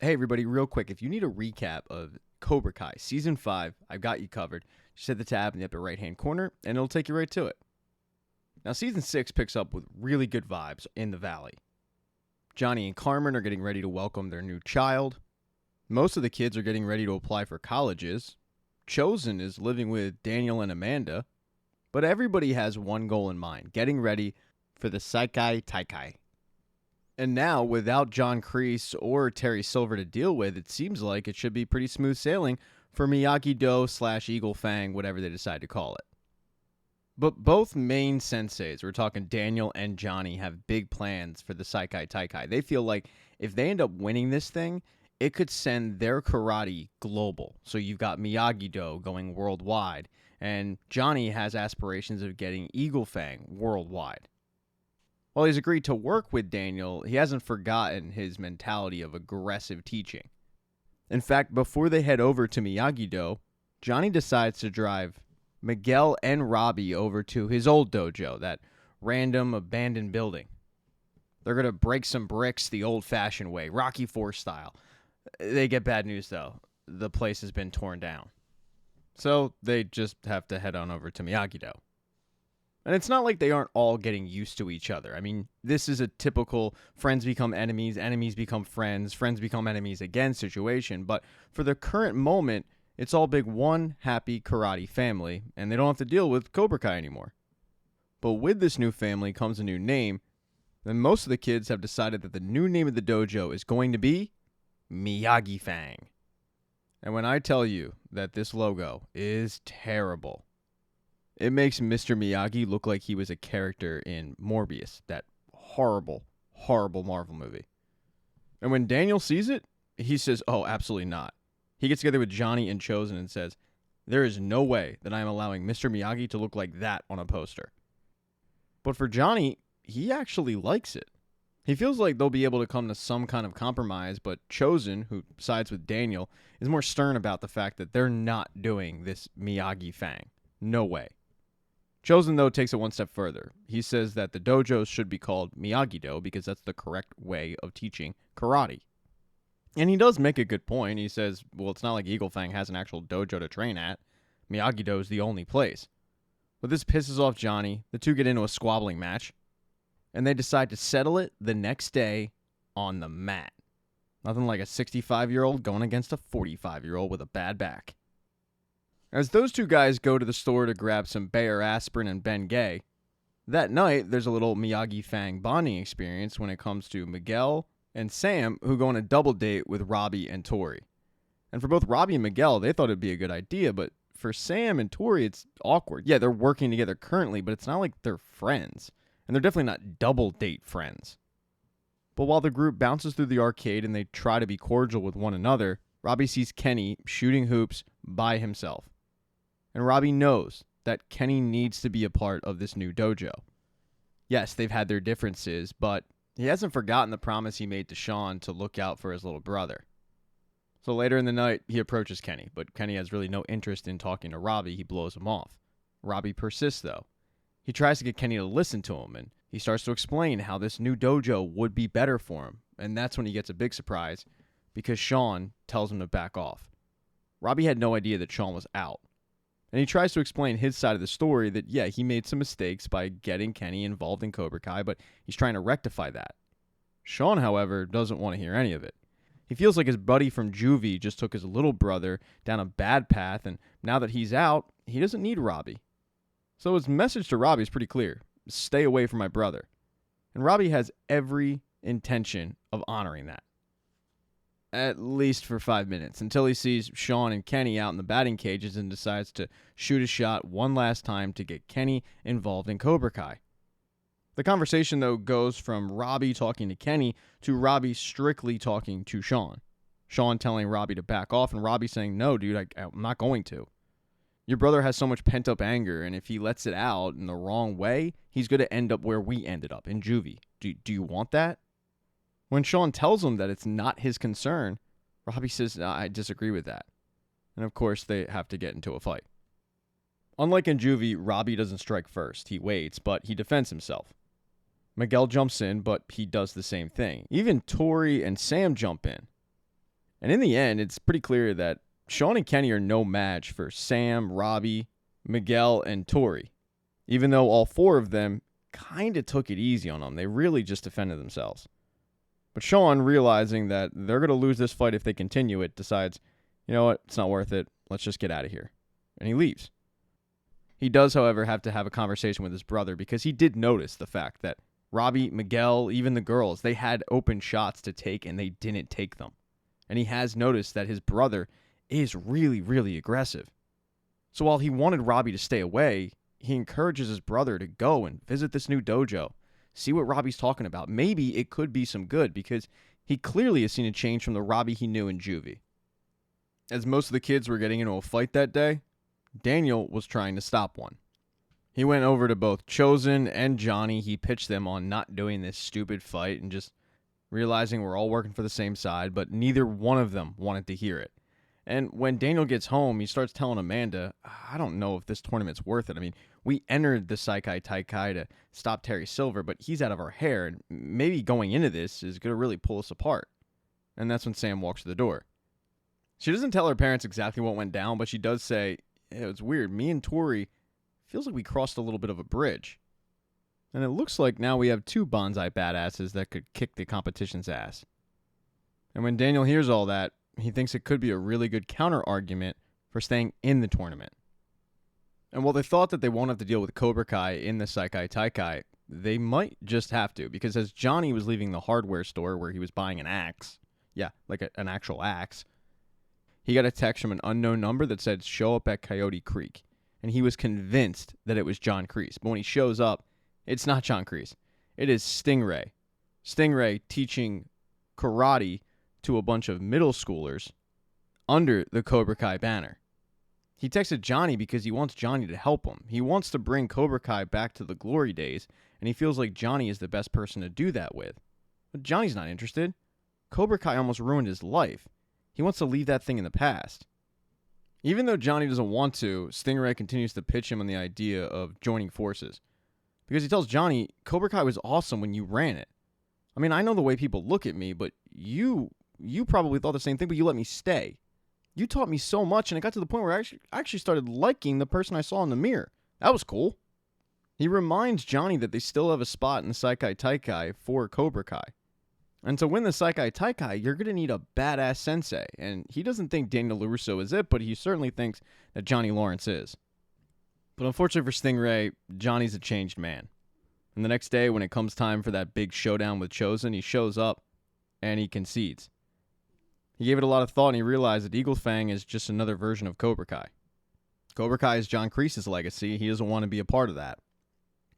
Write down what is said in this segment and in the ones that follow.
Hey, everybody, real quick. If you need a recap of Cobra Kai Season 5, I've got you covered. Just hit the tab in the upper right-hand corner, and it'll take you right to it. Now, Season 6 picks up with really good vibes in the Valley. Johnny and Carmen are getting ready to welcome their new child. Most of the kids are getting ready to apply for colleges. Chosen is living with Daniel and Amanda. But everybody has one goal in mind, getting ready for the Sekai Taikai. And now, without John Kreese or Terry Silver to deal with, it seems like it should be pretty smooth sailing for Miyagi-Do / Eagle Fang, whatever they decide to call it. But both main senseis, we're talking Daniel and Johnny, have big plans for the Sekai Taikai. They feel like if they end up winning this thing, it could send their karate global. So you've got Miyagi-Do going worldwide, and Johnny has aspirations of getting Eagle Fang worldwide. While he's agreed to work with Daniel, he hasn't forgotten his mentality of aggressive teaching. In fact, before they head over to Miyagi-Do, Johnny decides to drive Miguel and Robbie over to his old dojo, that random abandoned building. They're going to break some bricks the old-fashioned way, Rocky IV style. They get bad news, though. The place has been torn down. So they just have to head on over to Miyagi-Do. And it's not like they aren't all getting used to each other. I mean, this is a typical friends become enemies, enemies become friends become enemies again situation. But for the current moment, it's all big one happy karate family, and they don't have to deal with Cobra Kai anymore. But with this new family comes a new name, and most of the kids have decided that the new name of the dojo is going to be Miyagi Fang. And when I tell you that this logo is terrible, it makes Mr. Miyagi look like he was a character in Morbius, that horrible, horrible Marvel movie. And when Daniel sees it, he says, oh, absolutely not. He gets together with Johnny and Chosen and says, there is no way that I am allowing Mr. Miyagi to look like that on a poster. But for Johnny, he actually likes it. He feels like they'll be able to come to some kind of compromise, but Chosen, who sides with Daniel, is more stern about the fact that they're not doing this Miyagi Fang. No way. Chosen, though, takes it one step further. He says that the dojos should be called Miyagi-Do because that's the correct way of teaching karate. And he does make a good point. He says, well, it's not like Eagle Fang has an actual dojo to train at. Miyagi-Do is the only place. But this pisses off Johnny. The two get into a squabbling match, and they decide to settle it the next day on the mat. Nothing like a 65-year-old going against a 45-year-old with a bad back. As those two guys go to the store to grab some Bayer aspirin and Bengay, that night there's a little Miyagi Fang bonding experience when it comes to Miguel and Sam, who go on a double date with Robbie and Tori. And for both Robbie and Miguel, they thought it'd be a good idea, but for Sam and Tori, it's awkward. Yeah, they're working together currently, but it's not like they're friends. And they're definitely not double date friends. But while the group bounces through the arcade and they try to be cordial with one another, Robbie sees Kenny shooting hoops by himself. And Robbie knows that Kenny needs to be a part of this new dojo. Yes, they've had their differences, but he hasn't forgotten the promise he made to Sean to look out for his little brother. So later in the night, he approaches Kenny, but Kenny has really no interest in talking to Robbie. He blows him off. Robbie persists, though. He tries to get Kenny to listen to him, and he starts to explain how this new dojo would be better for him. And that's when he gets a big surprise, because Sean tells him to back off. Robbie had no idea that Sean was out. And he tries to explain his side of the story that, yeah, he made some mistakes by getting Kenny involved in Cobra Kai, but he's trying to rectify that. Sean, however, doesn't want to hear any of it. He feels like his buddy from juvie just took his little brother down a bad path, and now that he's out, he doesn't need Robbie. So his message to Robbie is pretty clear. Stay away from my brother. And Robbie has every intention of honoring that. At least for 5 minutes, until he sees Sean and Kenny out in the batting cages and decides to shoot a shot one last time to get Kenny involved in Cobra Kai. The conversation, though, goes from Robbie talking to Kenny to Robbie strictly talking to Sean. Sean telling Robbie to back off, and Robbie saying, no, dude, I'm not going to. Your brother has so much pent-up anger, and if he lets it out in the wrong way, he's going to end up where we ended up, in juvie. Do you want that? When Sean tells him that it's not his concern, Robbie says, no, I disagree with that. And of course, they have to get into a fight. Unlike in juvie, Robbie doesn't strike first. He waits, but he defends himself. Miguel jumps in, but he does the same thing. Even Tori and Sam jump in. And in the end, it's pretty clear that Sean and Kenny are no match for Sam, Robbie, Miguel, and Tori. Even though all four of them kind of took it easy on them. They really just defended themselves. But Sean, realizing that they're going to lose this fight if they continue it, decides, you know what, it's not worth it. Let's just get out of here. And he leaves. He does, however, have to have a conversation with his brother because he did notice the fact that Robbie, Miguel, even the girls, they had open shots to take and they didn't take them. And he has noticed that his brother is really, really aggressive. So while he wanted Robbie to stay away, he encourages his brother to go and visit this new dojo, see what Robbie's talking about. Maybe it could be some good because he clearly has seen a change from the Robbie he knew in juvie. As most of the kids were getting into a fight that day, Daniel was trying to stop one. He went over to both Chosen and Johnny. He pitched them on not doing this stupid fight and just realizing we're all working for the same side, but neither one of them wanted to hear it. And when Daniel gets home, he starts telling Amanda, I don't know if this tournament's worth it. I mean, we entered the Sekai Taikai to stop Terry Silver, but he's out of our hair, and maybe going into this is going to really pull us apart. And that's when Sam walks to the door. She doesn't tell her parents exactly what went down, but she does say, it's weird. Me and Tori feels like we crossed a little bit of a bridge. And it looks like now we have two bonsai badasses that could kick the competition's ass. And when Daniel hears all that, he thinks it could be a really good counter-argument for staying in the tournament. And while they thought that they won't have to deal with Cobra Kai in the Sekai Taikai, they might just have to, because as Johnny was leaving the hardware store where he was buying an axe, an actual axe, he got a text from an unknown number that said, show up at Coyote Creek. And he was convinced that it was John Kreese. But when he shows up, it's not John Kreese. It is Stingray. Stingray teaching karate to a bunch of middle schoolers under the Cobra Kai banner. He texted Johnny because he wants Johnny to help him. He wants to bring Cobra Kai back to the glory days, and he feels like Johnny is the best person to do that with. But Johnny's not interested. Cobra Kai almost ruined his life. He wants to leave that thing in the past. Even though Johnny doesn't want to, Stingray continues to pitch him on the idea of joining forces. Because he tells Johnny, Cobra Kai was awesome when you ran it. I mean, I know the way people look at me, but you probably thought the same thing, but you let me stay. You taught me so much, and it got to the point where I actually started liking the person I saw in the mirror. That was cool. He reminds Johnny that they still have a spot in the Sekai Taikai for Cobra Kai. And to win the Sekai Taikai, you're going to need a badass sensei. And he doesn't think Daniel LaRusso is it, but he certainly thinks that Johnny Lawrence is. But unfortunately for Stingray, Johnny's a changed man. And the next day, when it comes time for that big showdown with Chosen, he shows up and he concedes. He gave it a lot of thought and he realized that Eagle Fang is just another version of Cobra Kai. Cobra Kai is John Kreese's legacy. He doesn't want to be a part of that.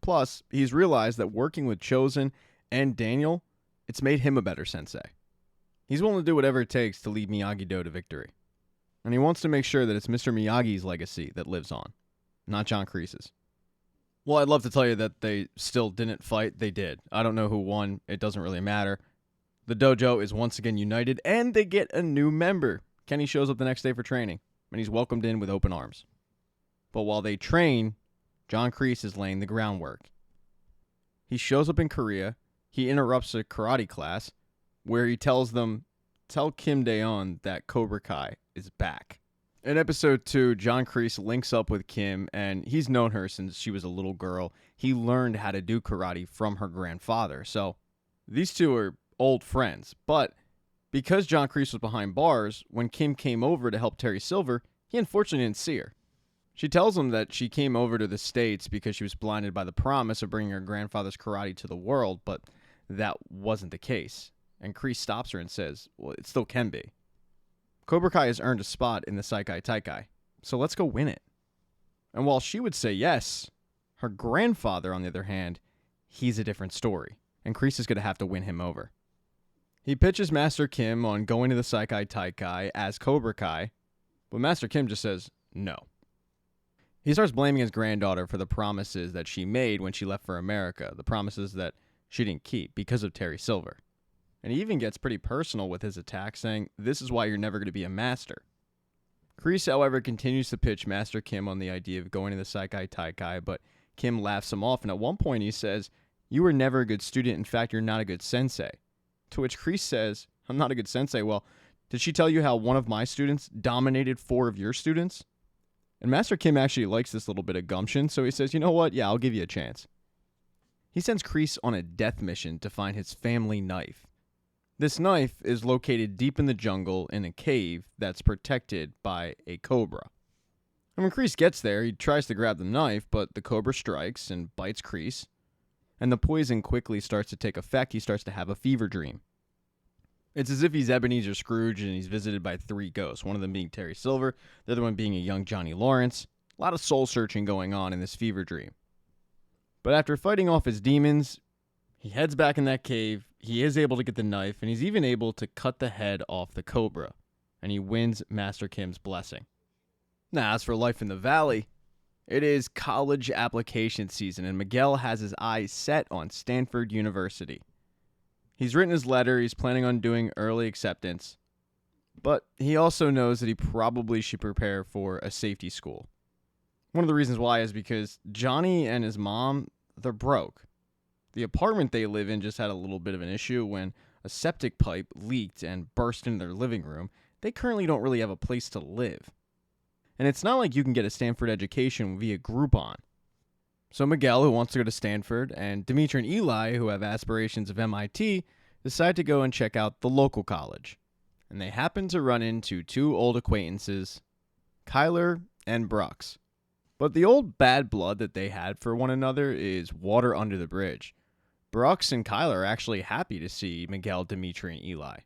Plus, he's realized that working with Chosen and Daniel, it's made him a better sensei. He's willing to do whatever it takes to lead Miyagi-Do to victory. And he wants to make sure that it's Mr. Miyagi's legacy that lives on, not John Kreese's. Well, I'd love to tell you that they still didn't fight. They did. I don't know who won. It doesn't really matter. The dojo is once again united, and they get a new member. Kenny shows up the next day for training, and he's welcomed in with open arms. But while they train, John Kreese is laying the groundwork. He shows up in Korea. He interrupts a karate class where he tells them, tell Kim Daeon that Cobra Kai is back. In episode 2, John Kreese links up with Kim, and he's known her since she was a little girl. He learned how to do karate from her grandfather. So these two are old friends. But because John Kreese was behind bars, when Kim came over to help Terry Silver, he unfortunately didn't see her. She tells him that she came over to the States because she was blinded by the promise of bringing her grandfather's karate to the world, but that wasn't the case. And Kreese stops her and says, well, it still can be. Cobra Kai has earned a spot in the Sekai Taikai, so let's go win it. And while she would say yes, her grandfather, on the other hand, he's a different story, and Kreese is going to have to win him over. He pitches Master Kim on going to the Sekai Taikai as Cobra Kai, but Master Kim just says no. He starts blaming his granddaughter for the promises that she made when she left for America, the promises that she didn't keep because of Terry Silver. And he even gets pretty personal with his attack, saying, this is why you're never going to be a master. Kreese, however, continues to pitch Master Kim on the idea of going to the Sekai Taikai, but Kim laughs him off, and at one point he says, you were never a good student, in fact, you're not a good sensei. To which Kreese says, I'm not a good sensei, well, Did she tell you how one of my students dominated 4 of your students? And Master Kim actually likes this little bit of gumption, so he says, you know what? Yeah, I'll give you a chance. He sends Kreese on a death mission to find his family knife. This knife is located deep in the jungle in a cave that's protected by a cobra. And when Kreese gets there, he tries to grab the knife, but the cobra strikes and bites Kreese. And the poison quickly starts to take effect. He starts to have a fever dream. It's as if he's Ebenezer Scrooge and he's visited by 3 ghosts, one of them being Terry Silver, the other one being a young Johnny Lawrence. A lot of soul searching going on in this fever dream. But after fighting off his demons, he heads back in that cave. He is able to get the knife, and he's even able to cut the head off the cobra. And he wins Master Kim's blessing. Now, as for life in the valley, it is college application season, and Miguel has his eyes set on Stanford University. He's written his letter. He's planning on doing early acceptance. But he also knows that he probably should prepare for a safety school. One of the reasons why is because Johnny and his mom, they're broke. The apartment they live in just had a little bit of an issue when a septic pipe leaked and burst into their living room. They currently don't really have a place to live. And it's not like you can get a Stanford education via Groupon. So Miguel, who wants to go to Stanford, and Dimitri and Eli, who have aspirations of MIT, decide to go and check out the local college. And they happen to run into 2 old acquaintances, Kyler and Brooks. But the old bad blood that they had for one another is water under the bridge. Brooks and Kyler are actually happy to see Miguel, Dimitri, and Eli.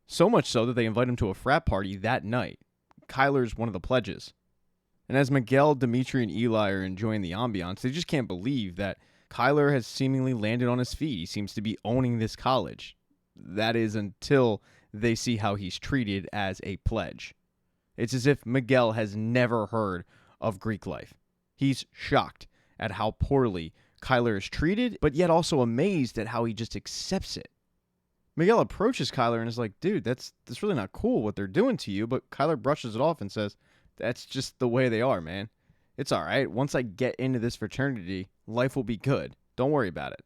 So much so that they invite him to a frat party that night. Kyler's one of the pledges. And as Miguel, Dimitri, and Eli are enjoying the ambiance, they just can't believe that Kyler has seemingly landed on his feet. He seems to be owning this college. That is until they see how he's treated as a pledge. It's as if Miguel has never heard of Greek life. He's shocked at how poorly Kyler is treated, but yet also amazed at how he just accepts it. Miguel approaches Kyler and is like, dude, that's really not cool what they're doing to you, but Kyler brushes it off and says, that's just the way they are, man. It's all right. Once I get into this fraternity, life will be good. Don't worry about it.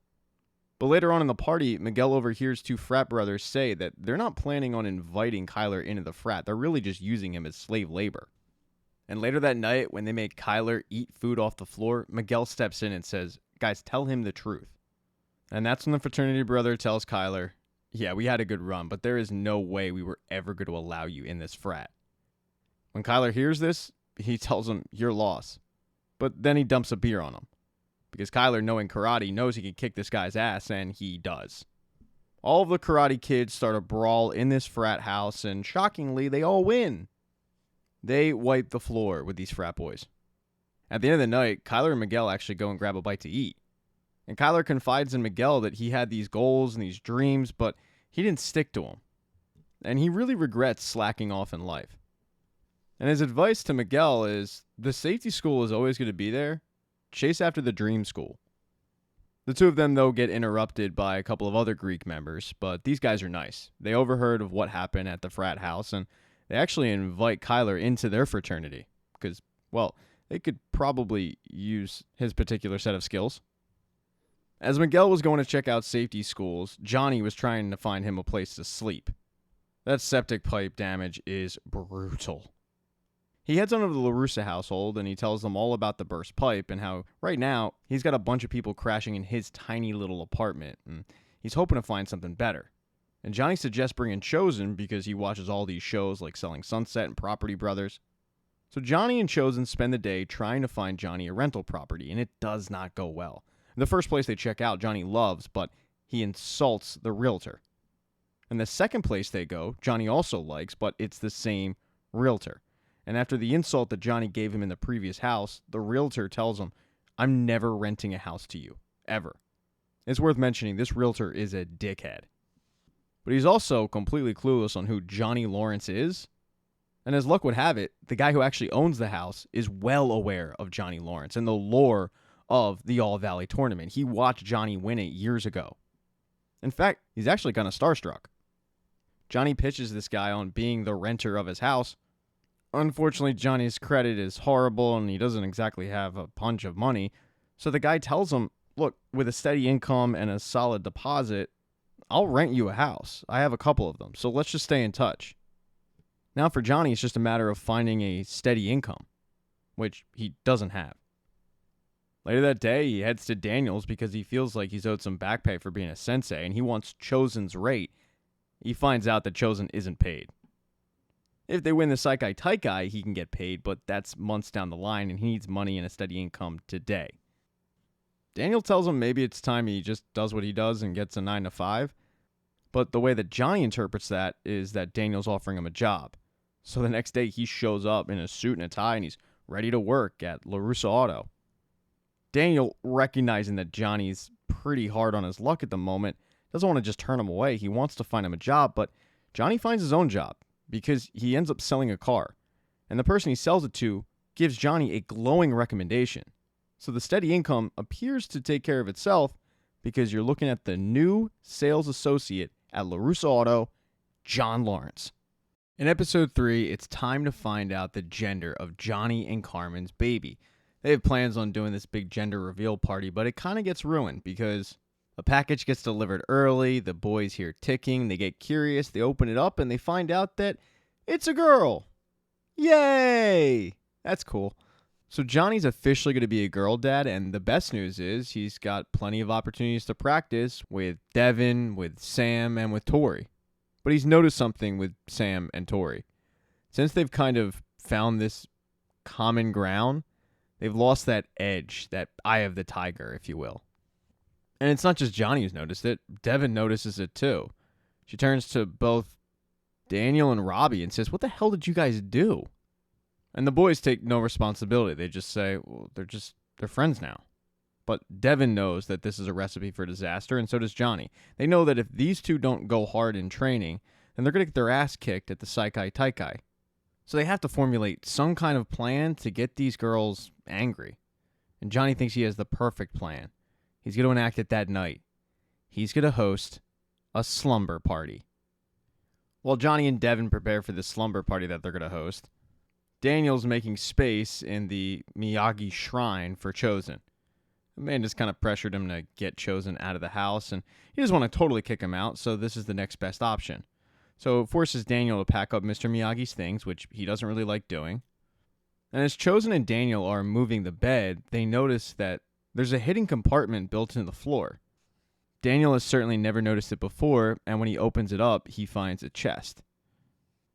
But later on in the party, Miguel overhears 2 frat brothers say that they're not planning on inviting Kyler into the frat. They're really just using him as slave labor. And later that night, when they make Kyler eat food off the floor, Miguel steps in and says, guys, tell him the truth. And that's when the fraternity brother tells Kyler, yeah, we had a good run, but there is no way we were ever going to allow you in this frat. When Kyler hears this, he tells him, your loss. But then he dumps a beer on him. Because Kyler, knowing karate, knows he can kick this guy's ass, and he does. All of the karate kids start a brawl in this frat house, and shockingly, they all win. They wipe the floor with these frat boys. At the end of the night, Kyler and Miguel actually go and grab a bite to eat. And Kyler confides in Miguel that he had these goals and these dreams, but he didn't stick to them. And he really regrets slacking off in life. And his advice to Miguel is, the safety school is always going to be there. Chase after the dream school. The 2 of them, though, get interrupted by a couple of other Greek members, but these guys are nice. They overheard of what happened at the frat house, and they actually invite Kyler into their fraternity. Because, well, they could probably use his particular set of skills. As Miguel was going to check out safety schools, Johnny was trying to find him a place to sleep. That septic pipe damage is brutal. He heads on over to the LaRussa household and he tells them all about the burst pipe and how right now he's got a bunch of people crashing in his tiny little apartment and he's hoping to find something better. And Johnny suggests bringing Chosen because he watches all these shows like Selling Sunset and Property Brothers. So Johnny and Chosen spend the day trying to find Johnny a rental property, and it does not go well. The first place they check out, Johnny loves, but he insults the realtor. And the second place they go, Johnny also likes, but it's the same realtor. And after the insult that Johnny gave him in the previous house, the realtor tells him, I'm never renting a house to you, ever. It's worth mentioning this realtor is a dickhead. But he's also completely clueless on who Johnny Lawrence is. And as luck would have it, the guy who actually owns the house is well aware of Johnny Lawrence and the lore of the All Valley tournament. He watched Johnny win it years ago. In fact, he's actually kind of starstruck. Johnny pitches this guy on being the renter of his house. Unfortunately, Johnny's credit is horrible and he doesn't exactly have a bunch of money. So the guy tells him, look, with a steady income and a solid deposit, I'll rent you a house. I have a couple of them, so let's just stay in touch. Now for Johnny, it's just a matter of finding a steady income, which he doesn't have. Later that day, he heads to Daniel's because he feels like he's owed some back pay for being a sensei, and he wants Chosen's rate. He finds out that Chosen isn't paid. If they win the Sekai Taikai, he can get paid, but that's months down the line, and he needs money and a steady income today. Daniel tells him maybe it's time he just does what he does and gets a 9 to 5, but the way that Johnny interprets that is that Daniel's offering him a job. So the next day, he shows up in a suit and a tie, and he's ready to work at LaRussa Auto. Daniel, recognizing that Johnny's pretty hard on his luck at the moment, doesn't want to just turn him away. He wants to find him a job, but Johnny finds his own job because he ends up selling a car. And the person he sells it to gives Johnny a glowing recommendation. So the steady income appears to take care of itself because you're looking at the new sales associate at LaRussa Auto, John Lawrence. In episode 3, it's time to find out the gender of Johnny and Carmen's baby. They have plans on doing this big gender reveal party, but it kind of gets ruined because a package gets delivered early, the boys hear ticking, they get curious, they open it up, and they find out that it's a girl. Yay! That's cool. So Johnny's officially going to be a girl dad, and the best news is he's got plenty of opportunities to practice with Devin, with Sam, and with Tori. But he's noticed something with Sam and Tori. Since they've kind of found this common ground, they've lost that edge, that eye of the tiger, if you will. And it's not just Johnny who's noticed it. Devin notices it too. She turns to both Daniel and Robbie and says, "What the hell did you guys do?" And the boys take no responsibility. They just say, well, they're friends now. But Devin knows that this is a recipe for disaster, and so does Johnny. They know that if these two don't go hard in training, then they're going to get their ass kicked at the Sekai Taikai. So they have to formulate some kind of plan to get these girls angry. And Johnny thinks he has the perfect plan. He's going to enact it that night. He's going to host a slumber party. While Johnny and Devin prepare for the slumber party that they're going to host, Daniel's making space in the Miyagi shrine for Chosen. Amanda's kind of pressured him to get Chosen out of the house, and he doesn't want to totally kick him out, so this is the next best option. So it forces Daniel to pack up Mr. Miyagi's things, which he doesn't really like doing. And as Chosen and Daniel are moving the bed, they notice that there's a hidden compartment built into the floor. Daniel has certainly never noticed it before, and when he opens it up, he finds a chest.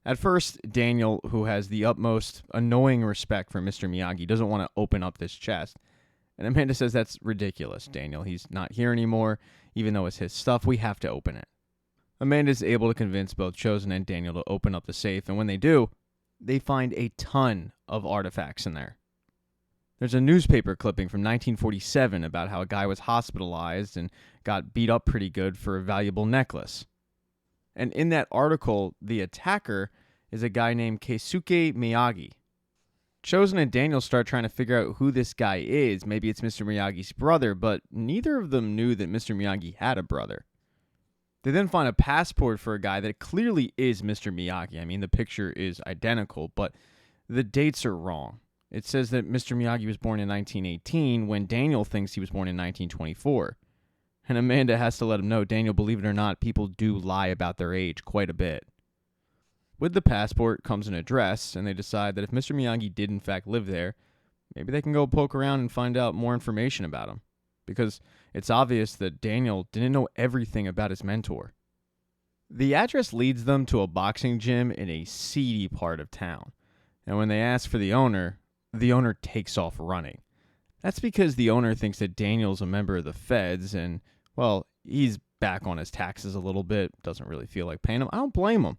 At first, Daniel, who has the utmost annoying respect for Mr. Miyagi, doesn't want to open up this chest. And Amanda says that's ridiculous, Daniel. He's not here anymore. Even though it's his stuff, we have to open it. Amanda's able to convince both Chosen and Daniel to open up the safe, and when they do, they find a ton of artifacts in there. There's a newspaper clipping from 1947 about how a guy was hospitalized and got beat up pretty good for a valuable necklace. And in that article, the attacker is a guy named Keisuke Miyagi. Chosen and Daniel start trying to figure out who this guy is. Maybe it's Mr. Miyagi's brother, but neither of them knew that Mr. Miyagi had a brother. They then find a passport for a guy that clearly is Mr. Miyagi. I mean, the picture is identical, but the dates are wrong. It says that Mr. Miyagi was born in 1918 when Daniel thinks he was born in 1924. And Amanda has to let him know, Daniel, believe it or not, people do lie about their age quite a bit. With the passport comes an address, and they decide that if Mr. Miyagi did in fact live there, maybe they can go poke around and find out more information about him. Because it's obvious that Daniel didn't know everything about his mentor. The address leads them to a boxing gym in a seedy part of town. And when they ask for the owner takes off running. That's because the owner thinks that Daniel's a member of the feds, and, well, he's back on his taxes a little bit, doesn't really feel like paying him. I don't blame him.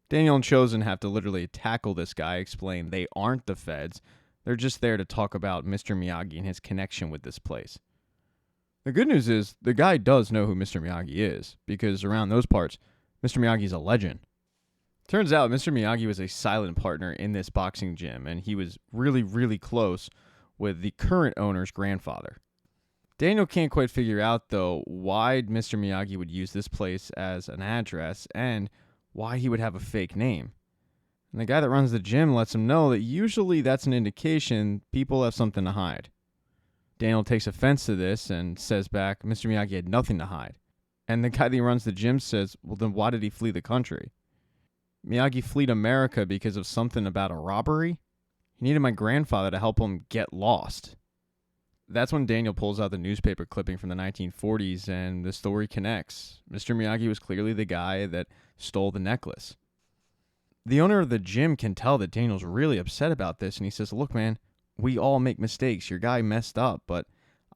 Daniel and Chosen have to literally tackle this guy, explain they aren't the feds. They're just there to talk about Mr. Miyagi and his connection with this place. The good news is the guy does know who Mr. Miyagi is, because around those parts, Mr. Miyagi's a legend. Turns out Mr. Miyagi was a silent partner in this boxing gym, and he was really, really close with the current owner's grandfather. Daniel can't quite figure out, though, why Mr. Miyagi would use this place as an address and why he would have a fake name. And the guy that runs the gym lets him know that usually that's an indication people have something to hide. Daniel takes offense to this and says back, Mr. Miyagi had nothing to hide. And the guy that runs the gym says, well, then why did he flee the country? Miyagi fled America because of something about a robbery? He needed my grandfather to help him get lost. That's when Daniel pulls out the newspaper clipping from the 1940s and the story connects. Mr. Miyagi was clearly the guy that stole the necklace. The owner of the gym can tell that Daniel's really upset about this, and he says, look, man, we all make mistakes. Your guy messed up, but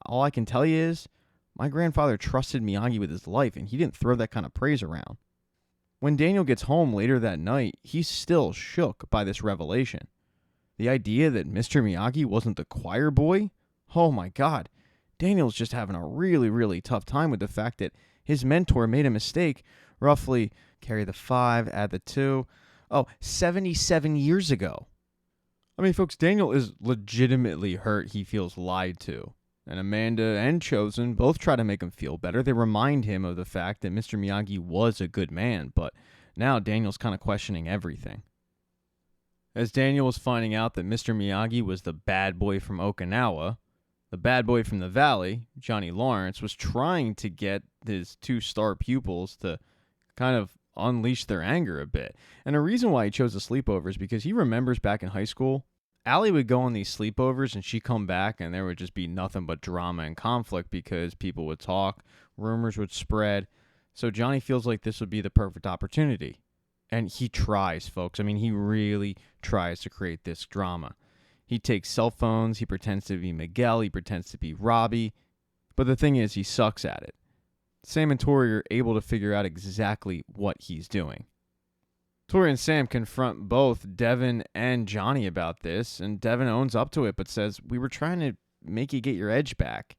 all I can tell you is my grandfather trusted Miyagi with his life, and he didn't throw that kind of praise around. When Daniel gets home later that night, he's still shook by this revelation. The idea that Mr. Miyagi wasn't the choir boy? Oh my God. Daniel's just having a really, really tough time with the fact that his mentor made a mistake roughly, carry the 5, add the 2, 77 years ago. I mean, folks, Daniel is legitimately hurt he feels lied to. And Amanda and Chosen both try to make him feel better. They remind him of the fact that Mr. Miyagi was a good man, but now Daniel's kind of questioning everything. As Daniel was finding out that Mr. Miyagi was the bad boy from Okinawa, the bad boy from the Valley, Johnny Lawrence, was trying to get his 2 star pupils to kind of unleash their anger a bit. And the reason why he chose the sleepover is because he remembers back in high school, Allie would go on these sleepovers and she'd come back and there would just be nothing but drama and conflict because people would talk, rumors would spread. So Johnny feels like this would be the perfect opportunity. And he tries, folks. I mean, he really tries to create this drama. He takes cell phones, he pretends to be Miguel, he pretends to be Robbie. But the thing is, he sucks at it. Sam and Tori are able to figure out exactly what he's doing. Tori and Sam confront both Devin and Johnny about this, and Devin owns up to it but says, we were trying to make you get your edge back.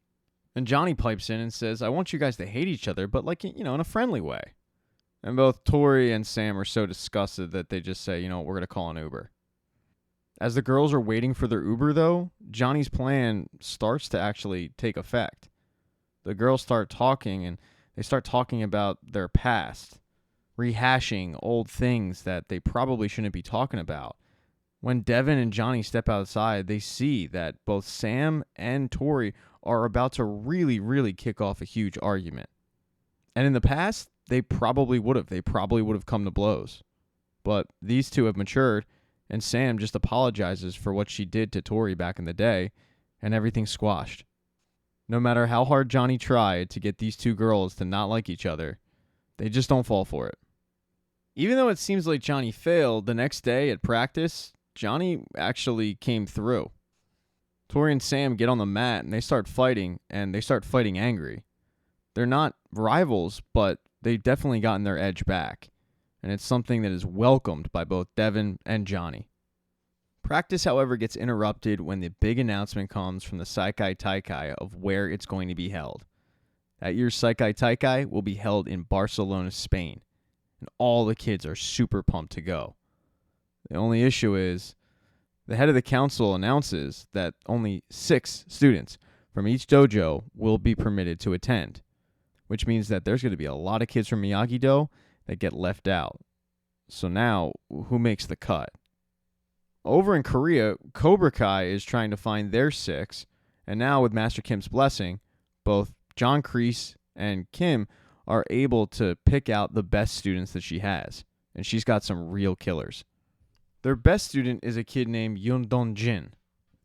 And Johnny pipes in and says, I want you guys to hate each other, but in a friendly way. And both Tori and Sam are so disgusted that they just say, we're going to call an Uber. As the girls are waiting for their Uber, though, Johnny's plan starts to actually take effect. The girls start talking, and they start talking about their past, rehashing old things that they probably shouldn't be talking about. When Devin and Johnny step outside, they see that both Sam and Tori are about to really, really kick off a huge argument. And in the past, they probably would have. They probably would have come to blows. But these two have matured, and Sam just apologizes for what she did to Tori back in the day, and everything's squashed. No matter how hard Johnny tried to get these two girls to not like each other, they just don't fall for it. Even though it seems like Johnny failed, the next day at practice, Johnny actually came through. Tori and Sam get on the mat and they start fighting angry. They're not rivals, but they've definitely gotten their edge back. And it's something that is welcomed by both Devin and Johnny. Practice, however, gets interrupted when the big announcement comes from the Sekai Taikai of where it's going to be held. That year's Sekai Taikai will be held in Barcelona, Spain. And all the kids are super pumped to go. The only issue is the head of the council announces that only 6 students from each dojo will be permitted to attend, which means that there's going to be a lot of kids from Miyagi-Do that get left out. So now, who makes the cut? Over in Korea, Cobra Kai is trying to find their 6, and now with Master Kim's blessing, both John Kreese and Kim are able to pick out the best students that she has, and she's got some real killers. Their best student is a kid named Yoon Dong Jin.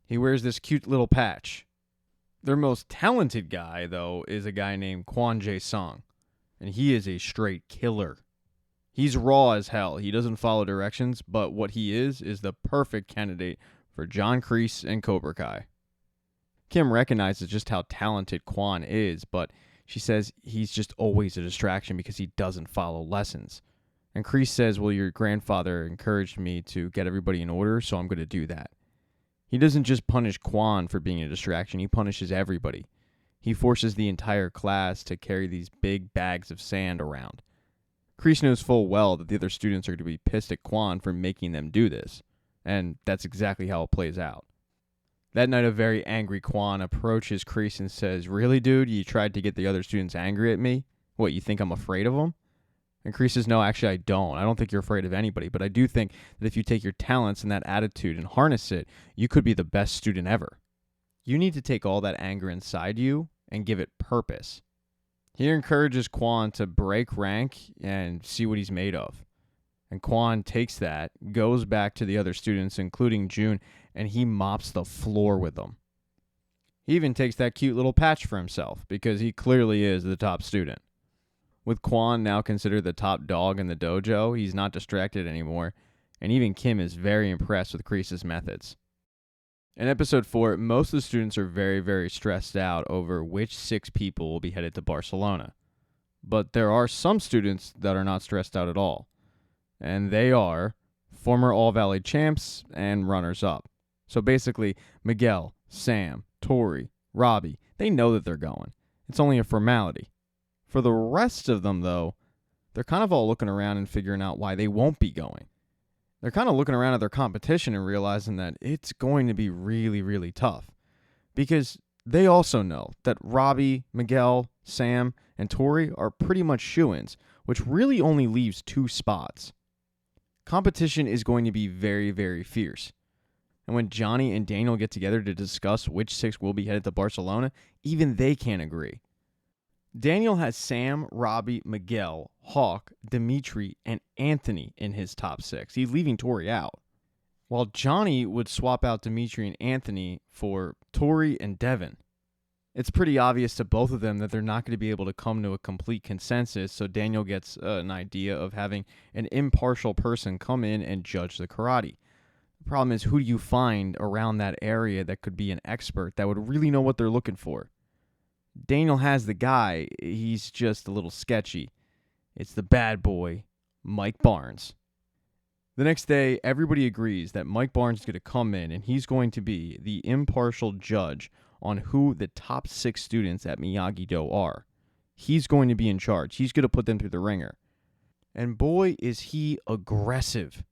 He wears this cute little patch. Their most talented guy, though, is a guy named Kwon Jae-sung, and he is a straight killer. He's raw as hell. He doesn't follow directions, but what he is the perfect candidate for John Kreese and Cobra Kai. Kim recognizes just how talented Kwon is, but she says he's just always a distraction because he doesn't follow lessons. And Kreese says, well, your grandfather encouraged me to get everybody in order, so I'm going to do that. He doesn't just punish Kwon for being a distraction, he punishes everybody. He forces the entire class to carry these big bags of sand around. Kreese knows full well that the other students are going to be pissed at Kwon for making them do this, and that's exactly how it plays out. That night, a very angry Kwon approaches Kreese and says, really, dude, you tried to get the other students angry at me? What, you think I'm afraid of them? And Kreese says, no, actually, I don't. I don't think you're afraid of anybody, but I do think that if you take your talents and that attitude and harness it, you could be the best student ever. You need to take all that anger inside you and give it purpose. He encourages Quan to break rank and see what he's made of. And Quan takes that, goes back to the other students, including June, and he mops the floor with them. He even takes that cute little patch for himself because he clearly is the top student. With Quan now considered the top dog in the dojo, he's not distracted anymore, and even Kim is very impressed with Kreese's methods. In episode 4, most of the students are very, very stressed out over which 6 people will be headed to Barcelona. But there are some students that are not stressed out at all. And they are former All-Valley champs and runners-up. So basically, Miguel, Sam, Tori, Robbie, they know that they're going. It's only a formality. For the rest of them, though, they're kind of all looking around and figuring out why they won't be going. They're kind of looking around at their competition and realizing that it's going to be really, really tough. Because they also know that Robbie, Miguel, Sam, and Tori are pretty much shoo-ins, which really only leaves 2 spots. Competition is going to be very, very fierce. And when Johnny and Daniel get together to discuss which 6 will be headed to Barcelona, even they can't agree. Daniel has Sam, Robbie, Miguel, Hawk, Dimitri, and Anthony in his top 6. He's leaving Tori out. While Johnny would swap out Dimitri and Anthony for Tori and Devin. It's pretty obvious to both of them that they're not going to be able to come to a complete consensus, so Daniel gets an idea of having an impartial person come in and judge the karate. The problem is, who do you find around that area that could be an expert that would really know what they're looking for? Daniel has the guy, he's just a little sketchy. It's the bad boy, Mike Barnes. The next day, everybody agrees that Mike Barnes is going to come in and he's going to be the impartial judge on who the top 6 students at Miyagi-Do are. He's going to be in charge. He's going to put them through the ringer. And boy, is he aggressive.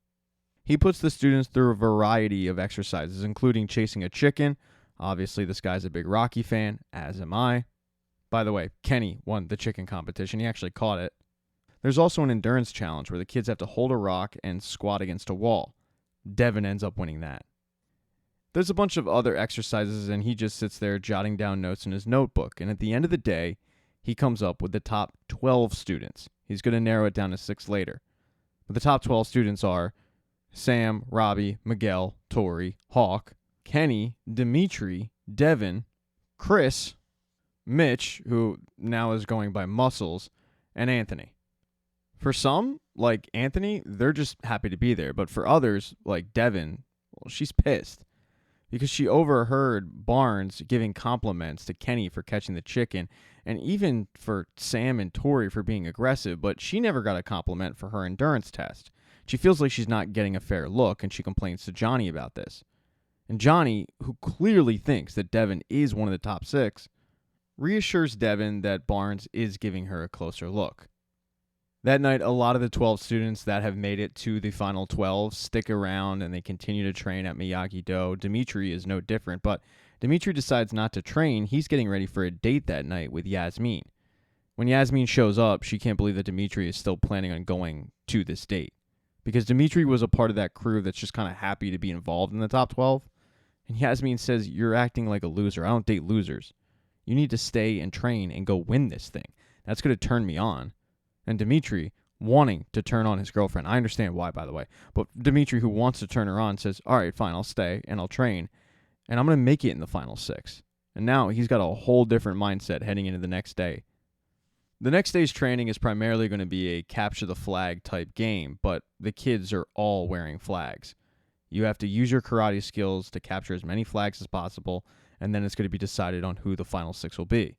He puts the students through a variety of exercises, including chasing a chicken. Obviously, this guy's a big Rocky fan, as am I. By the way, Kenny won the chicken competition. He actually caught it. There's also an endurance challenge where the kids have to hold a rock and squat against a wall. Devin ends up winning that. There's a bunch of other exercises, and he just sits there jotting down notes in his notebook. And at the end of the day, he comes up with the top 12 students. He's going to narrow it down to 6 later. But the top 12 students are Sam, Robbie, Miguel, Tori, Hawk, Kenny, Dimitri, Devin, Chris, Mitch, who now is going by Muscles, and Anthony. For some, like Anthony, they're just happy to be there. But for others, like Devin, well, she's pissed. Because she overheard Barnes giving compliments to Kenny for catching the chicken, and even for Sam and Tori for being aggressive, but she never got a compliment for her endurance test. She feels like she's not getting a fair look, and she complains to Johnny about this. And Johnny, who clearly thinks that Devin is one of the top 6, reassures Devin that Barnes is giving her a closer look. That night, a lot of the 12 students that have made it to the final 12 stick around and they continue to train at Miyagi-Do. Dimitri is no different, but Dimitri decides not to train. He's getting ready for a date that night with Yasmin. When Yasmin shows up, she can't believe that Dimitri is still planning on going to this date. Because Dimitri was a part of that crew that's just kind of happy to be involved in the top 12. And Yasmin says, "You're acting like a loser. I don't date losers. You need to stay and train and go win this thing. That's going to turn me on." And Dimitri, wanting to turn on his girlfriend, I understand why, by the way, but Dimitri, who wants to turn her on, says, "All right, fine, I'll stay and I'll train, and I'm going to make it in the final 6. And now he's got a whole different mindset heading into the next day. The next day's training is primarily going to be a capture the flag type game, but the kids are all wearing flags. You have to use your karate skills to capture as many flags as possible, and then it's going to be decided on who the final 6 will be.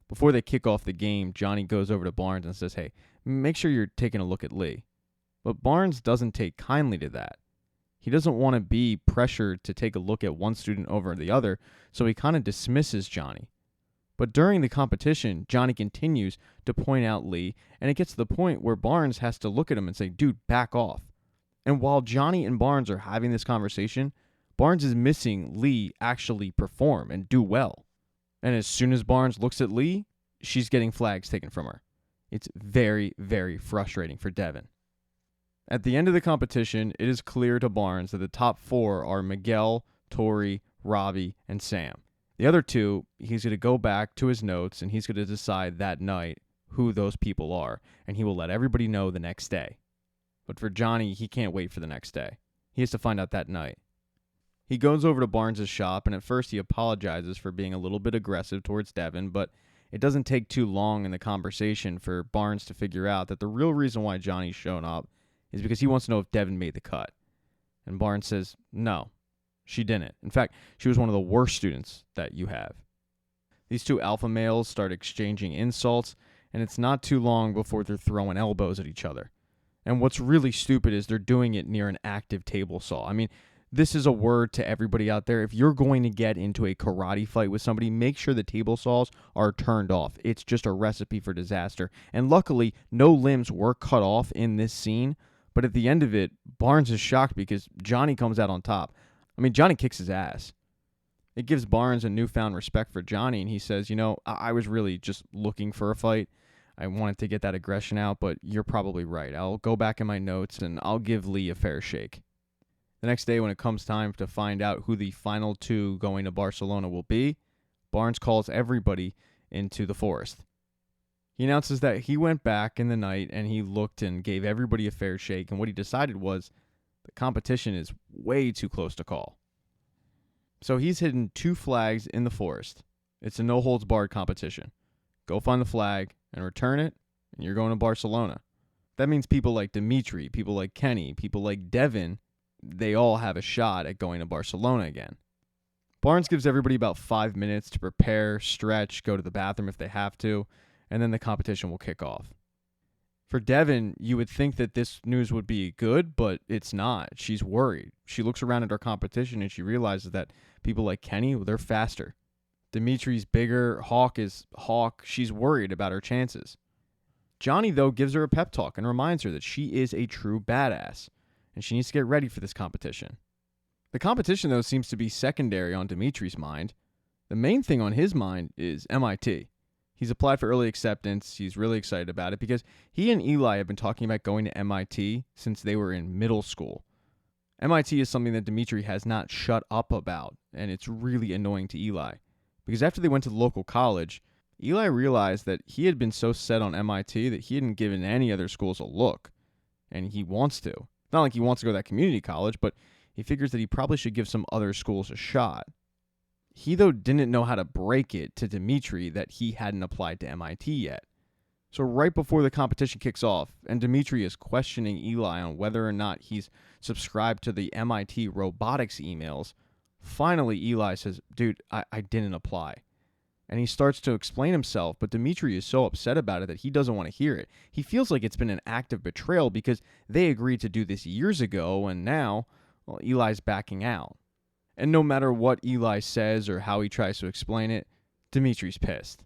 Before they kick off the game, Johnny goes over to Barnes and says, "Hey, make sure you're taking a look at Lee." But Barnes doesn't take kindly to that. He doesn't want to be pressured to take a look at one student over the other, so he kind of dismisses Johnny. But during the competition, Johnny continues to point out Lee, and it gets to the point where Barnes has to look at him and say, "Dude, back off." And while Johnny and Barnes are having this conversation, Barnes is missing Lee actually perform and do well. And as soon as Barnes looks at Lee, she's getting flags taken from her. It's very, very frustrating for Devin. At the end of the competition, it is clear to Barnes that the top 4 are Miguel, Tori, Robbie, and Sam. The other two, he's going to go back to his notes and he's going to decide that night who those people are, and he will let everybody know the next day. But for Johnny, he can't wait for the next day. He has to find out that night. He goes over to Barnes' shop, and at first he apologizes for being a little bit aggressive towards Devin, but it doesn't take too long in the conversation for Barnes to figure out that the real reason why Johnny's shown up is because he wants to know if Devin made the cut. And Barnes says, no, she didn't. In fact, she was one of the worst students that you have. These two alpha males start exchanging insults, and it's not too long before they're throwing elbows at each other. And what's really stupid is they're doing it near an active table saw. I mean, this is a word to everybody out there. If you're going to get into a karate fight with somebody, make sure the table saws are turned off. It's just a recipe for disaster. And luckily, no limbs were cut off in this scene. But at the end of it, Barnes is shocked because Johnny comes out on top. I mean, Johnny kicks his ass. It gives Barnes a newfound respect for Johnny, and he says, I was really just looking for a fight. I wanted to get that aggression out, but you're probably right. I'll go back in my notes, and I'll give Lee a fair shake. The next day, when it comes time to find out who the final two going to Barcelona will be, Barnes calls everybody into the forest. He announces that he went back in the night and he looked and gave everybody a fair shake, and what he decided was the competition is way too close to call. So he's hidden 2 flags in the forest. It's a no-holds-barred competition. Go find the flag and return it, and you're going to Barcelona. That means people like Dimitri, people like Kenny, people like Devin, they all have a shot at going to Barcelona again. Barnes gives everybody about 5 minutes to prepare, stretch, go to the bathroom if they have to, and then the competition will kick off. For Devin, you would think that this news would be good, but it's not. She's worried. She looks around at her competition and she realizes that people like Kenny, they're faster. Dimitri's bigger. Hawk is Hawk. She's worried about her chances. Johnny, though, gives her a pep talk and reminds her that she is a true badass, and she needs to get ready for this competition. The competition, though, seems to be secondary on Dimitri's mind. The main thing on his mind is MIT. He's applied for early acceptance. He's really excited about it because he and Eli have been talking about going to MIT since they were in middle school. MIT is something that Dimitri has not shut up about, and it's really annoying to Eli. Because after they went to the local college, Eli realized that he had been so set on MIT that he hadn't given any other schools a look, and he wants to. Not like he wants to go to that community college, but he figures that he probably should give some other schools a shot. He, though, didn't know how to break it to Dimitri that he hadn't applied to MIT yet. So right before the competition kicks off, and Dimitri is questioning Eli on whether or not he's subscribed to the MIT robotics emails, finally Eli says, dude, I didn't apply. And he starts to explain himself, but Dimitri is so upset about it that he doesn't want to hear it. He feels like it's been an act of betrayal because they agreed to do this years ago, and now, well, Eli's backing out. And no matter what Eli says or how he tries to explain it, Dimitri's pissed.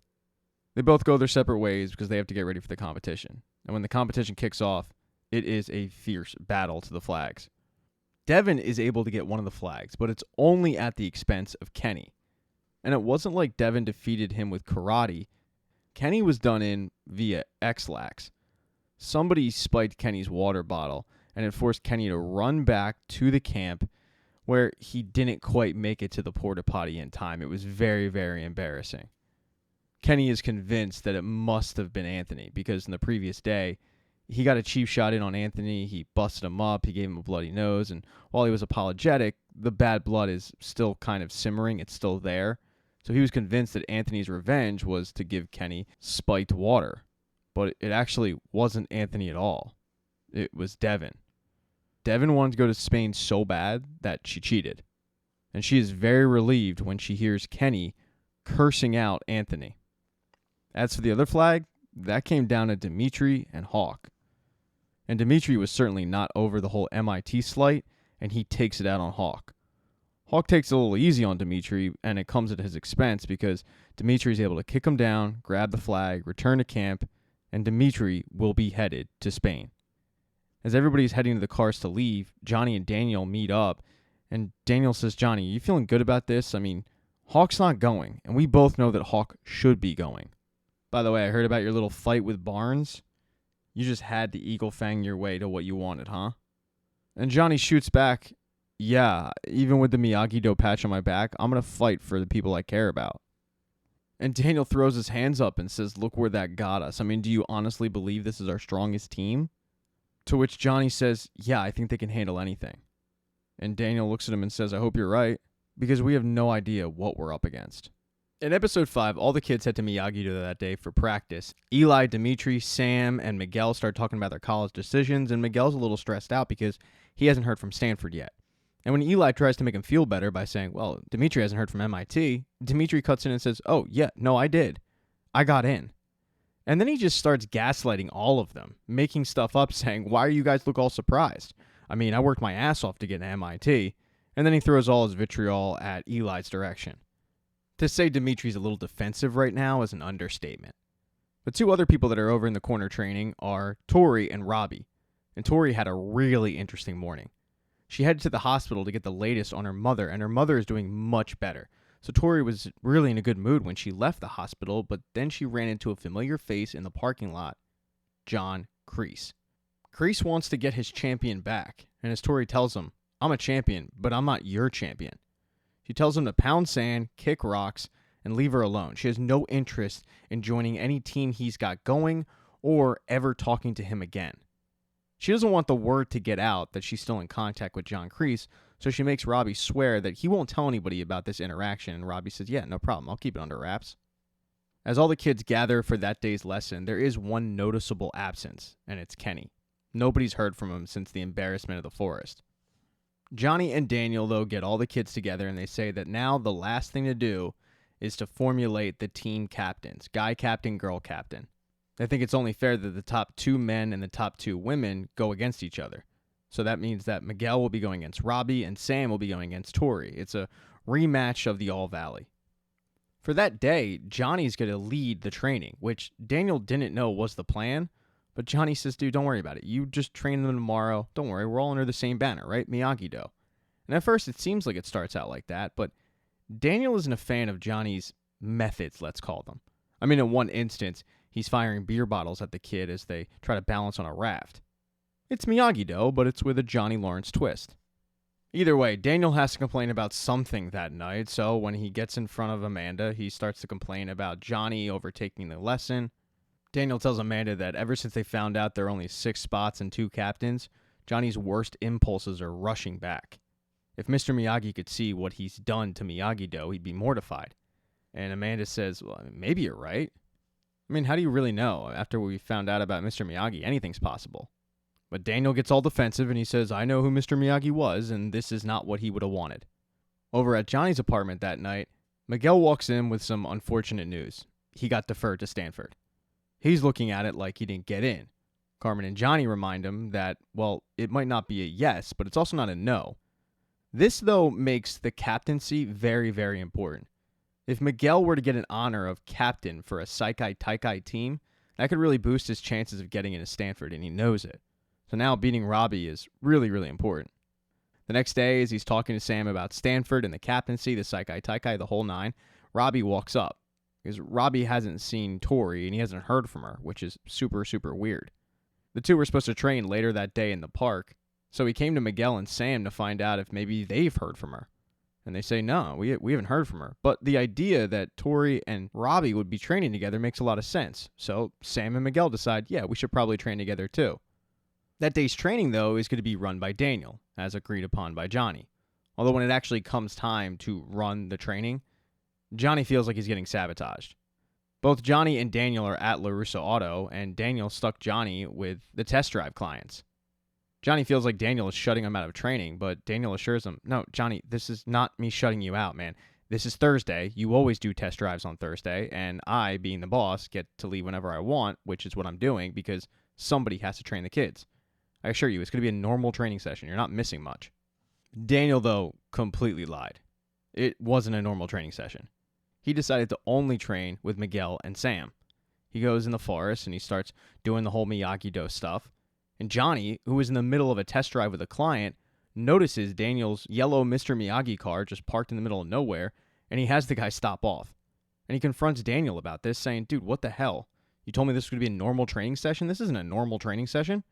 They both go their separate ways because they have to get ready for the competition. And when the competition kicks off, it is a fierce battle to the flags. Devin is able to get one of the flags, but it's only at the expense of Kenny. And it wasn't like Devin defeated him with karate. Kenny was done in via X-Lax. Somebody spiked Kenny's water bottle, and it forced Kenny to run back to the camp where he didn't quite make it to the porta potty in time. It was very, very embarrassing. Kenny is convinced that it must have been Anthony because in the previous day, he got a cheap shot in on Anthony. He busted him up. He gave him a bloody nose. And while he was apologetic, the bad blood is still kind of simmering. It's still there. So he was convinced that Anthony's revenge was to give Kenny spiked water. But it actually wasn't Anthony at all. It was Devin. Devin wanted to go to Spain so bad that she cheated. And she is very relieved when she hears Kenny cursing out Anthony. As for the other flag, that came down to Dimitri and Hawk. And Dimitri was certainly not over the whole MIT slight, and he takes it out on Hawk. Hawk takes it a little easy on Dimitri, and it comes at his expense because Dimitri is able to kick him down, grab the flag, return to camp, and Dimitri will be headed to Spain. As everybody's heading to the cars to leave, Johnny and Daniel meet up, and Daniel says, Johnny, you feeling good about this? I mean, Hawk's not going, and we both know that Hawk should be going. By the way, I heard about your little fight with Barnes. You just had to eagle fang your way to what you wanted, huh? And Johnny shoots back, Yeah, even with the Miyagi-Do patch on my back, I'm going to fight for the people I care about. And Daniel throws his hands up and says, look where that got us. I mean, do you honestly believe this is our strongest team? To which Johnny says, yeah, I think they can handle anything. And Daniel looks at him and says, I hope you're right, because we have no idea what we're up against. In episode 5, all the kids head to Miyagi-Do that day for practice. Eli, Dimitri, Sam, and Miguel start talking about their college decisions, and Miguel's a little stressed out because he hasn't heard from Stanford yet. And when Eli tries to make him feel better by saying, well, Dimitri hasn't heard from MIT, Dimitri cuts in and says, oh, yeah, no, I did. I got in. And then he just starts gaslighting all of them, making stuff up, saying, why are you guys look all surprised? I mean, I worked my ass off to get into MIT. And then he throws all his vitriol at Eli's direction. To say Dimitri's a little defensive right now is an understatement. The two other people that are over in the corner training are Tori and Robbie. And Tori had a really interesting morning. She headed to the hospital to get the latest on her mother, and her mother is doing much better. So Tori was really in a good mood when she left the hospital, but then she ran into a familiar face in the parking lot, John Kreese. Kreese wants to get his champion back, and as Tori tells him, I'm a champion, but I'm not your champion. She tells him to pound sand, kick rocks, and leave her alone. She has no interest in joining any team he's got going or ever talking to him again. She doesn't want the word to get out that she's still in contact with John Kreese, so she makes Robbie swear that he won't tell anybody about this interaction, and Robbie says, yeah, no problem, I'll keep it under wraps. As all the kids gather for that day's lesson, there is one noticeable absence, and it's Kenny. Nobody's heard from him since the embarrassment of the forest. Johnny and Daniel, though, get all the kids together, and they say that now the last thing to do is to formulate the team captains, guy captain, girl captain. They think it's only fair that the top 2 men and the top 2 women go against each other. So that means that Miguel will be going against Robbie and Sam will be going against Tori. It's a rematch of the All Valley. For that day, Johnny's going to lead the training, which Daniel didn't know was the plan. But Johnny says, dude, don't worry about it. You just train them tomorrow. Don't worry, we're all under the same banner, right? Miyagi-Do. And at first it seems like it starts out like that, but Daniel isn't a fan of Johnny's methods, let's call them. I mean, in one instance, he's firing beer bottles at the kid as they try to balance on a raft. It's Miyagi-Do, but it's with a Johnny Lawrence twist. Either way, Daniel has to complain about something that night, so when he gets in front of Amanda, he starts to complain about Johnny overtaking the lesson. Daniel tells Amanda that ever since they found out there are only 6 spots and 2 captains, Johnny's worst impulses are rushing back. If Mr. Miyagi could see what he's done to Miyagi-Do, he'd be mortified. And Amanda says, well, maybe you're right. I mean, how do you really know? After we found out about Mr. Miyagi, anything's possible. But Daniel gets all defensive and he says, I know who Mr. Miyagi was, and this is not what he would have wanted. Over at Johnny's apartment that night, Miguel walks in with some unfortunate news. He got deferred to Stanford. He's looking at it like he didn't get in. Carmen and Johnny remind him that, well, it might not be a yes, but it's also not a no. This, though, makes the captaincy very, very important. If Miguel were to get an honor of captain for a Sekai Taikai team, that could really boost his chances of getting into Stanford, and he knows it. So now beating Robbie is really, really important. The next day, as he's talking to Sam about Stanford and the captaincy, the Sekai Taikai, the whole 9, Robbie walks up. Because Robbie hasn't seen Tori and he hasn't heard from her, which is super, super weird. The two were supposed to train later that day in the park, so he came to Miguel and Sam to find out if maybe they've heard from her. And they say, no, we haven't heard from her. But the idea that Tori and Robbie would be training together makes a lot of sense. So Sam and Miguel decide, yeah, we should probably train together too. That day's training, though, is going to be run by Daniel, as agreed upon by Johnny. Although when it actually comes time to run the training, Johnny feels like he's getting sabotaged. Both Johnny and Daniel are at LaRusso Auto, and Daniel stuck Johnny with the test drive clients. Johnny feels like Daniel is shutting him out of training, but Daniel assures him, no, Johnny, this is not me shutting you out, man. This is Thursday. You always do test drives on Thursday, and I, being the boss, get to leave whenever I want, which is what I'm doing because somebody has to train the kids. I assure you, it's going to be a normal training session. You're not missing much. Daniel, though, completely lied. It wasn't a normal training session. He decided to only train with Miguel and Sam. He goes in the forest and he starts doing the whole Miyagi-Do stuff. And Johnny, who is in the middle of a test drive with a client, notices Daniel's yellow Mr. Miyagi car just parked in the middle of nowhere, and he has the guy stop off. And he confronts Daniel about this, saying, dude, what the hell? You told me this was going to be a normal training session? This isn't a normal training session.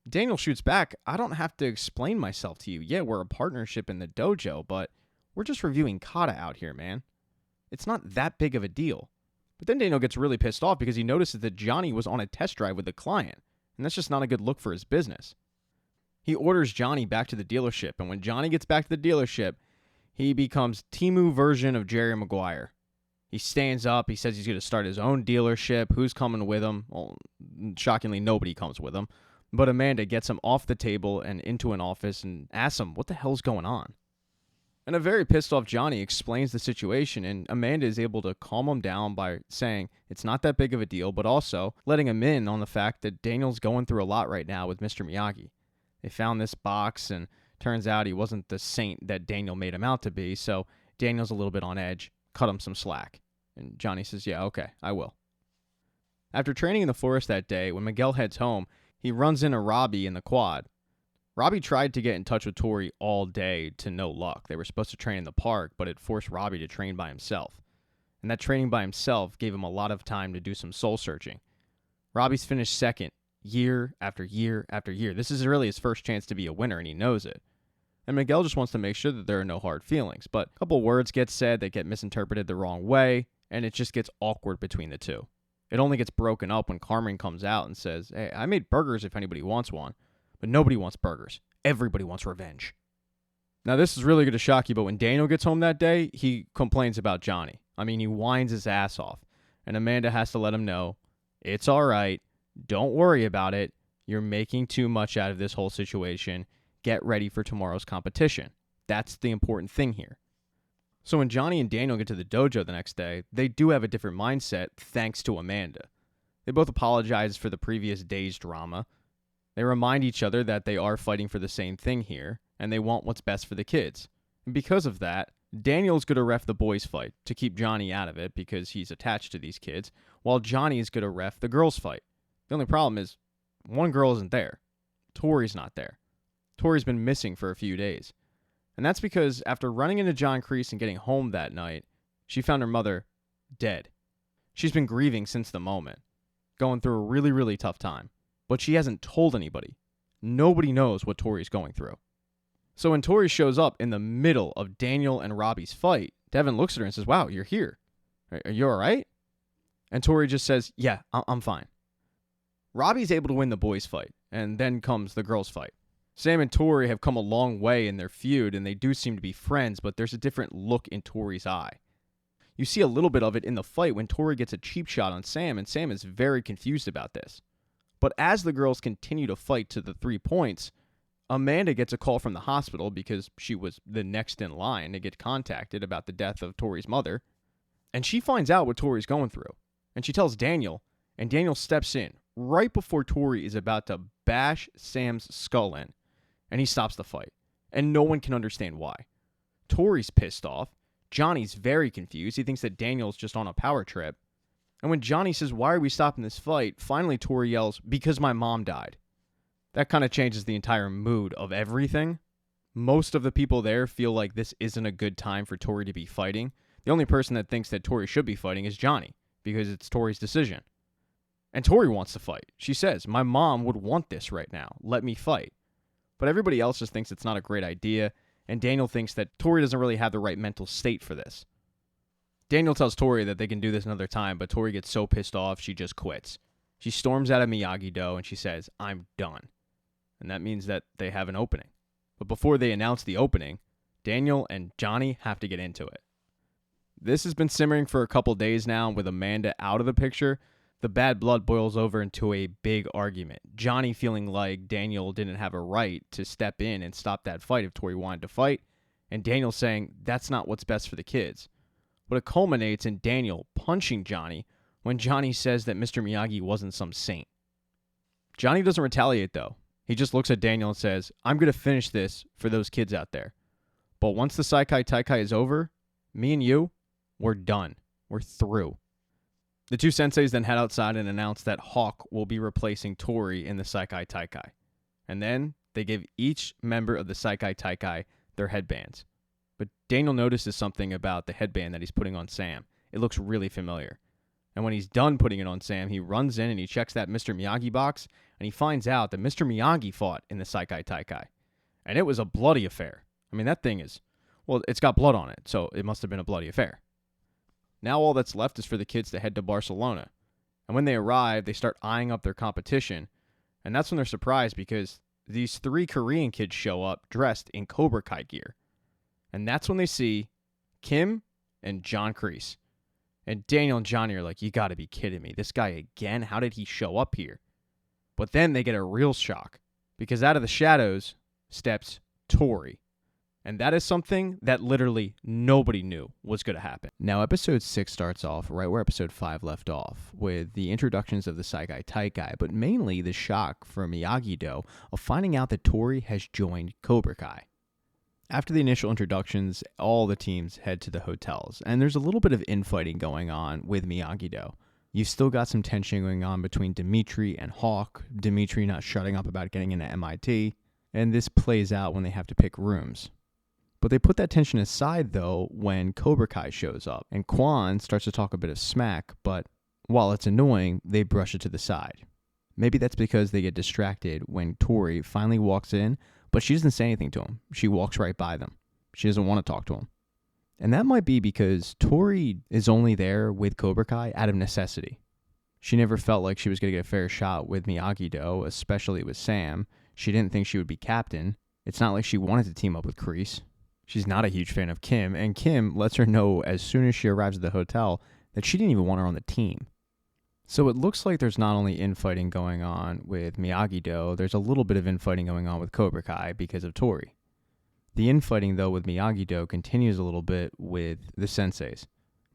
Daniel shoots back, I don't have to explain myself to you. Yeah, we're a partnership in the dojo, but we're just reviewing kata out here, man. It's not that big of a deal. But then Daniel gets really pissed off because he notices that Johnny was on a test drive with the client, and that's just not a good look for his business. He orders Johnny back to the dealership, and when Johnny gets back to the dealership, he becomes Timu version of Jerry Maguire. He stands up, he says he's going to start his own dealership. Who's coming with him? Well, shockingly, nobody comes with him. But Amanda gets him off the table and into an office and asks him, what the hell's going on? And a very pissed off Johnny explains the situation, and Amanda is able to calm him down by saying it's not that big of a deal, but also letting him in on the fact that Daniel's going through a lot right now with Mr. Miyagi. They found this box, and turns out he wasn't the saint that Daniel made him out to be, so Daniel's a little bit on edge. Cut him some slack. And Johnny says, yeah, okay, I will. After training in the forest that day, when Miguel heads home, he runs into Robbie in the quad. Robbie tried to get in touch with Tori all day to no luck. They were supposed to train in the park, but it forced Robbie to train by himself. And that training by himself gave him a lot of time to do some soul searching. Robbie's finished second year after year after year. This is really his first chance to be a winner, and he knows it. And Miguel just wants to make sure that there are no hard feelings. But a couple words get said that get misinterpreted the wrong way, and it just gets awkward between the two. It only gets broken up when Carmen comes out and says, hey, I made burgers if anybody wants one. But nobody wants burgers. Everybody wants revenge. Now, this is really going to shock you, but when Daniel gets home that day, he complains about Johnny. I mean, he whines his ass off. And Amanda has to let him know, it's all right. Don't worry about it. You're making too much out of this whole situation. Get ready for tomorrow's competition. That's the important thing here. So when Johnny and Daniel get to the dojo the next day, they do have a different mindset thanks to Amanda. They both apologize for the previous day's drama. They remind each other that they are fighting for the same thing here, and they want what's best for the kids. And because of that, Daniel's going to ref the boys' fight to keep Johnny out of it because he's attached to these kids, while Johnny is going to ref the girls' fight. The only problem is, one girl isn't there. Tori's not there. Tori's been missing for a few days. And that's because after running into John Kreese and getting home that night, she found her mother dead. She's been grieving since the moment, going through a really, really tough time. But she hasn't told anybody. Nobody knows what Tori's going through. So when Tori shows up in the middle of Daniel and Robbie's fight, Devin looks at her and says, wow, you're here. Are you all right? And Tori just says, yeah, I'm fine. Robbie's able to win the boys' fight, and then comes the girls' fight. Sam and Tori have come a long way in their feud, and they do seem to be friends, but there's a different look in Tori's eye. You see a little bit of it in the fight when Tori gets a cheap shot on Sam, and Sam is very confused about this. But as the girls continue to fight to the 3 points, Amanda gets a call from the hospital because she was the next in line to get contacted about the death of Tori's mother. And she finds out what Tori's going through. And she tells Daniel, and Daniel steps in right before Tori is about to bash Sam's skull in. And he stops the fight. And no one can understand why. Tori's pissed off. Johnny's very confused. He thinks that Daniel's just on a power trip. And when Johnny says, why are we stopping this fight? Finally, Tori yells, because my mom died. That kind of changes the entire mood of everything. Most of the people there feel like this isn't a good time for Tori to be fighting. The only person that thinks that Tori should be fighting is Johnny, because it's Tori's decision. And Tori wants to fight. She says, my mom would want this right now. Let me fight. But everybody else just thinks it's not a great idea, and Daniel thinks that Tori doesn't really have the right mental state for this. Daniel tells Tori that they can do this another time, but Tori gets so pissed off, she just quits. She storms out of Miyagi-Do, and she says, I'm done. And that means that they have an opening. But before they announce the opening, Daniel and Johnny have to get into it. This has been simmering for a couple days now, and with Amanda out of the picture, the bad blood boils over into a big argument. Johnny feeling like Daniel didn't have a right to step in and stop that fight if Tori wanted to fight, and Daniel saying that's not what's best for the kids. But it culminates in Daniel punching Johnny when Johnny says that Mr. Miyagi wasn't some saint. Johnny doesn't retaliate, though. He just looks at Daniel and says, I'm going to finish this for those kids out there. But once the Sekai Taikai is over, me and you, we're done. We're through. The two senseis then head outside and announce that Hawk will be replacing Tori in the Sekai Taikai. And then they give each member of the Sekai Taikai their headbands. But Daniel notices something about the headband that he's putting on Sam. It looks really familiar. And when he's done putting it on Sam, he runs in and he checks that Mr. Miyagi box, and he finds out that Mr. Miyagi fought in the Sekai Taikai. And it was a bloody affair. I mean, that thing is, well, it's got blood on it, so it must have been a bloody affair. Now all that's left is for the kids to head to Barcelona. And when they arrive, they start eyeing up their competition. And that's when they're surprised because these 3 Korean kids show up dressed in Cobra Kai gear. And that's when they see Kim and John Kreese. And Daniel and Johnny are like, you got to be kidding me. This guy again? How did he show up here? But then they get a real shock because out of the shadows steps Tori. And that is something that literally nobody knew was going to happen. Now, episode 6 starts off right where episode 5 left off, with the introductions of the Sekai Taikai, but mainly the shock for Miyagi-Do of finding out that Tori has joined Cobra Kai. After the initial introductions, all the teams head to the hotels, and there's a little bit of infighting going on with Miyagi-Do. You've still got some tension going on between Dimitri and Hawk, Dimitri not shutting up about getting into MIT, and this plays out when they have to pick rooms. But they put that tension aside, though, when Cobra Kai shows up, and Quan starts to talk a bit of smack, but while it's annoying, they brush it to the side. Maybe that's because they get distracted when Tori finally walks in, but she doesn't say anything to him. She walks right by them. She doesn't want to talk to him. And that might be because Tori is only there with Cobra Kai out of necessity. She never felt like she was going to get a fair shot with Miyagi-Do, especially with Sam. She didn't think she would be captain. It's not like she wanted to team up with Kreese. She's not a huge fan of Kim, and Kim lets her know as soon as she arrives at the hotel that she didn't even want her on the team. So it looks like there's not only infighting going on with Miyagi-Do, there's a little bit of infighting going on with Cobra Kai because of Tori. The infighting, though, with Miyagi-Do continues a little bit with the senseis.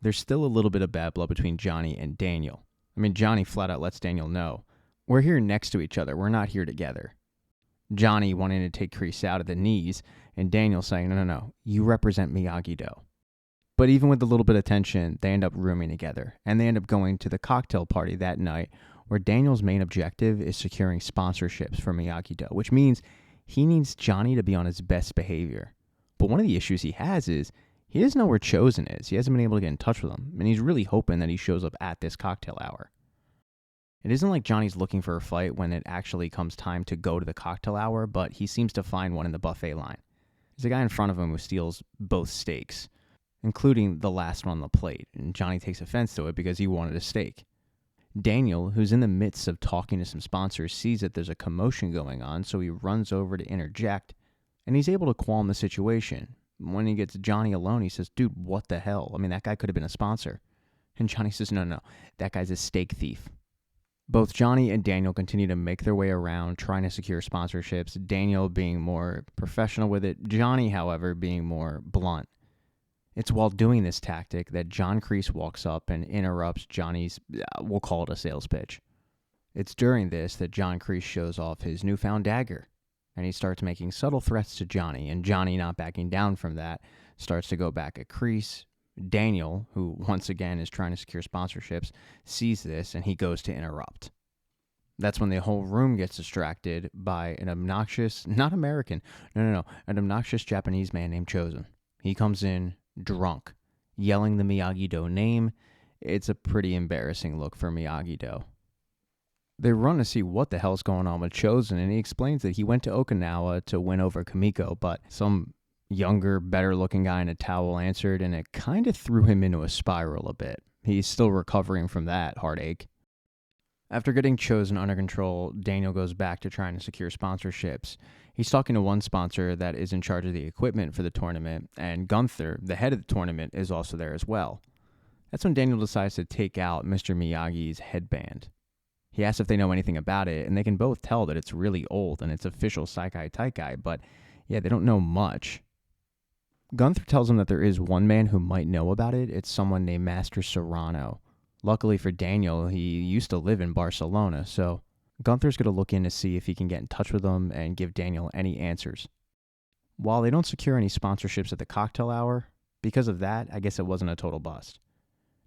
There's still a little bit of bad blood between Johnny and Daniel. I mean, Johnny flat out lets Daniel know, we're here next to each other, we're not here together. Johnny wanting to take Kreese out at the knees, and Daniel saying, no, you represent Miyagi-Do. But even with a little bit of tension, they end up rooming together, and they end up going to the cocktail party that night, where Daniel's main objective is securing sponsorships for Miyagi-Do, which means he needs Johnny to be on his best behavior. But one of the issues he has is he doesn't know where Chosen is. He hasn't been able to get in touch with him, and he's really hoping that he shows up at this cocktail hour. It isn't like Johnny's looking for a fight when it actually comes time to go to the cocktail hour, but he seems to find one in the buffet line. There's a guy in front of him who steals both steaks, including the last one on the plate, and Johnny takes offense to it because he wanted a steak. Daniel, who's in the midst of talking to some sponsors, sees that there's a commotion going on, so he runs over to interject, and he's able to calm the situation. When he gets Johnny alone, he says, dude, what the hell? I mean, that guy could have been a sponsor. And Johnny says, no, that guy's a steak thief. Both Johnny and Daniel continue to make their way around trying to secure sponsorships, Daniel being more professional with it, Johnny, however, being more blunt. It's while doing this tactic that John Kreese walks up and interrupts Johnny's, we'll call it a sales pitch. It's during this that John Kreese shows off his newfound dagger, and he starts making subtle threats to Johnny, and Johnny, not backing down from that, starts to go back at Kreese. Daniel, who once again is trying to secure sponsorships, sees this and he goes to interrupt. That's when the whole room gets distracted by an obnoxious, not American, an obnoxious Japanese man named Chosen. He comes in drunk, yelling the Miyagi-Do name. It's a pretty embarrassing look for Miyagi-Do. They run to see what the hell's going on with Chosen, and he explains that he went to Okinawa to win over Kamiko, but some younger, better-looking guy in a towel answered, and it kind of threw him into a spiral a bit. He's still recovering from that heartache. After getting Chosen under control, Daniel goes back to trying to secure sponsorships. He's talking to one sponsor that is in charge of the equipment for the tournament, and Gunther, the head of the tournament, is also there as well. That's when Daniel decides to take out Mr. Miyagi's headband. He asks if they know anything about it, and they can both tell that it's really old and it's official Sekai Taikai, but yeah, they don't know much. Gunther tells him that there is one man who might know about it. It's someone named Master Serrano. Luckily for Daniel, he used to live in Barcelona, so Gunther's going to look in to see if he can get in touch with him and give Daniel any answers. While they don't secure any sponsorships at the cocktail hour, because of that, I guess it wasn't a total bust.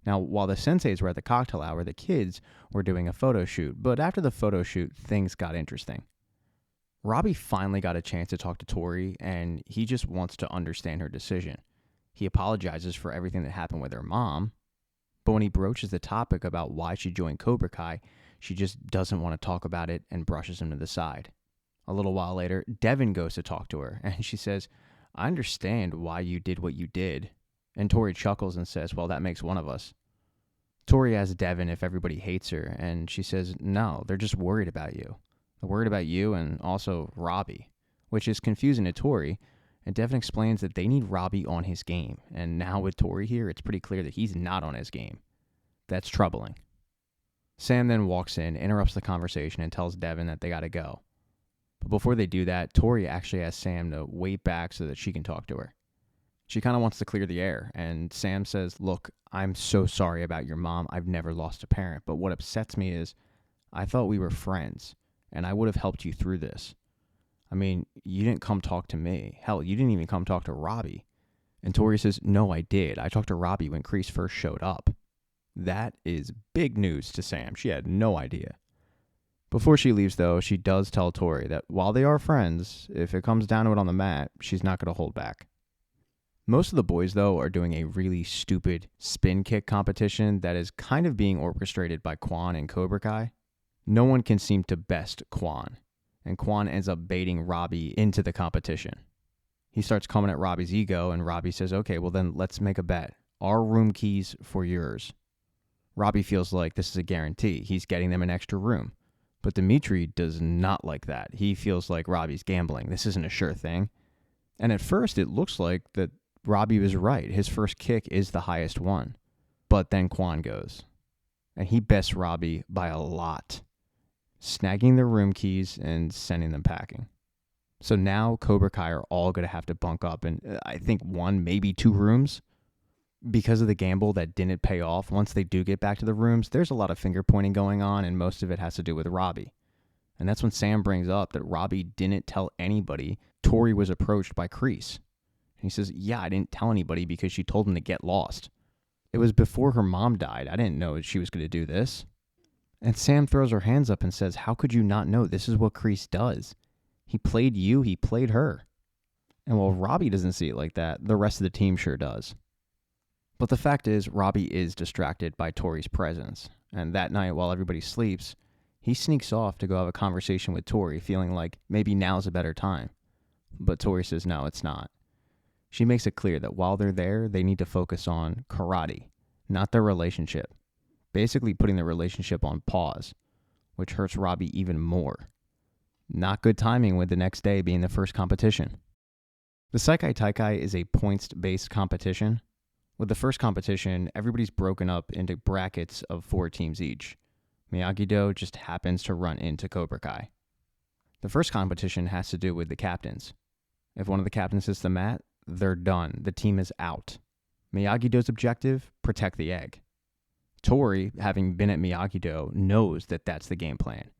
Now, while the senseis were at the cocktail hour, the kids were doing a photo shoot, but after the photo shoot, things got interesting. Robbie finally got a chance to talk to Tori, and he just wants to understand her decision. He apologizes for everything that happened with her mom, but when he broaches the topic about why she joined Cobra Kai, She just doesn't want to talk about it and brushes him to the side. A little while later, Devin goes to talk to her, and she says, I understand why you did what you did. And Tori chuckles and says, well, that makes one of us. Tori asks Devin if everybody hates her, and she says, no, they're just worried about you. They're worried about you and also Robbie, which is confusing to Tori, and Devin explains that they need Robbie on his game, and now with Tori here, it's pretty clear that he's not on his game. That's troubling. Sam then walks in, interrupts the conversation, and tells Devin that they gotta go. But before they do that, Tori actually asks Sam to wait back so that she can talk to her. She kind of wants to clear the air, and Sam says, look, I'm so sorry about your mom. I've never lost a parent, but what upsets me is I thought we were friends, and I would have helped you through this. I mean, you didn't come talk to me. Hell, you didn't even come talk to Robbie. And Tori says, no, I did. I talked to Robbie when Kreese first showed up. That is big news to Sam. She had no idea. Before she leaves, though, she does tell Tori that while they are friends, if it comes down to it on the mat, she's not going to hold back. Most of the boys, though, are doing a really stupid spin kick competition that is kind of being orchestrated by Quan and Cobra Kai. No one can seem to best Quan, and Quan ends up baiting Robbie into the competition. He starts coming at Robbie's ego, and Robbie says, okay, well then let's make a bet. Our room keys for yours. Robbie feels like this is a guarantee. He's getting them an extra room. But Dimitri does not like that. He feels like Robbie's gambling. This isn't a sure thing. And at first, it looks like that Robbie was right. His first kick is the highest one. But then Quan goes. And he bests Robbie by a lot, snagging their room keys and sending them packing. So now Cobra Kai are all going to have to bunk up in, I think, 1, maybe 2 rooms. Because of the gamble that didn't pay off, once they do get back to the rooms, there's a lot of finger pointing going on, and most of it has to do with Robbie. And that's when Sam brings up that Robbie didn't tell anybody Tori was approached by Kreese. And he says, yeah, I didn't tell anybody because she told him to get lost. It was before her mom died. I didn't know she was going to do this. And Sam throws her hands up and says, how could you not know? This is what Kreese does. He played you, he played her. And while Robbie doesn't see it like that, the rest of the team sure does. But the fact is, Robbie is distracted by Tori's presence. And that night, while everybody sleeps, he sneaks off to go have a conversation with Tori, feeling like maybe now's a better time. But Tori says no, it's not. She makes it clear that while they're there, they need to focus on karate, not their relationship. Basically putting the relationship on pause, which hurts Robbie even more. Not good timing with the next day being the first competition. The Sekai Taikai is a points-based competition. With the first competition, everybody's broken up into brackets of 4 teams each. Miyagi-Do just happens to run into Cobra Kai. The first competition has to do with the captains. If one of the captains hits the mat, they're done. The team is out. Miyagi-Do's objective, protect the egg. Tori, having been at Miyagi-Do, knows that that's the game plan.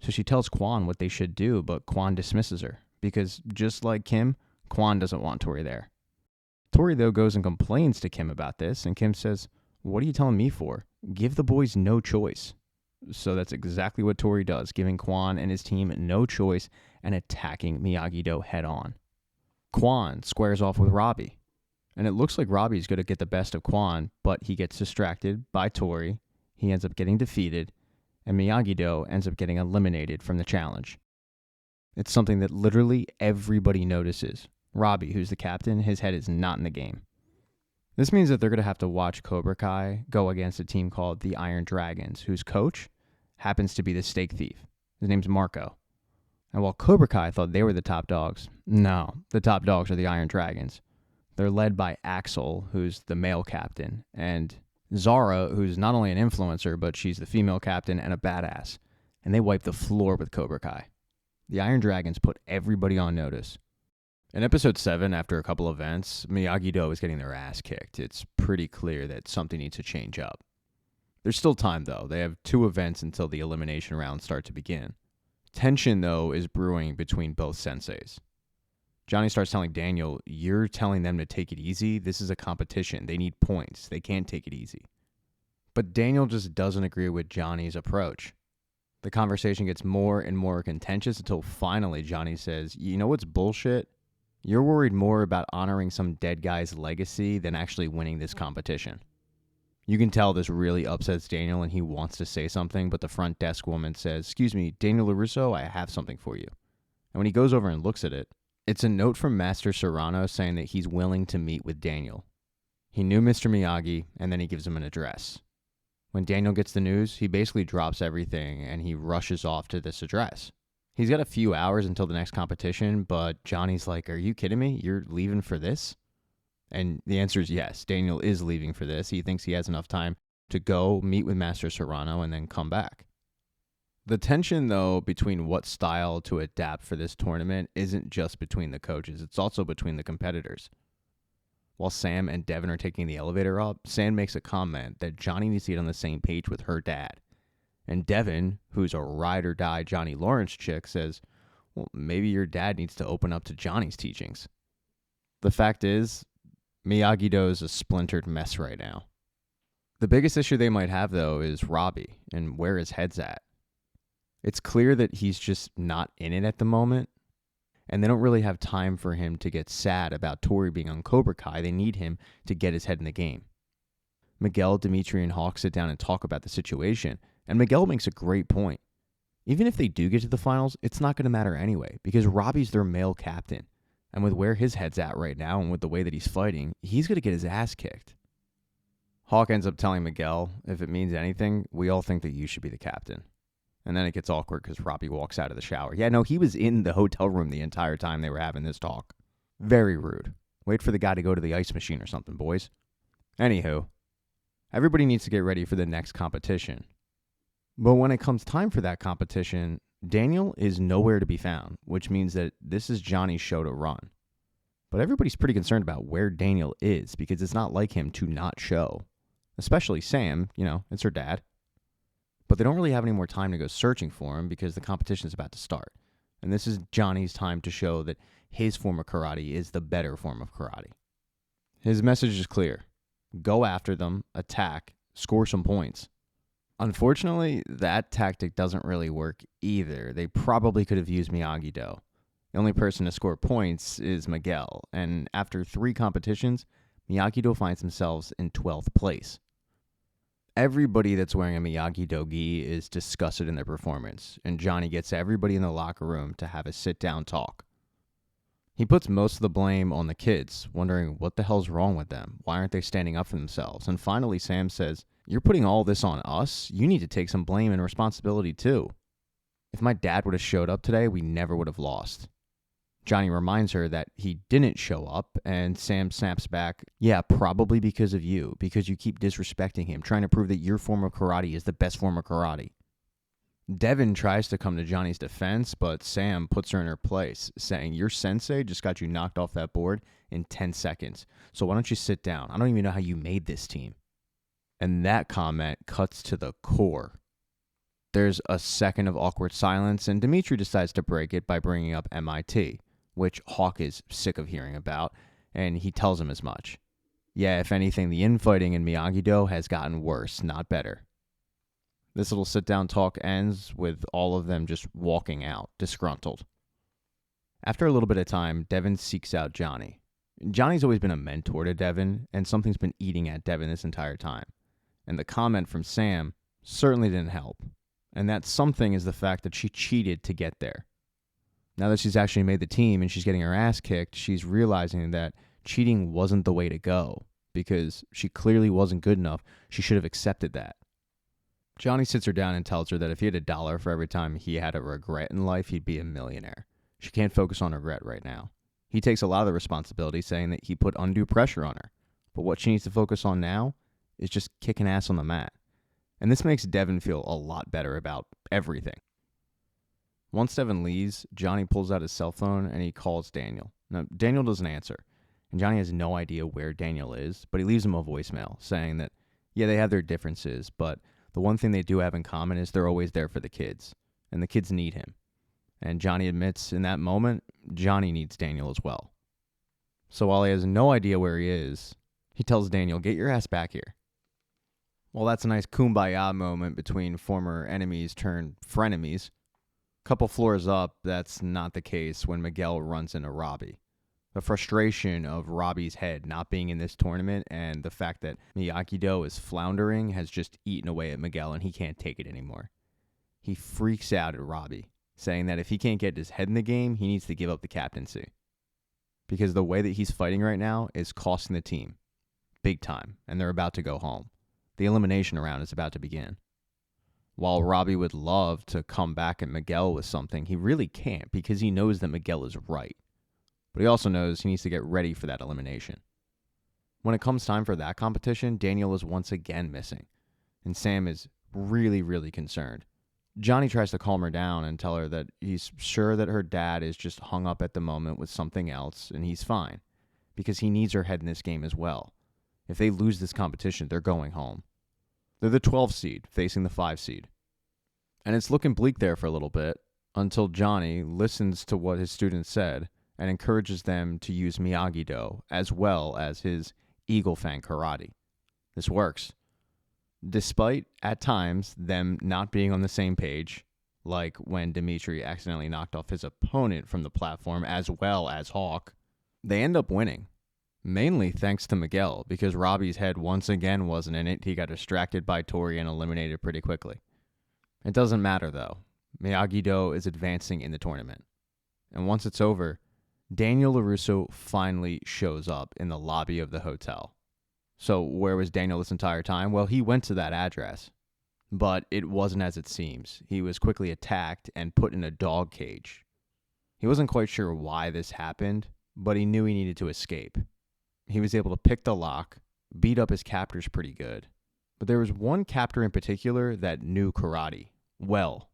So she tells Quan what they should do, but Quan dismisses her, because just like Kim, Quan doesn't want Tori there. Tori, though, goes and complains to Kim about this, and Kim says, what are you telling me for? Give the boys no choice. So that's exactly what Tori does, giving Quan and his team no choice and attacking Miyagi-Do head on. Quan squares off with Robbie, and it looks like Robbie's going to get the best of Quan, but he gets distracted by Tori, he ends up getting defeated, and Miyagi-Do ends up getting eliminated from the challenge. It's something that literally everybody notices. Robbie, who's the captain, his head is not in the game. This means that they're going to have to watch Cobra Kai go against a team called the Iron Dragons, whose coach happens to be the steak thief. His name's Marco. And while Cobra Kai thought they were the top dogs, no, the top dogs are the Iron Dragons. They're led by Axel, who's the male captain, and Zara, who's not only an influencer, but she's the female captain and a badass. And they wipe the floor with Cobra Kai. The Iron Dragons put everybody on notice. In episode 7, after a couple events, Miyagi-Do is getting their ass kicked. It's pretty clear that something needs to change up. There's still time, though. They have 2 events until the elimination rounds start to begin. Tension, though, is brewing between both senseis. Johnny starts telling Daniel, you're telling them to take it easy? This is a competition. They need points. They can't take it easy. But Daniel just doesn't agree with Johnny's approach. The conversation gets more and more contentious until finally Johnny says, you know what's bullshit? You're worried more about honoring some dead guy's legacy than actually winning this competition. You can tell this really upsets Daniel and he wants to say something, but the front desk woman says, "Excuse me, Daniel LaRusso, I have something for you." And when he goes over and looks at it, it's a note from Master Serrano saying that he's willing to meet with Daniel. He knew Mr. Miyagi, and then he gives him an address. When Daniel gets the news, he basically drops everything and he rushes off to this address. He's got a few hours until the next competition, but Johnny's like, "Are you kidding me? You're leaving for this?" And the answer is yes. Daniel is leaving for this. He thinks he has enough time to go meet with Master Serrano and then come back. The tension, though, between what style to adapt for this tournament isn't just between the coaches. It's also between the competitors. While Sam and Devin are taking the elevator up, Sam makes a comment that Johnny needs to get on the same page with her dad. And Devin, who's a ride-or-die Johnny Lawrence chick, says, "Well, maybe your dad needs to open up to Johnny's teachings." The fact is, Miyagi-Do is a splintered mess right now. The biggest issue they might have, though, is Robbie and where his head's at. It's clear that he's just not in it at the moment, and they don't really have time for him to get sad about Tori being on Cobra Kai. They need him to get his head in the game. Miguel, Dimitri, and Hawk sit down and talk about the situation, and Miguel makes a great point. Even if they do get to the finals, it's not going to matter anyway, because Robbie's their male captain. And with where his head's at right now and with the way that he's fighting, he's going to get his ass kicked. Hawk ends up telling Miguel, "If it means anything, we all think that you should be the captain." And then it gets awkward because Robbie walks out of the shower. Yeah, no, he was in the hotel room the entire time they were having this talk. Very rude. Wait for the guy to go to the ice machine or something, boys. Anywho, everybody needs to get ready for the next competition. But when it comes time for that competition, Daniel is nowhere to be found, which means that this is Johnny's show to run. But everybody's pretty concerned about where Daniel is because it's not like him to not show. Especially Sam, it's her dad. But they don't really have any more time to go searching for him because the competition is about to start. And this is Johnny's time to show that his form of karate is the better form of karate. His message is clear. Go after them, attack, score some points. Unfortunately, that tactic doesn't really work either. They probably could have used Miyagi-Do. The only person to score points is Miguel, and after 3 competitions, Miyagi-Do finds themselves in 12th place. Everybody that's wearing a Miyagi-Do gi is disgusted in their performance, and Johnny gets everybody in the locker room to have a sit-down talk. He puts most of the blame on the kids, wondering what the hell's wrong with them. Why aren't they standing up for themselves? And finally, Sam says, "You're putting all this on us? You need to take some blame and responsibility too. If my dad would have showed up today, we never would have lost." Johnny reminds her that he didn't show up, and Sam snaps back, "Yeah, probably because of you, because you keep disrespecting him, trying to prove that your form of karate is the best form of karate." Devin tries to come to Johnny's defense, but Sam puts her in her place, saying, "Your sensei just got you knocked off that board in 10 seconds, so why don't you sit down? I don't even know how you made this team." And that comment cuts to the core. There's a second of awkward silence, and Dimitri decides to break it by bringing up MIT, which Hawk is sick of hearing about, and he tells him as much. Yeah, if anything, the infighting in Miyagi-Do has gotten worse, not better. This little sit-down talk ends with all of them just walking out, disgruntled. After a little bit of time, Devin seeks out Johnny. Johnny's always been a mentor to Devin, and something's been eating at Devin this entire time. And the comment from Sam certainly didn't help. And that something is the fact that she cheated to get there. Now that she's actually made the team and she's getting her ass kicked, she's realizing that cheating wasn't the way to go because she clearly wasn't good enough. She should have accepted that. Johnny sits her down and tells her that if he had $1 for every time he had a regret in life, he'd be a millionaire. She can't focus on regret right now. He takes a lot of the responsibility, saying that he put undue pressure on her. But what she needs to focus on now is just kicking ass on the mat. And this makes Devin feel a lot better about everything. Once Devin leaves, Johnny pulls out his cell phone and he calls Daniel. Now, Daniel doesn't answer, and Johnny has no idea where Daniel is, but he leaves him a voicemail saying that, yeah, they have their differences, but the one thing they do have in common is they're always there for the kids, and the kids need him. And Johnny admits in that moment, Johnny needs Daniel as well. So while he has no idea where he is, he tells Daniel, "Get your ass back here." Well, that's a nice kumbaya moment between former enemies turned frenemies. Couple floors up, that's not the case when Miguel runs into Robbie. The frustration of Robbie's head not being in this tournament and the fact that Miyagi-Do is floundering has just eaten away at Miguel and he can't take it anymore. He freaks out at Robbie, saying that if he can't get his head in the game, he needs to give up the captaincy. Because the way that he's fighting right now is costing the team big time, and they're about to go home. The elimination round is about to begin. While Robbie would love to come back at Miguel with something, he really can't because he knows that Miguel is right. But he also knows he needs to get ready for that elimination. When it comes time for that competition, Daniel is once again missing, and Sam is really, really concerned. Johnny tries to calm her down and tell her that he's sure that her dad is just hung up at the moment with something else, and he's fine, because he needs her head in this game as well. If they lose this competition, they're going home. They're the 12 seed facing the 5 seed. And it's looking bleak there for a little bit until Johnny listens to what his students said and encourages them to use Miyagi-Do as well as his Eagle Fang Karate. This works. Despite, at times, them not being on the same page, like when Dimitri accidentally knocked off his opponent from the platform as well as Hawk, they end up winning. Mainly thanks to Miguel, because Robbie's head once again wasn't in it. He got distracted by Tori and eliminated pretty quickly. It doesn't matter, though. Miyagi-Do is advancing in the tournament. And once it's over, Daniel LaRusso finally shows up in the lobby of the hotel. So where was Daniel this entire time? Well, he went to that address. But it wasn't as it seems. He was quickly attacked and put in a dog cage. He wasn't quite sure why this happened, but he knew he needed to escape. He was able to pick the lock, beat up his captors pretty good. But there was one captor in particular that knew karate well.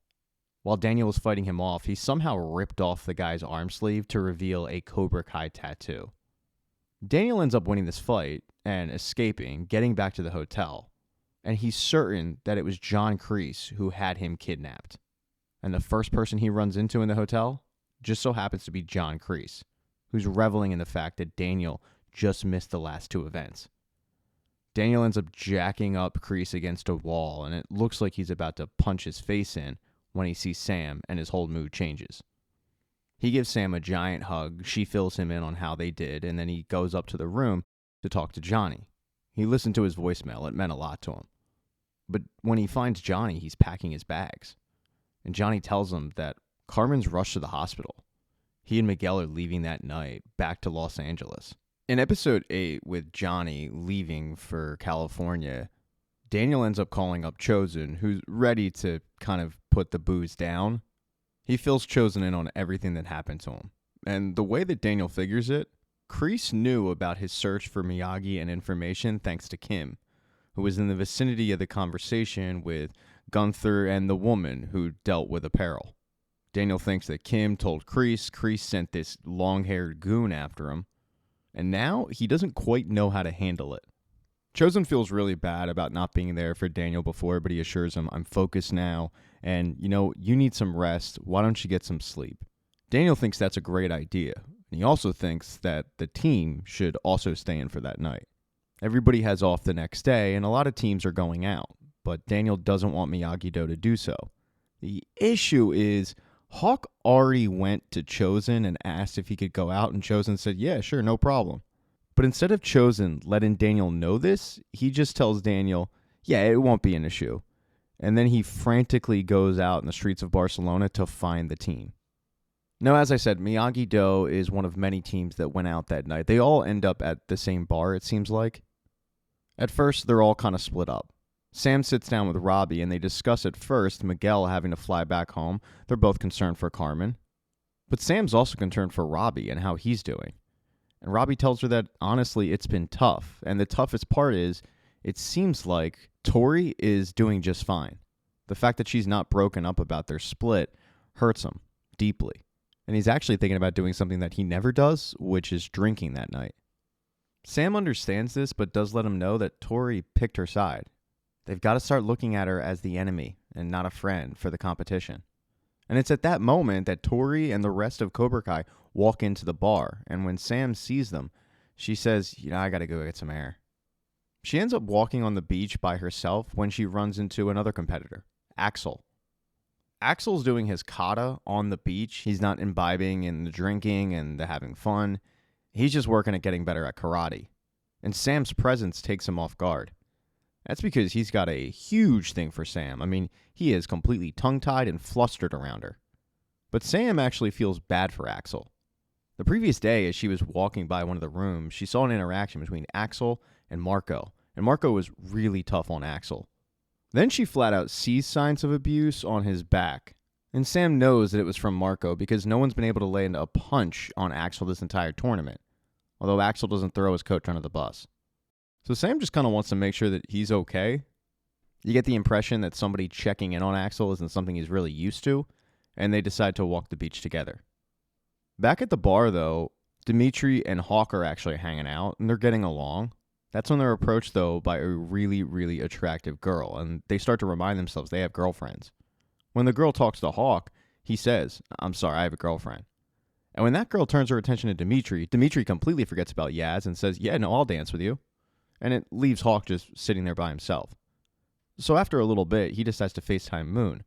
While Daniel was fighting him off, he somehow ripped off the guy's arm sleeve to reveal a Cobra Kai tattoo. Daniel ends up winning this fight and escaping, getting back to the hotel. And he's certain that it was John Kreese who had him kidnapped. And the first person he runs into in the hotel just so happens to be John Kreese, who's reveling in the fact that Daniel just missed the last 2 events. Daniel ends up jacking up Kreese against a wall, and it looks like he's about to punch his face in when he sees Sam, and his whole mood changes. He gives Sam a giant hug, she fills him in on how they did, and then he goes up to the room to talk to Johnny. He listened to his voicemail, it meant a lot to him. But when he finds Johnny, he's packing his bags. And Johnny tells him that Carmen's rushed to the hospital. He and Miguel are leaving that night, back to Los Angeles. In episode 8, with Johnny leaving for California, Daniel ends up calling up Chosen, who's ready to kind of put the booze down. He fills Chosen in on everything that happened to him. And the way that Daniel figures it, Kreese knew about his search for Miyagi and information thanks to Kim, who was in the vicinity of the conversation with Gunther and the woman who dealt with apparel. Daniel thinks that Kim told Kreese. Kreese sent this long-haired goon after him. And now he doesn't quite know how to handle it. Chosen feels really bad about not being there for Daniel before, but he assures him, I'm focused now, and, you need some rest. Why don't you get some sleep? Daniel thinks that's a great idea. And he also thinks that the team should also stay in for that night. Everybody has off the next day, and a lot of teams are going out, but Daniel doesn't want Miyagi-Do to do so. The issue is Hawk already went to Chosen and asked if he could go out, and Chosen said, yeah, sure, no problem. But instead of Chosen letting Daniel know this, he just tells Daniel, yeah, it won't be an issue. And then he frantically goes out in the streets of Barcelona to find the team. Now, as I said, Miyagi-Do is one of many teams that went out that night. They all end up at the same bar, it seems like. At first, they're all kind of split up. Sam sits down with Robbie, and they discuss at first Miguel having to fly back home. They're both concerned for Carmen. But Sam's also concerned for Robbie and how he's doing. And Robbie tells her that, honestly, it's been tough. And the toughest part is, it seems like Tori is doing just fine. The fact that she's not broken up about their split hurts him deeply. And he's actually thinking about doing something that he never does, which is drinking that night. Sam understands this, but does let him know that Tori picked her side. They've got to start looking at her as the enemy and not a friend for the competition. And it's at that moment that Tori and the rest of Cobra Kai walk into the bar. And when Sam sees them, she says, I got to go get some air. She ends up walking on the beach by herself when she runs into another competitor, Axel. Axel's doing his kata on the beach. He's not imbibing in the drinking and the having fun. He's just working at getting better at karate. And Sam's presence takes him off guard. That's because he's got a huge thing for Sam. I mean, he is completely tongue-tied and flustered around her. But Sam actually feels bad for Axel. The previous day, as she was walking by one of the rooms, she saw an interaction between Axel and Marco was really tough on Axel. Then she flat out sees signs of abuse on his back. And Sam knows that it was from Marco because no one's been able to land a punch on Axel this entire tournament, although Axel doesn't throw his coach under the bus. So Sam just kind of wants to make sure that he's okay. You get the impression that somebody checking in on Axel isn't something he's really used to, and they decide to walk the beach together. Back at the bar, though, Dimitri and Hawk are actually hanging out, and they're getting along. That's when they're approached, though, by a really, really attractive girl, and they start to remind themselves they have girlfriends. When the girl talks to Hawk, he says, "I'm sorry, I have a girlfriend." And when that girl turns her attention to Dimitri, Dimitri completely forgets about Yaz and says, "Yeah, no, I'll dance with you." And it leaves Hawk just sitting there by himself. So after a little bit, he decides to FaceTime Moon.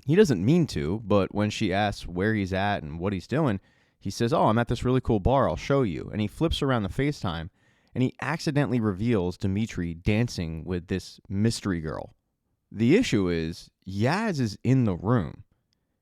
He doesn't mean to, but when she asks where he's at and what he's doing, he says, "Oh, I'm at this really cool bar, I'll show you." And he flips around the FaceTime, and he accidentally reveals Dimitri dancing with this mystery girl. The issue is, Yaz is in the room,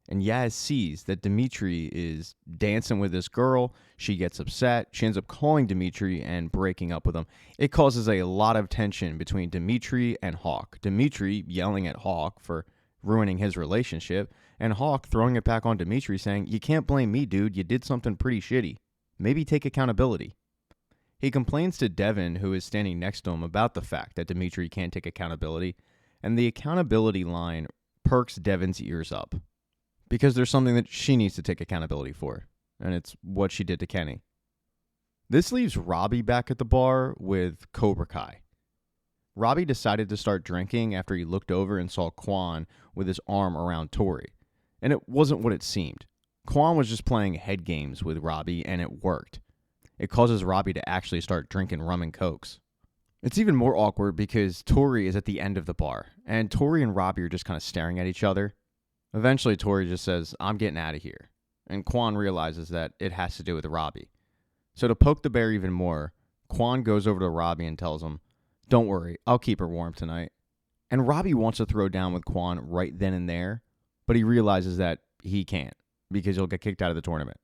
and Yaz sees that Dimitri is dancing with this girl. She gets upset. She ends up calling Dimitri and breaking up with him. It causes a lot of tension between Dimitri and Hawk. Dimitri yelling at Hawk for ruining his relationship, and Hawk throwing it back on Dimitri saying, "You can't blame me, dude. You did something pretty shitty. Maybe take accountability." He complains to Devin, who is standing next to him, about the fact that Dimitri can't take accountability, and the accountability line perks Devin's ears up. Because there's something that she needs to take accountability for, and it's what she did to Kenny. This leaves Robbie back at the bar with Cobra Kai. Robbie decided to start drinking after he looked over and saw Quan with his arm around Tori. And it wasn't what it seemed. Quan was just playing head games with Robbie, and it worked. It causes Robbie to actually start drinking rum and cokes. It's even more awkward because Tori is at the end of the bar, and Tori and Robbie are just kind of staring at each other. Eventually, Tori just says, "I'm getting out of here." And Quan realizes that it has to do with Robbie. So to poke the bear even more, Quan goes over to Robbie and tells him, "Don't worry, I'll keep her warm tonight." And Robbie wants to throw down with Quan right then and there, but he realizes that he can't because he'll get kicked out of the tournament.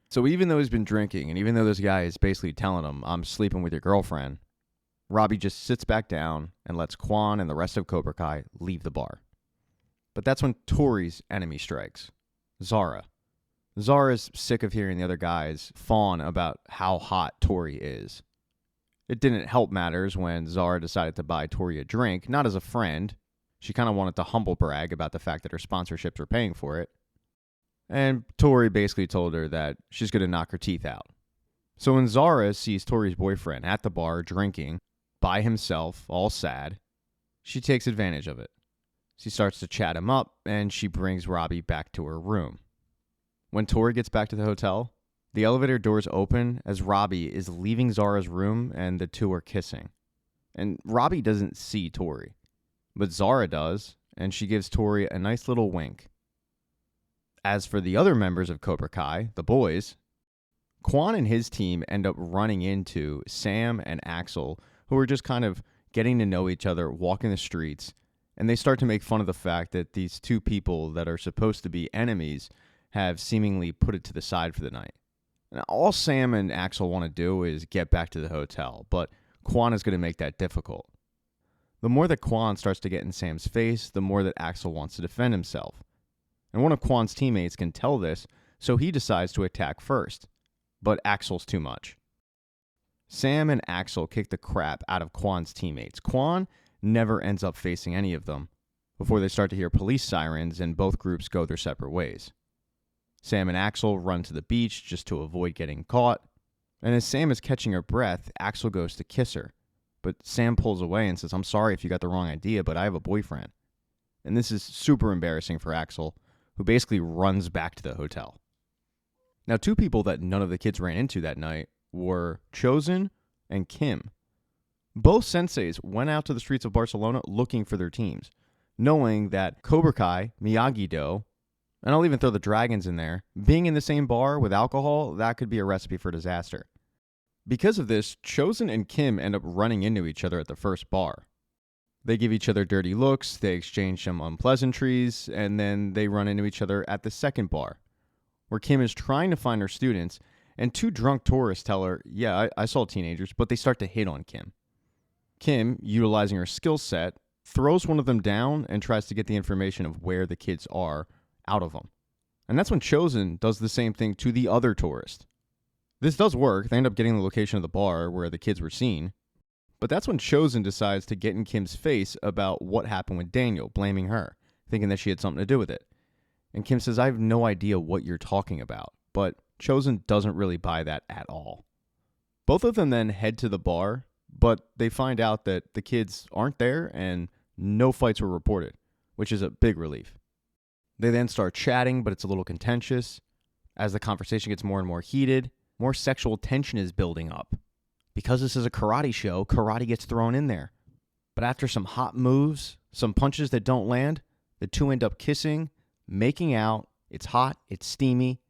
So even though he's been drinking, and even though this guy is basically telling him, "I'm sleeping with your girlfriend," Robbie just sits back down and lets Quan and the rest of Cobra Kai leave the bar. But that's when Tori's enemy strikes, Zara. Zara's sick of hearing the other guys fawn about how hot Tori is. It didn't help matters when Zara decided to buy Tori a drink, not as a friend. She kind of wanted to humble brag about the fact that her sponsorships were paying for it. And Tori basically told her that she's going to knock her teeth out. So when Zara sees Tori's boyfriend at the bar drinking by himself, all sad, she takes advantage of it. She starts to chat him up, and she brings Robbie back to her room. When Tori gets back to the hotel, the elevator doors open as Robbie is leaving Zara's room, and the two are kissing. And Robbie doesn't see Tori, but Zara does, and she gives Tori a nice little wink. As for the other members of Cobra Kai, the boys, Quan and his team end up running into Sam and Axel, who are just kind of getting to know each other, walking the streets, and they start to make fun of the fact that these two people that are supposed to be enemies have seemingly put it to the side for the night. Now, all Sam and Axel want to do is get back to the hotel, but Quan is going to make that difficult. The more that Quan starts to get in Sam's face, the more that Axel wants to defend himself. And one of Quan's teammates can tell this, so he decides to attack first. But Axel's too much. Sam and Axel kick the crap out of Quan's teammates. Quan never ends up facing any of them before they start to hear police sirens and both groups go their separate ways. Sam and Axel run to the beach just to avoid getting caught. And as Sam is catching her breath, Axel goes to kiss her. But Sam pulls away and says, "I'm sorry if you got the wrong idea, but I have a boyfriend." And this is super embarrassing for Axel, who basically runs back to the hotel. Now, two people that none of the kids ran into that night were Chosen and Kim. Both senseis went out to the streets of Barcelona looking for their teams, knowing that Cobra Kai, Miyagi-Do, and I'll even throw the Dragons in there, being in the same bar with alcohol, that could be a recipe for disaster. Because of this, Chosen and Kim end up running into each other at the first bar. They give each other dirty looks, they exchange some unpleasantries, and then they run into each other at the second bar, where Kim is trying to find her students, and two drunk tourists tell her, yeah, I saw teenagers, but they start to hit on Kim. Kim, utilizing her skill set, throws one of them down and tries to get the information of where the kids are out of them. And that's when Chosen does the same thing to the other tourist. This does work. They end up getting the location of the bar where the kids were seen. But that's when Chosen decides to get in Kim's face about what happened with Daniel, blaming her, thinking that she had something to do with it. And Kim says, I have no idea what you're talking about. But Chosen doesn't really buy that at all. Both of them then head to the bar, but they find out that the kids aren't there and no fights were reported, which is a big relief. They then start chatting, but it's a little contentious. As the conversation gets more and more heated, more sexual tension is building up. Because this is a karate show, karate gets thrown in there. But after some hot moves, some punches that don't land, the two end up kissing, making out. It's hot, it's steamy.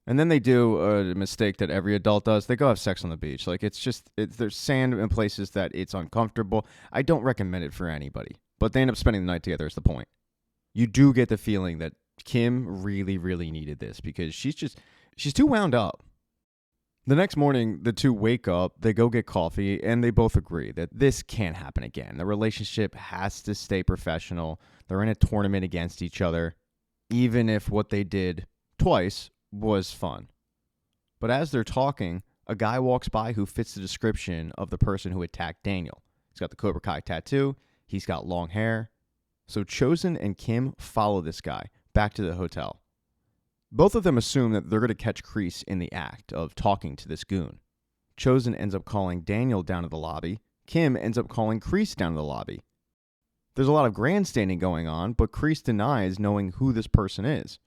And then they do a mistake that every adult does. They go have sex on the beach. Like, there's sand in places that it's uncomfortable. I don't recommend it for anybody. But they end up spending the night together is the point. You do get the feeling that Kim really, really needed this because she's too wound up. The next morning, the two wake up, they go get coffee, and they both agree that this can't happen again. The relationship has to stay professional. They're in a tournament against each other, even if what they did twice was fun. But as they're talking, a guy walks by who fits the description of the person who attacked Daniel. He's got the Cobra Kai tattoo. He's got long hair. So Chosen and Kim follow this guy back to the hotel. Both of them assume that they're going to catch Kreese in the act of talking to this goon. Chosen ends up calling Daniel down to the lobby. Kim ends up calling Kreese down to the lobby. There's a lot of grandstanding going on, but Kreese denies knowing who this person is.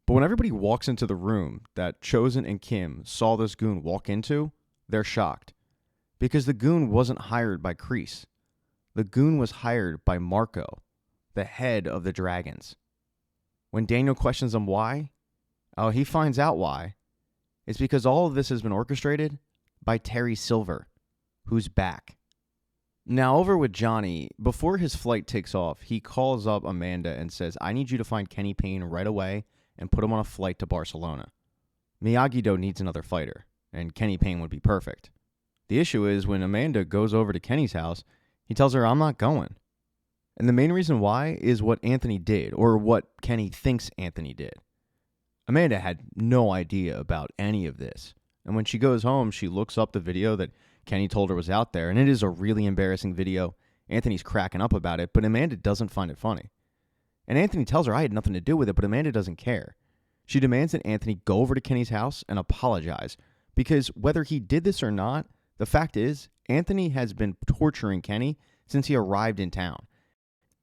But when everybody walks into the room that Chosen and Kim saw this goon walk into, they're shocked. Because the goon wasn't hired by Kreese. The goon was hired by Marco, the head of the Dragons. When Daniel questions him why, he finds out why. It's because all of this has been orchestrated by Terry Silver, who's back. Now, over with Johnny, before his flight takes off, he calls up Amanda and says, I need you to find Kenny Payne right away and put him on a flight to Barcelona. Miyagi-Do needs another fighter, and Kenny Payne would be perfect. The issue is when Amanda goes over to Kenny's house, he tells her, I'm not going. And the main reason why is what Anthony did, or what Kenny thinks Anthony did. Amanda had no idea about any of this. And when she goes home, she looks up the video that Kenny told her was out there, and it is a really embarrassing video. Anthony's cracking up about it, but Amanda doesn't find it funny. And Anthony tells her I had nothing to do with it, but Amanda doesn't care. She demands that Anthony go over to Kenny's house and apologize, because whether he did this or not, the fact is, Anthony has been torturing Kenny since he arrived in town.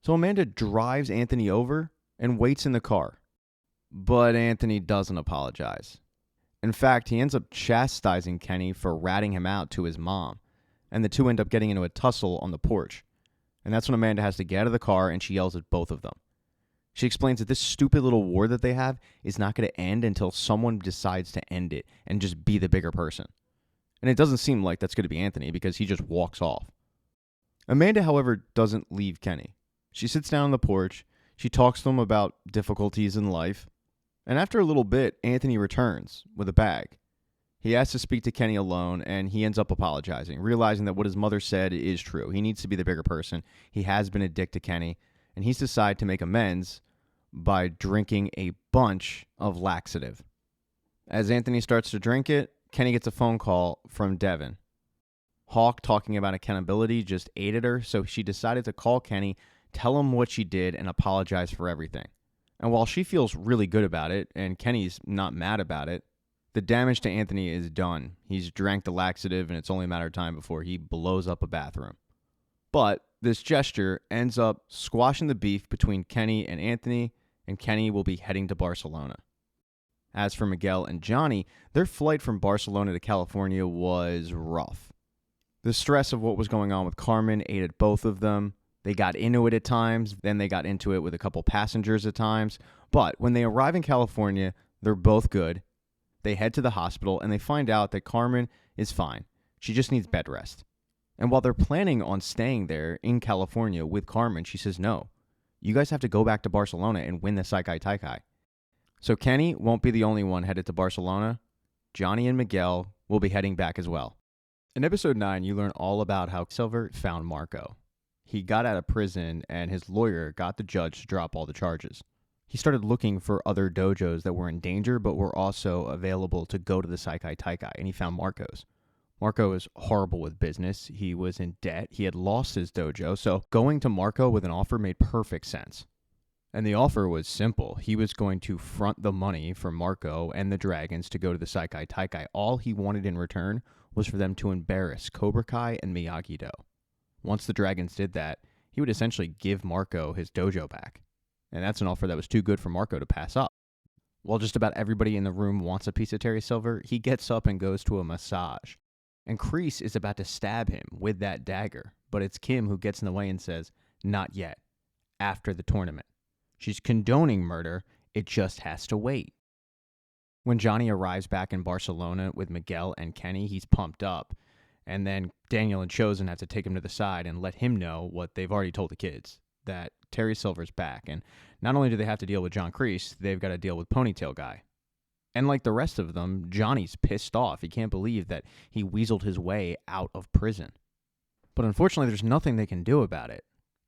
So Amanda drives Anthony over and waits in the car. But Anthony doesn't apologize. In fact, he ends up chastising Kenny for ratting him out to his mom. And the two end up getting into a tussle on the porch. And that's when Amanda has to get out of the car and she yells at both of them. She explains that this stupid little war that they have is not going to end until someone decides to end it and just be the bigger person. And it doesn't seem like that's going to be Anthony because he just walks off. Amanda, however, doesn't leave Kenny. She sits down on the porch, she talks to him about difficulties in life, and after a little bit, Anthony returns with a bag. He asks to speak to Kenny alone, and he ends up apologizing, realizing that what his mother said is true. He needs to be the bigger person. He has been a dick to Kenny, and he's decided to make amends by drinking a bunch of laxative. As Anthony starts to drink it, Kenny gets a phone call from Devin. Hawk, talking about accountability, just aided her, so she decided to call Kenny, tell him what she did, and apologize for everything. And while she feels really good about it, and Kenny's not mad about it, the damage to Anthony is done. He's drank the laxative, and it's only a matter of time before he blows up a bathroom. But this gesture ends up squashing the beef between Kenny and Kenny will be heading to Barcelona. As for Miguel and Johnny, their flight from Barcelona to California was rough. The stress of what was going on with Carmen aided both of them. They got into it at times, then they got into it with a couple passengers at times. But when they arrive in California, they're both good. They head to the hospital and they find out that Carmen is fine. She just needs bed rest. And while they're planning on staying there in California with Carmen, she says, no, you guys have to go back to Barcelona and win the Sekai Taikai. So Kenny won't be the only one headed to Barcelona. Johnny and Miguel will be heading back as well. In episode 9, you learn all about how Silver found Marco. He got out of prison and his lawyer got the judge to drop all the charges. He started looking for other dojos that were in danger but were also available to go to the Sekai Taikai, and he found Marco's. Marco is horrible with business. He was in debt. He had lost his dojo, so going to Marco with an offer made perfect sense. And the offer was simple. He was going to front the money for Marco and the Dragons to go to the Sekai Taikai. All he wanted in return was for them to embarrass Cobra Kai and Miyagi-Do. Once the Dragons did that, he would essentially give Marco his dojo back. And that's an offer that was too good for Marco to pass up. While just about everybody in the room wants a piece of Terry Silver, he gets up and goes to a massage. And Kreese is about to stab him with that dagger, but it's Kim who gets in the way and says, not yet, after the tournament. She's condoning murder, it just has to wait. When Johnny arrives back in Barcelona with Miguel and Kenny, he's pumped up. And then Daniel and Chosen have to take him to the side and let him know what they've already told the kids, that Terry Silver's back. And not only do they have to deal with John Kreese, they've got to deal with Ponytail Guy. And like the rest of them, Johnny's pissed off. He can't believe that he weaseled his way out of prison. But unfortunately, there's nothing they can do about it.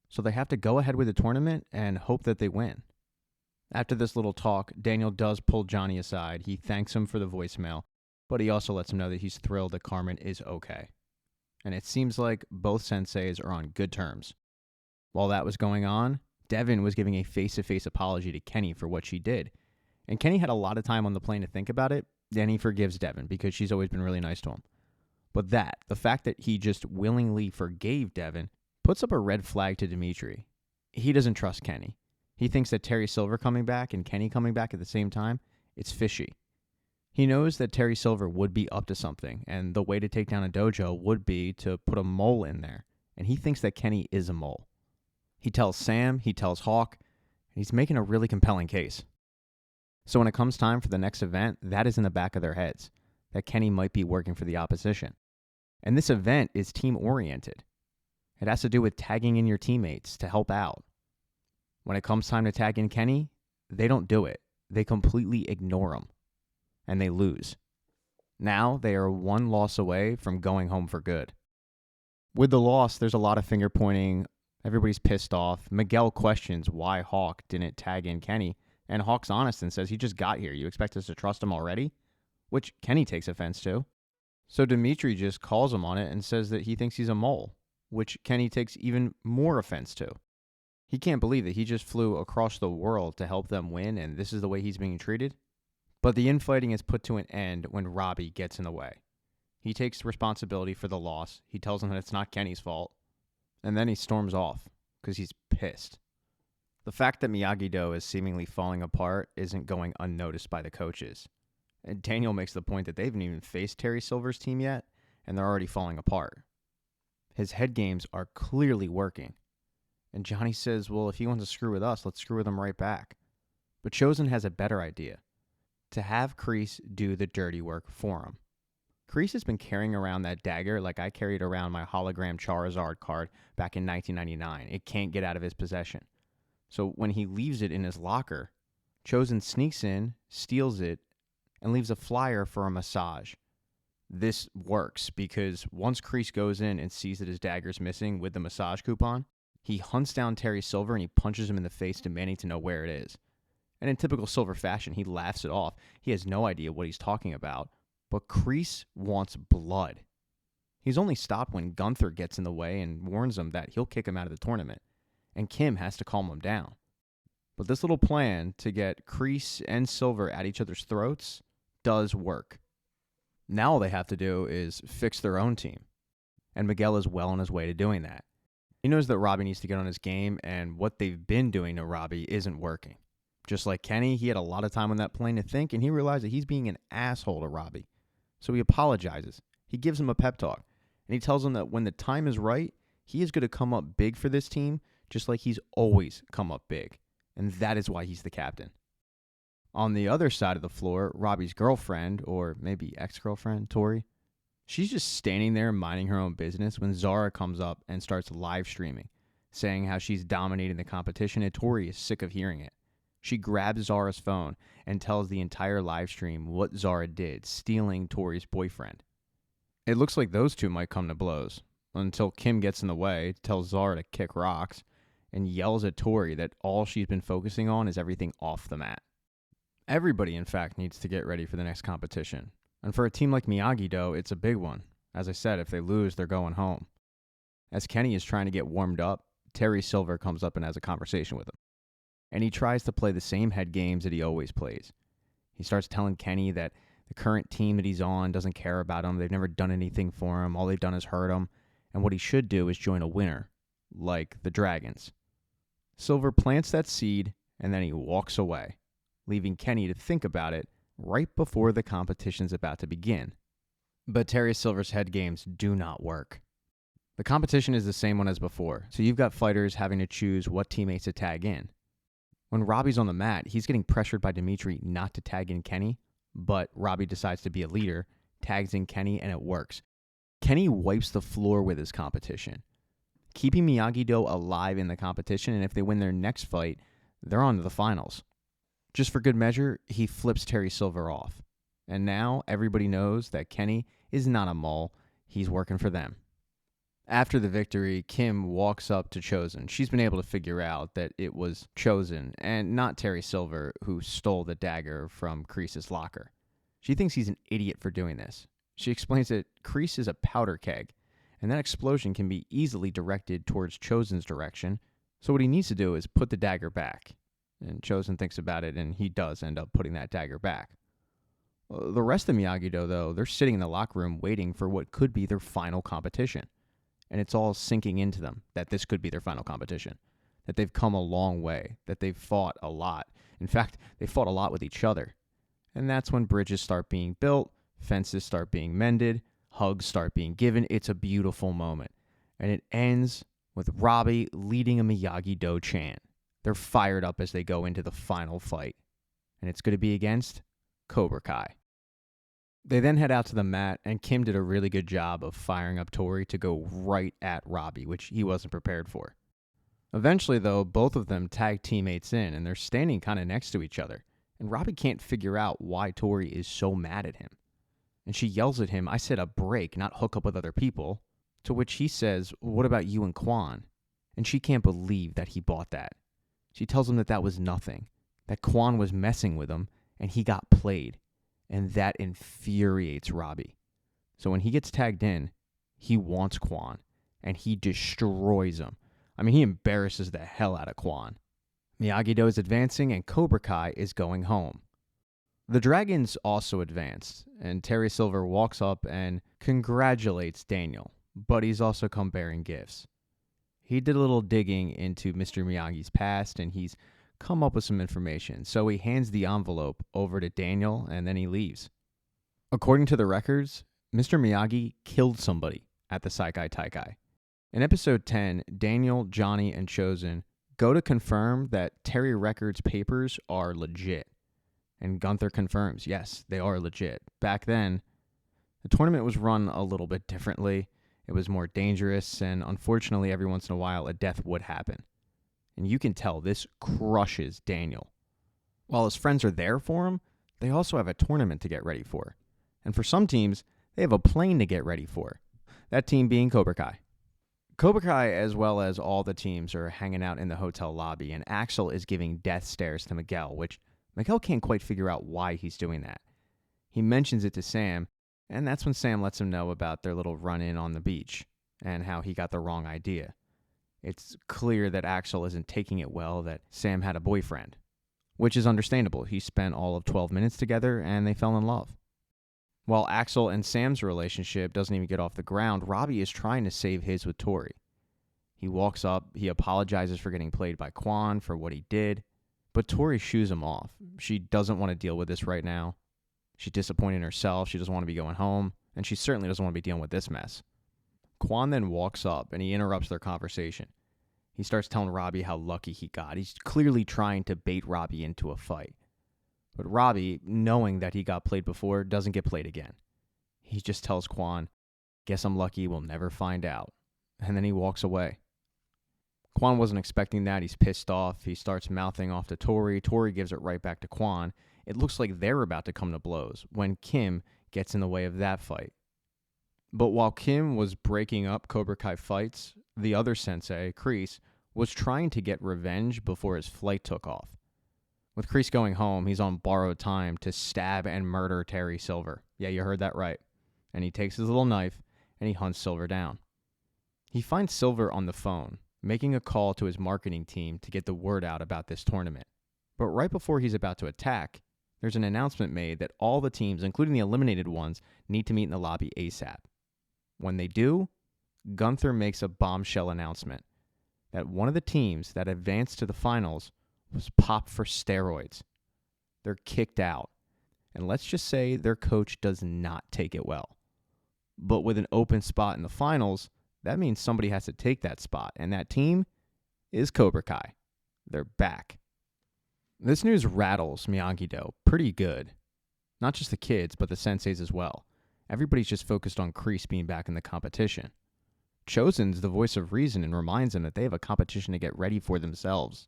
So they have to go ahead with the tournament and hope that they win. After this little talk, Daniel does pull Johnny aside. He thanks him for the voicemail, but he also lets him know that he's thrilled that Carmen is okay. And it seems like both senseis are on good terms. While that was going on, Devin was giving a face-to-face apology to Kenny for what she did. And Kenny had a lot of time on the plane to think about it, and he forgives Devin because she's always been really nice to him. But the fact that he just willingly forgave Devin, puts up a red flag to Dimitri. He doesn't trust Kenny. He thinks that Terry Silver coming back and Kenny coming back at the same time, it's fishy. He knows that Terry Silver would be up to something, and the way to take down a dojo would be to put a mole in there. And he thinks that Kenny is a mole. He tells Sam, he tells Hawk, and he's making a really compelling case. So when it comes time for the next event, that is in the back of their heads, that Kenny might be working for the opposition. And this event is team-oriented. It has to do with tagging in your teammates to help out. When it comes time to tag in Kenny, they don't do it. They completely ignore him. And they lose. Now they are one loss away from going home for good. With the loss, there's a lot of finger pointing. Everybody's pissed off. Miguel questions why Hawk didn't tag in Kenny. And Hawk's honest and says, he just got here. You expect us to trust him already? Which Kenny takes offense to. So Dimitri just calls him on it and says that he thinks he's a mole, which Kenny takes even more offense to. He can't believe that he just flew across the world to help them win, and this is the way he's being treated. But the infighting is put to an end when Robbie gets in the way. He takes responsibility for the loss. He tells him that it's not Kenny's fault. And then he storms off because he's pissed. The fact that Miyagi-Do is seemingly falling apart isn't going unnoticed by the coaches. And Daniel makes the point that they haven't even faced Terry Silver's team yet, and they're already falling apart. His head games are clearly working. And Johnny says, well, if he wants to screw with us, let's screw with him right back. But Chosen has a better idea. To have Kreese do the dirty work for him. Kreese has been carrying around that dagger like I carried around my hologram Charizard card back in 1999. It can't get out of his possession. So when he leaves it in his locker, Chosen sneaks in, steals it, and leaves a flyer for a massage. This works because once Kreese goes in and sees that his dagger's missing with the massage coupon, he hunts down Terry Silver and he punches him in the face, demanding to know where it is. And in typical Silver fashion, he laughs it off. He has no idea what he's talking about. But Kreese wants blood. He's only stopped when Gunther gets in the way and warns him that he'll kick him out of the tournament. And Kim has to calm him down. But this little plan to get Kreese and Silver at each other's throats does work. Now all they have to do is fix their own team. And Miguel is well on his way to doing that. He knows that Robbie needs to get on his game, and what they've been doing to Robbie isn't working. Just like Kenny, he had a lot of time on that plane to think, and he realized that he's being an asshole to Robbie. So he apologizes. He gives him a pep talk, and he tells him that when the time is right, he is going to come up big for this team, just like he's always come up big. And that is why he's the captain. On the other side of the floor, Robbie's girlfriend, or maybe ex-girlfriend, Tori, She's just standing there minding her own business when Zara comes up and starts live streaming, saying how she's dominating the competition, and Tori is sick of hearing it. She grabs Zara's phone and tells the entire live stream what Zara did, stealing Tori's boyfriend. It looks like those two might come to blows, until Kim gets in the way, tells Zara to kick rocks, and yells at Tori that all she's been focusing on is everything off the mat. Everybody, in fact, needs to get ready for the next competition. And for a team like Miyagi-Do, it's a big one. As I said, if they lose, they're going home. As Kenny is trying to get warmed up, Terry Silver comes up and has a conversation with him. And he tries to play the same head games that he always plays. He starts telling Kenny that the current team that he's on doesn't care about him. They've never done anything for him. All they've done is hurt him. And what he should do is join a winner, like the Dragons. Silver plants that seed, and then he walks away, leaving Kenny to think about it right before the competition's about to begin. But Terry Silver's head games do not work. The competition is the same one as before, so you've got fighters having to choose what teammates to tag in. When Robbie's on the mat, he's getting pressured by Dimitri not to tag in Kenny, but Robbie decides to be a leader, tags in Kenny, and it works. Kenny wipes the floor with his competition, keeping Miyagi-Do alive in the competition, and if they win their next fight, they're on to the finals. Just for good measure, he flips Terry Silver off. And now everybody knows that Kenny is not a mole. He's working for them. After the victory, Kim walks up to Chosen. She's been able to figure out that it was Chosen and not Terry Silver who stole the dagger from Kreese's locker. She thinks he's an idiot for doing this. She explains that Kreese is a powder keg, and that explosion can be easily directed towards Chosen's direction, so what he needs to do is put the dagger back. And Chosen thinks about it, and he does end up putting that dagger back. The rest of Miyagi-Do, though, they're sitting in the locker room waiting for what could be their final competition. And it's all sinking into them that this could be their final competition, that they've come a long way, that they've fought a lot. In fact, they fought a lot with each other. And that's when bridges start being built, fences start being mended, hugs start being given. It's a beautiful moment. And it ends with Robbie leading a Miyagi-Do chant. They're fired up as they go into the final fight. And it's going to be against Cobra Kai. They then head out to the mat, and Kim did a really good job of firing up Tori to go right at Robbie, which he wasn't prepared for. Eventually, though, both of them tag teammates in, and they're standing kind of next to each other. And Robbie can't figure out why Tori is so mad at him. And she yells at him, "I said a break, not hook up with other people." To which he says, "What about you and Quan?" And she can't believe that he bought that. She tells him that that was nothing, that Quan was messing with him, and he got played. And that infuriates Robbie. So when he gets tagged in, he wants Quan, and he destroys him. I mean, he embarrasses the hell out of Quan. Miyagi-Do is advancing, and Cobra Kai is going home. The Dragons also advanced, and Terry Silver walks up and congratulates Daniel, but he's also come bearing gifts. He did a little digging into Mr. Miyagi's past, and he's come up with some information. So he hands the envelope over to Daniel, and then he leaves. According to the records, Mr. Miyagi killed somebody at the Sekai Taikai. In episode 10, Daniel, Johnny, and Chosen go to confirm that Terry Records' papers are legit. And Gunther confirms, yes, they are legit. Back then, the tournament was run a little bit differently. It was more dangerous, and unfortunately, every once in a while, a death would happen. And you can tell this crushes Daniel. While his friends are there for him, they also have a tournament to get ready for. And for some teams, they have a plane to get ready for. That team being Cobra Kai. Cobra Kai, as well as all the teams, are hanging out in the hotel lobby, and Axel is giving death stares to Miguel, which Miguel can't quite figure out why he's doing that. He mentions it to Sam, and that's when Sam lets him know about their little run-in on the beach, and how he got the wrong idea. It's clear that Axel isn't taking it well that Sam had a boyfriend, which is understandable. He spent all of 12 minutes together, and they fell in love. While Axel and Sam's relationship doesn't even get off the ground, Robbie is trying to save his with Tori. He walks up, he apologizes for getting played by Quan for what he did, but Tori shoos him off. She doesn't want to deal with this right now. She's disappointed in herself, she doesn't want to be going home, and she certainly doesn't want to be dealing with this mess. Quan then walks up, and he interrupts their conversation. He starts telling Robbie how lucky he got. He's clearly trying to bait Robbie into a fight. But Robbie, knowing that he got played before, doesn't get played again. He just tells Quan, Guess I'm lucky we'll never find out. And then he walks away. Quan wasn't expecting that. He's pissed off. He starts mouthing off to Tori. Tori gives it right back to Quan. It looks like they're about to come to blows when Kim gets in the way of that fight. But while Kim was breaking up Cobra Kai fights, the other sensei, Kreese, was trying to get revenge before his flight took off. With Kreese going home, he's on borrowed time to stab and murder Terry Silver. Yeah, you heard that right. And he takes his little knife and he hunts Silver down. He finds Silver on the phone, making a call to his marketing team to get the word out about this tournament. But right before he's about to attack, there's an announcement made that all the teams, including the eliminated ones, need to meet in the lobby ASAP. When they do, Gunther makes a bombshell announcement that one of the teams that advanced to the finals was popped for steroids. They're kicked out. And let's just say their coach does not take it well. But with an open spot in the finals, that means somebody has to take that spot. And that team is Cobra Kai. They're back. This news rattles Miyagi-Do pretty good. Not just the kids, but the senseis as well. Everybody's just focused on Kreese being back in the competition. Chosen's the voice of reason and reminds them that they have a competition to get ready for themselves.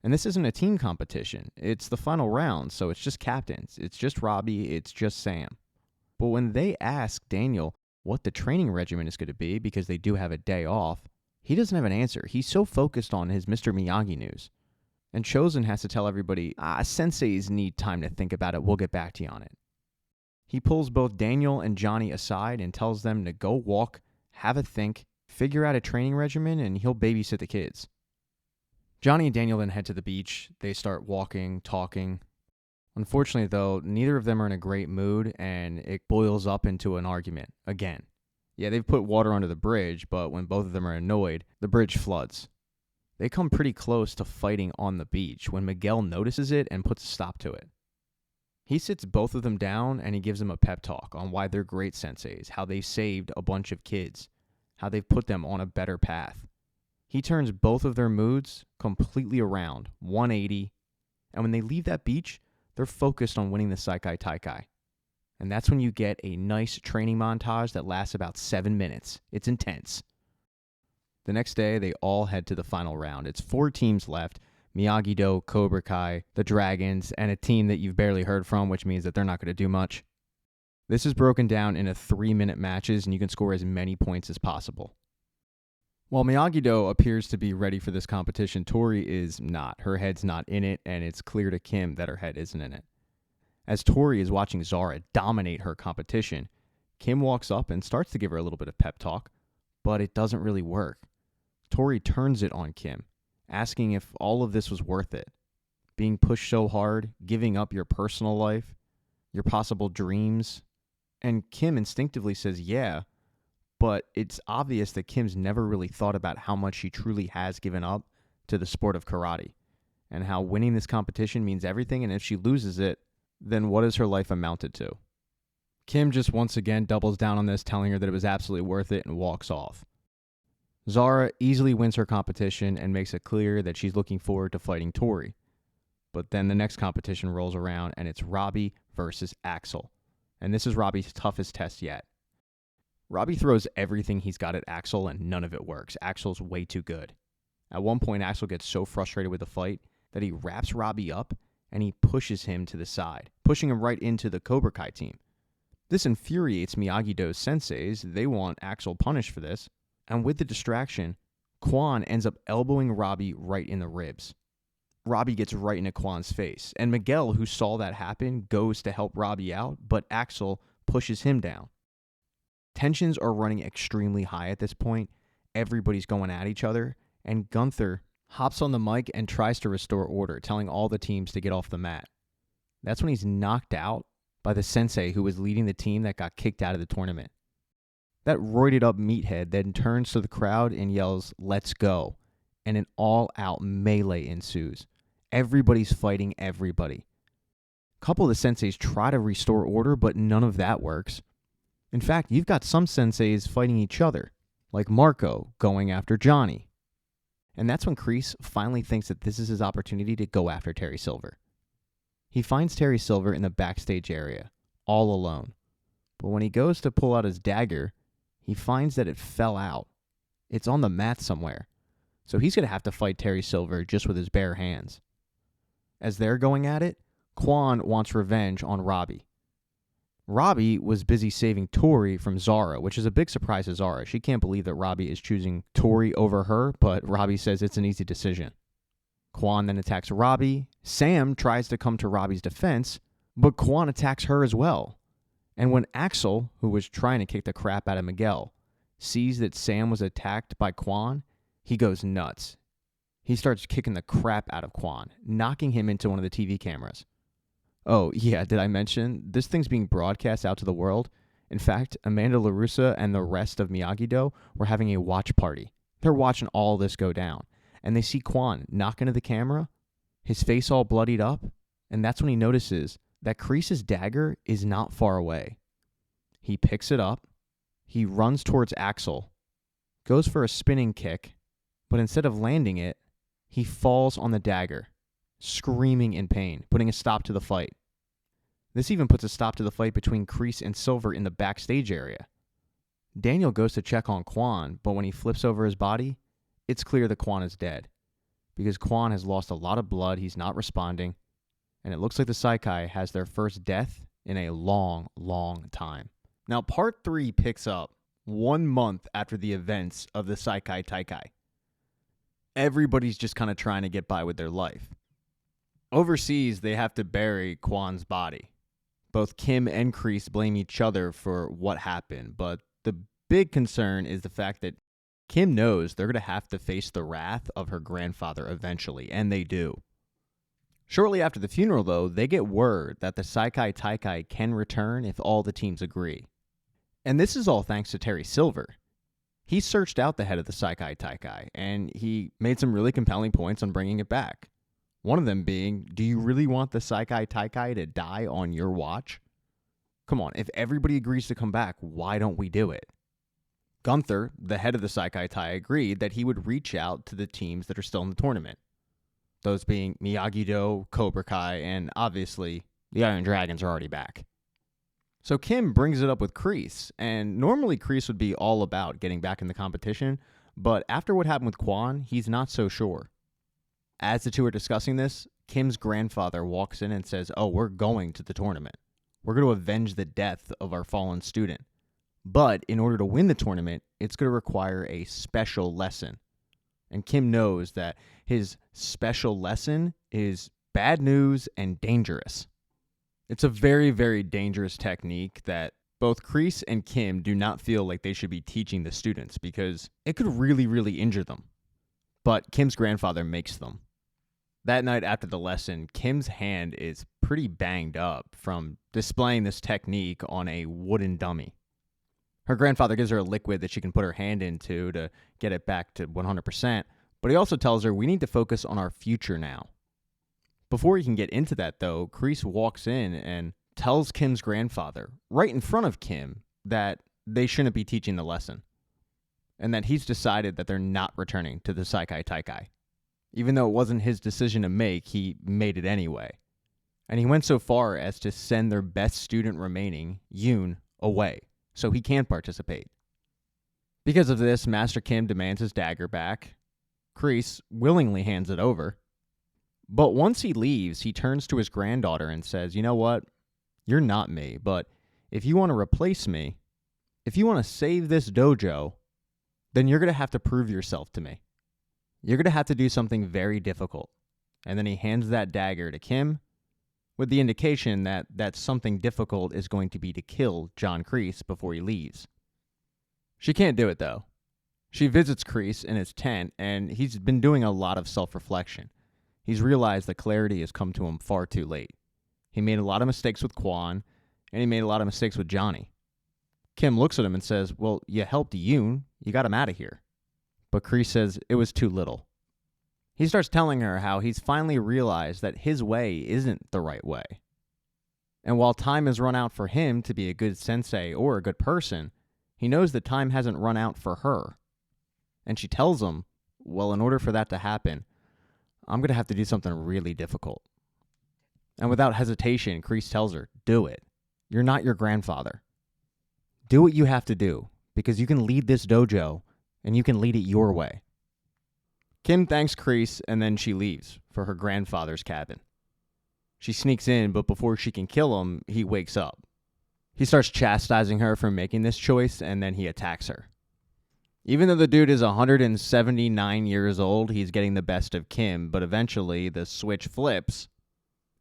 And this isn't a team competition. It's the final round, so it's just captains. It's just Robbie. It's just Sam. But when they ask Daniel what the training regimen is going to be, because they do have a day off, he doesn't have an answer. He's so focused on his Mr. Miyagi news. And Chosen has to tell everybody, senseis need time to think about it. We'll get back to you on it. He pulls both Daniel and Johnny aside and tells them to go walk, have a think, figure out a training regimen, and he'll babysit the kids. Johnny and Daniel then head to the beach. They start walking, talking. Unfortunately, though, neither of them are in a great mood, and it boils up into an argument again. Yeah, they've put water under the bridge, but when both of them are annoyed, the bridge floods. They come pretty close to fighting on the beach when Miguel notices it and puts a stop to it. He sits both of them down and he gives them a pep talk on why they're great senseis, how they've saved a bunch of kids, how they've put them on a better path. He turns both of their moods completely around, 180, and when they leave that beach, they're focused on winning the Sekai Taikai. And that's when you get a nice training montage that lasts about 7 minutes. It's intense. The next day, they all head to the final round. It's 4 teams left: Miyagi-Do, Cobra Kai, the Dragons, and a team that you've barely heard from, which means that they're not going to do much. This is broken down into 3-minute matches, and you can score as many points as possible. While Miyagi-Do appears to be ready for this competition, Tori is not. Her head's not in it, and it's clear to Kim that her head isn't in it. As Tori is watching Zara dominate her competition, Kim walks up and starts to give her a little bit of pep talk, but it doesn't really work. Tori turns it on Kim, asking if all of this was worth it. Being pushed so hard, giving up your personal life, your possible dreams. And Kim instinctively says yeah, but it's obvious that Kim's never really thought about how much she truly has given up to the sport of karate, and how winning this competition means everything, and if she loses it, then what has her life amounted to? Kim just once again doubles down on this, telling her that it was absolutely worth it, and walks off. Zara easily wins her competition and makes it clear that she's looking forward to fighting Tori. But then the next competition rolls around, and it's Robbie versus Axel. And this is Robbie's toughest test yet. Robbie throws everything he's got at Axel, and none of it works. Axel's way too good. At one point, Axel gets so frustrated with the fight that he wraps Robbie up and he pushes him to the side, pushing him right into the Cobra Kai team. This infuriates Miyagi-Do's senseis. They want Axel punished for this. And with the distraction, Quan ends up elbowing Robbie right in the ribs. Robbie gets right into Quan's face, and Miguel, who saw that happen, goes to help Robbie out, but Axel pushes him down. Tensions are running extremely high at this point. Everybody's going at each other, and Gunther hops on the mic and tries to restore order, telling all the teams to get off the mat. That's when he's knocked out by the sensei who was leading the team that got kicked out of the tournament. That roided up meathead then turns to the crowd and yells, "Let's go," and an all-out melee ensues. Everybody's fighting everybody. A couple of the senseis try to restore order, but none of that works. In fact, you've got some senseis fighting each other, like Marco going after Johnny. And that's when Kreese finally thinks that this is his opportunity to go after Terry Silver. He finds Terry Silver in the backstage area, all alone. But when he goes to pull out his dagger, he finds that it fell out. It's on the mat somewhere. So he's going to have to fight Terry Silver just with his bare hands. As they're going at it, Quan wants revenge on Robbie. Robbie was busy saving Tori from Zara, which is a big surprise to Zara. She can't believe that Robbie is choosing Tori over her, but Robbie says it's an easy decision. Quan then attacks Robbie. Sam tries to come to Robbie's defense, but Quan attacks her as well. And when Axel, who was trying to kick the crap out of Miguel, sees that Sam was attacked by Quan, he goes nuts. He starts kicking the crap out of Quan, knocking him into one of the TV cameras. Oh, yeah, did I mention? This thing's being broadcast out to the world. In fact, Amanda LaRussa and the rest of Miyagi-Do were having a watch party. They're watching all this go down. And they see Quan knock into the camera, his face all bloodied up, and that's when he notices that Kreese's dagger is not far away. He picks it up, he runs towards Axel, goes for a spinning kick, but instead of landing it, he falls on the dagger, screaming in pain, putting a stop to the fight. This even puts a stop to the fight between Kreese and Silver in the backstage area. Daniel goes to check on Quan, but when he flips over his body, it's clear that Quan is dead. Because Quan has lost a lot of blood, he's not responding, and it looks like the Sekai has their first death in a long, long time. Now, part 3 picks up 1 month after the events of the Sekai Taikai. Everybody's just kind of trying to get by with their life. Overseas, they have to bury Quan's body. Both Kim and Kreese blame each other for what happened, but the big concern is the fact that Kim knows they're going to have to face the wrath of her grandfather eventually, and they do. Shortly after the funeral, though, they get word that the Sekai Taikai can return if all the teams agree. And this is all thanks to Terry Silver. He searched out the head of the Sekai Taikai, and he made some really compelling points on bringing it back. One of them being, do you really want the Sekai Taikai to die on your watch? Come on, if everybody agrees to come back, why don't we do it? Gunther, the head of the Sekai Tai, agreed that he would reach out to the teams that are still in the tournament. Those being Miyagi-Do, Cobra Kai, and obviously, the Iron Dragons are already back. So Kim brings it up with Kreese, and normally Kreese would be all about getting back in the competition, but after what happened with Quan, he's not so sure. As the two are discussing this, Kim's grandfather walks in and says, oh, we're going to the tournament. We're going to avenge the death of our fallen student. But in order to win the tournament, it's going to require a special lesson. And Kim knows that his special lesson is bad news and dangerous. It's a very, very dangerous technique that both Kreese and Kim do not feel like they should be teaching the students because it could really, really injure them. But Kim's grandfather makes them. That night after the lesson, Kim's hand is pretty banged up from displaying this technique on a wooden dummy. Her grandfather gives her a liquid that she can put her hand into to get it back to 100%, but he also tells her we need to focus on our future now. Before he can get into that, though, Kreese walks in and tells Kim's grandfather, right in front of Kim, that they shouldn't be teaching the lesson, and that he's decided that they're not returning to the Sekai Taikai. Even though it wasn't his decision to make, he made it anyway. And he went so far as to send their best student remaining, Yoon, away, so he can't participate. Because of this, Master Kim demands his dagger back. Kreese willingly hands it over. But once he leaves, he turns to his granddaughter and says, you know what? You're not me, but if you want to replace me, if you want to save this dojo, then you're going to have to prove yourself to me. You're going to have to do something very difficult. And then he hands that dagger to Kim with the indication that that something difficult is going to be to kill John Kreese before he leaves. She can't do it, though. She visits Kreese in his tent, and he's been doing a lot of self-reflection. He's realized that clarity has come to him far too late. He made a lot of mistakes with Quan, and he made a lot of mistakes with Johnny. Kim looks at him and says, well, you helped Yoon. You got him out of here. But Kreese says it was too little. He starts telling her how he's finally realized that his way isn't the right way. And while time has run out for him to be a good sensei or a good person, he knows that time hasn't run out for her. And she tells him, well, in order for that to happen, I'm going to have to do something really difficult. And without hesitation, Kreese tells her, do it. You're not your grandfather. Do what you have to do, because you can lead this dojo and you can lead it your way. Kim thanks Kreese and then she leaves for her grandfather's cabin. She sneaks in, but before she can kill him, he wakes up. He starts chastising her for making this choice, and then he attacks her. Even though the dude is 179 years old, he's getting the best of Kim, but eventually the switch flips,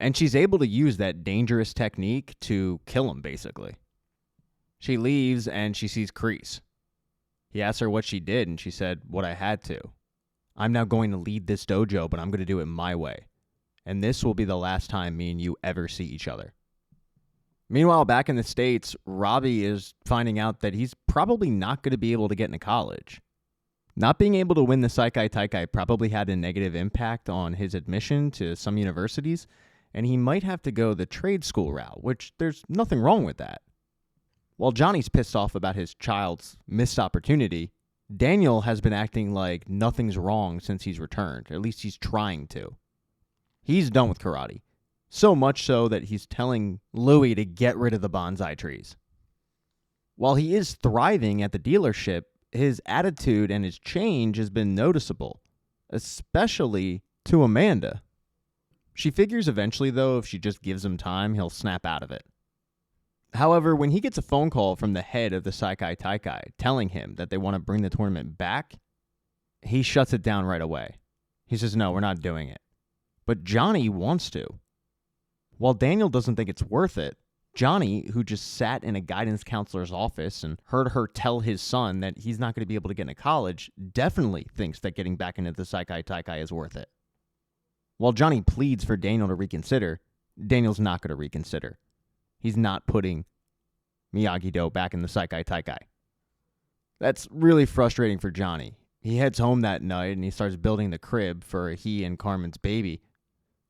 and she's able to use that dangerous technique to kill him, basically. She leaves, and she sees Kreese. He asks her what she did, and she said, "What I had to. I'm now going to lead this dojo, but I'm going to do it my way. And this will be the last time me and you ever see each other." Meanwhile, back in the States, Robbie is finding out that he's probably not going to be able to get into college. Not being able to win the Sekai Taikai probably had a negative impact on his admission to some universities, and he might have to go the trade school route, which there's nothing wrong with that. While Johnny's pissed off about his child's missed opportunity, Daniel has been acting like nothing's wrong since he's returned. At least he's trying to. He's done with karate. So much so that he's telling Louie to get rid of the bonsai trees. While he is thriving at the dealership, his attitude and his change has been noticeable, especially to Amanda. She figures eventually, though, if she just gives him time, he'll snap out of it. However, when he gets a phone call from the head of the Sekai Taikai telling him that they want to bring the tournament back, he shuts it down right away. He says, "No, we're not doing it." But Johnny wants to. While Daniel doesn't think it's worth it, Johnny, who just sat in a guidance counselor's office and heard her tell his son that he's not going to be able to get into college, definitely thinks that getting back into the Sekai Taikai is worth it. While Johnny pleads for Daniel to reconsider, Daniel's not going to reconsider. He's not putting Miyagi-Do back in the Sekai Taikai. That's really frustrating for Johnny. He heads home that night and he starts building the crib for he and Carmen's baby.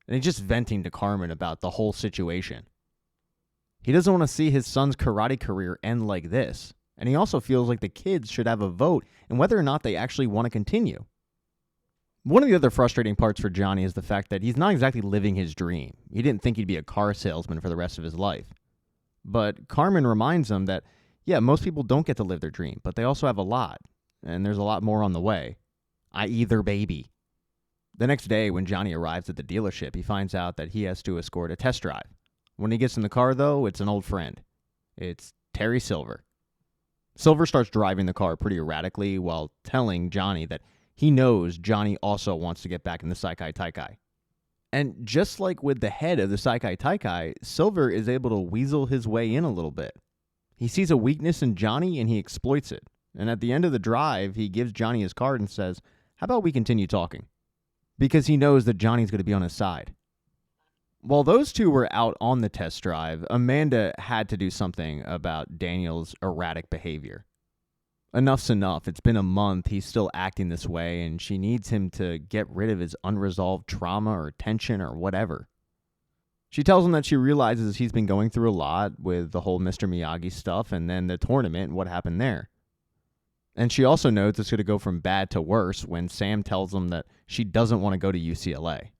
And he's just venting to Carmen about the whole situation. He doesn't want to see his son's karate career end like this. And he also feels like the kids should have a vote in whether or not they actually want to continue. One of the other frustrating parts for Johnny is the fact that he's not exactly living his dream. He didn't think he'd be a car salesman for the rest of his life. But Carmen reminds him that, yeah, most people don't get to live their dream, but they also have a lot. And there's a lot more on the way, i.e. their baby. The next day, when Johnny arrives at the dealership, he finds out that he has to escort a test drive. When he gets in the car, though, it's an old friend. It's Terry Silver. Silver starts driving the car pretty erratically while telling Johnny that he knows Johnny also wants to get back in the Sekai Taikai. And just like with the head of the Sekai Taikai, Silver is able to weasel his way in a little bit. He sees a weakness in Johnny and he exploits it. And at the end of the drive, he gives Johnny his card and says, "How about we continue talking?" Because he knows that Johnny's going to be on his side. While those two were out on the test drive, Amanda had to do something about Daniel's erratic behavior. Enough's enough. It's been a month. He's still acting this way, and she needs him to get rid of his unresolved trauma or tension or whatever. She tells him that she realizes he's been going through a lot with the whole Mr. Miyagi stuff and then the tournament and what happened there. And she also notes it's going to go from bad to worse when Sam tells him that she doesn't want to go to UCLA.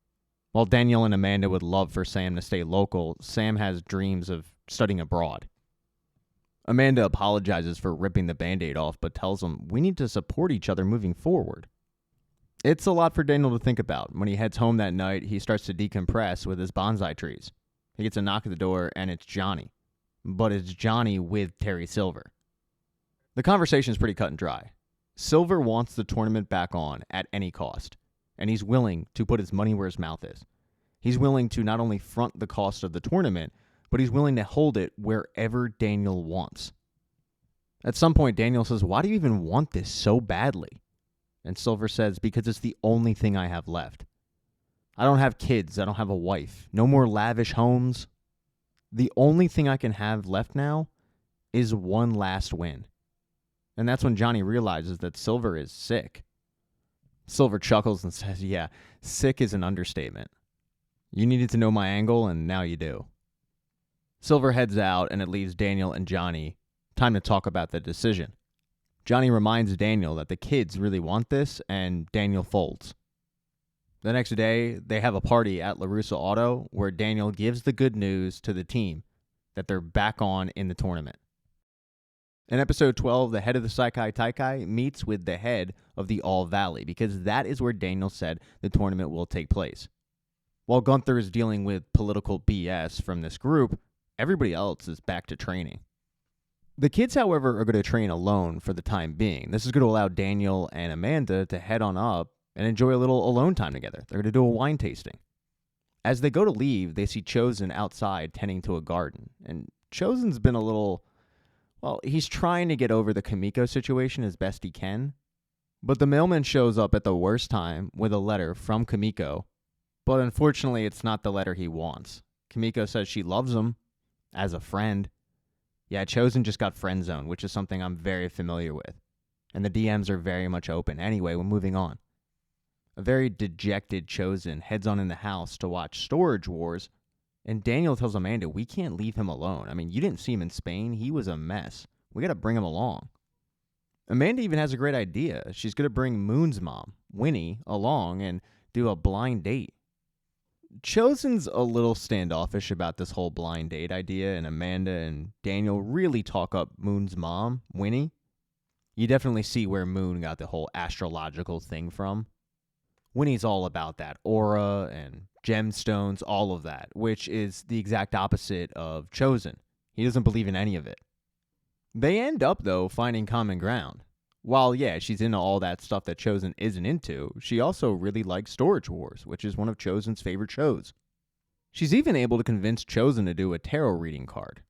While Daniel and Amanda would love for Sam to stay local, Sam has dreams of studying abroad. Amanda apologizes for ripping the Band-Aid off, but tells him we need to support each other moving forward. It's a lot for Daniel to think about. When he heads home that night, he starts to decompress with his bonsai trees. He gets a knock at the door, and it's Johnny. But it's Johnny with Terry Silver. The conversation is pretty cut and dry. Silver wants the tournament back on at any cost, and he's willing to put his money where his mouth is. He's willing to not only front the cost of the tournament, but he's willing to hold it wherever Daniel wants. At some point, Daniel says, "Why do you even want this so badly?" And Silver says, "Because it's the only thing I have left. I don't have kids. I don't have a wife. No more lavish homes. The only thing I can have left now is one last win." And that's when Johnny realizes that Silver is sick. Silver chuckles and says, "Yeah, sick is an understatement. You needed to know my angle, and now you do." Silver heads out, and it leaves Daniel and Johnny time to talk about the decision. Johnny reminds Daniel that the kids really want this, and Daniel folds. The next day, they have a party at LaRussa Auto where Daniel gives the good news to the team that they're back on in the tournament. In episode 12, the head of the Sekai Taikai meets with the head of the All Valley because that is where Daniel said the tournament will take place. While Gunther is dealing with political BS from this group, everybody else is back to training. The kids, however, are going to train alone for the time being. This is going to allow Daniel and Amanda to head on up and enjoy a little alone time together. They're going to do a wine tasting. As they go to leave, they see Chosen outside tending to a garden. And Chosen's been a little, well, he's trying to get over the Kimiko situation as best he can. But the mailman shows up at the worst time with a letter from Kimiko. But unfortunately, it's not the letter he wants. Kimiko says she loves him as a friend. Yeah, Chosen just got friend zoned, which is something I'm very familiar with. And the DMs are very much open. Anyway, we're moving on. A very dejected Chosen heads on in the house to watch Storage Wars, and Daniel tells Amanda, we can't leave him alone. I mean, you didn't see him in Spain. He was a mess. We got to bring him along. Amanda even has a great idea. She's going to bring Moon's mom, Winnie, along and do a blind date. Chosen's a little standoffish about this whole blind date idea, and Amanda and Daniel really talk up Moon's mom, Winnie. You definitely see where Moon got the whole astrological thing from. Winnie's all about that aura and gemstones, all of that, which is the exact opposite of Chosen. He doesn't believe in any of it. They end up, though, finding common ground. While, yeah, she's into all that stuff that Chosen isn't into, she also really likes Storage Wars, which is one of Chosen's favorite shows. She's even able to convince Chosen to do a tarot reading card.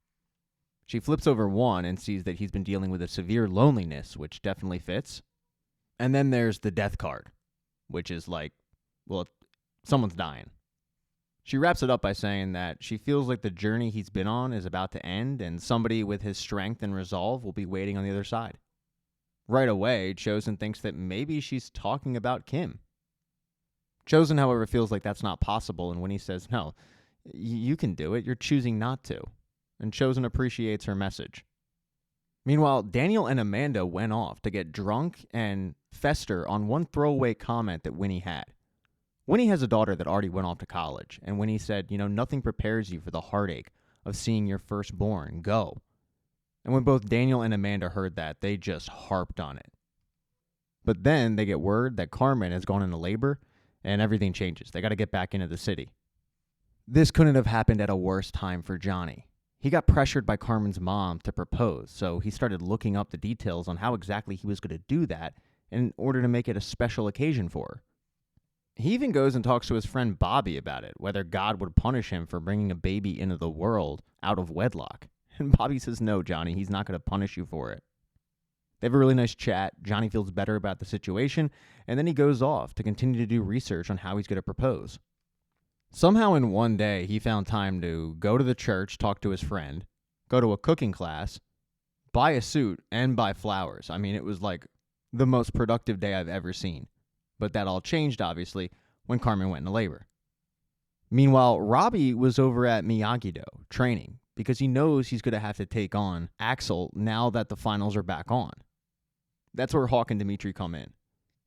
She flips over one and sees that he's been dealing with a severe loneliness, which definitely fits. And then there's the death card, which is like, well, someone's dying. She wraps it up by saying that she feels like the journey he's been on is about to end and somebody with his strength and resolve will be waiting on the other side. Right away, Chosen thinks that maybe she's talking about Kim. Chosen, however, feels like that's not possible, and when he says, no, you can do it, you're choosing not to. And Chosen appreciates her message. Meanwhile, Daniel and Amanda went off to get drunk and fester on one throwaway comment that Winnie had. Winnie has a daughter that already went off to college, and Winnie said, nothing prepares you for the heartache of seeing your firstborn go. And when both Daniel and Amanda heard that, they just harped on it. But then they get word that Carmen has gone into labor, and everything changes. They got to get back into the city. This couldn't have happened at a worse time for Johnny. He got pressured by Carmen's mom to propose, so he started looking up the details on how exactly he was going to do that in order to make it a special occasion for her. He even goes and talks to his friend Bobby about it, whether God would punish him for bringing a baby into the world out of wedlock. And Bobby says, no, Johnny, he's not going to punish you for it. They have a really nice chat. Johnny feels better about the situation, and then he goes off to continue to do research on how he's going to propose. Somehow in one day, he found time to go to the church, talk to his friend, go to a cooking class, buy a suit, and buy flowers. I mean, it was like the most productive day I've ever seen. But that all changed, obviously, when Carmen went into labor. Meanwhile, Robbie was over at Miyagi-Do training because he knows he's going to have to take on Axel now that the finals are back on. That's where Hawk and Dimitri come in.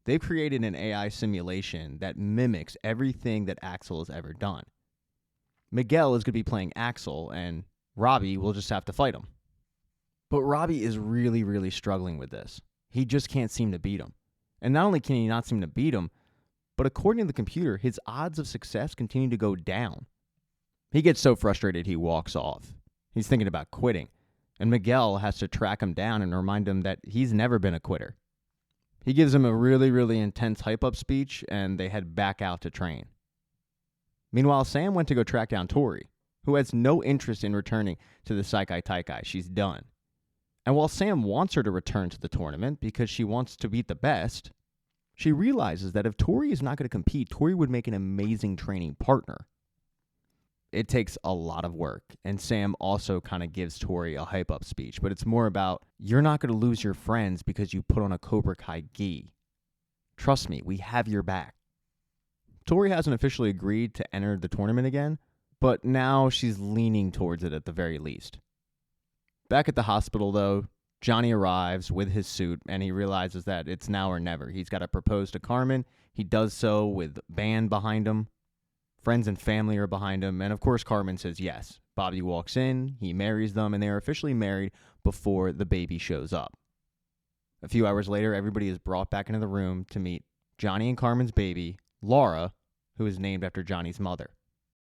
They've created an AI simulation that mimics everything that Axel has ever done. Miguel is going to be playing Axel, and Robbie will just have to fight him. But Robbie is really, really struggling with this. He just can't seem to beat him. And not only can he not seem to beat him, but according to the computer, his odds of success continue to go down. He gets so frustrated he walks off. He's thinking about quitting, and Miguel has to track him down and remind him that he's never been a quitter. He gives him a really, really intense hype-up speech, and they head back out to train. Meanwhile, Sam went to go track down Tori, who has no interest in returning to the Sekai Taikai. She's done. And while Sam wants her to return to the tournament because she wants to beat the best, she realizes that if Tori is not going to compete, Tori would make an amazing training partner. It takes a lot of work, and Sam also kind of gives Tori a hype-up speech, but it's more about, you're not going to lose your friends because you put on a Cobra Kai gi. Trust me, we have your back. Tori hasn't officially agreed to enter the tournament again, but now she's leaning towards it at the very least. Back at the hospital, though, Johnny arrives with his suit, and he realizes that it's now or never. He's got to propose to Carmen. He does so with band behind him. Friends and family are behind him, and of course Carmen says yes. Bobby walks in, he marries them, and they are officially married before the baby shows up. A few hours later, everybody is brought back into the room to meet Johnny and Carmen's baby, Laura, who is named after Johnny's mother.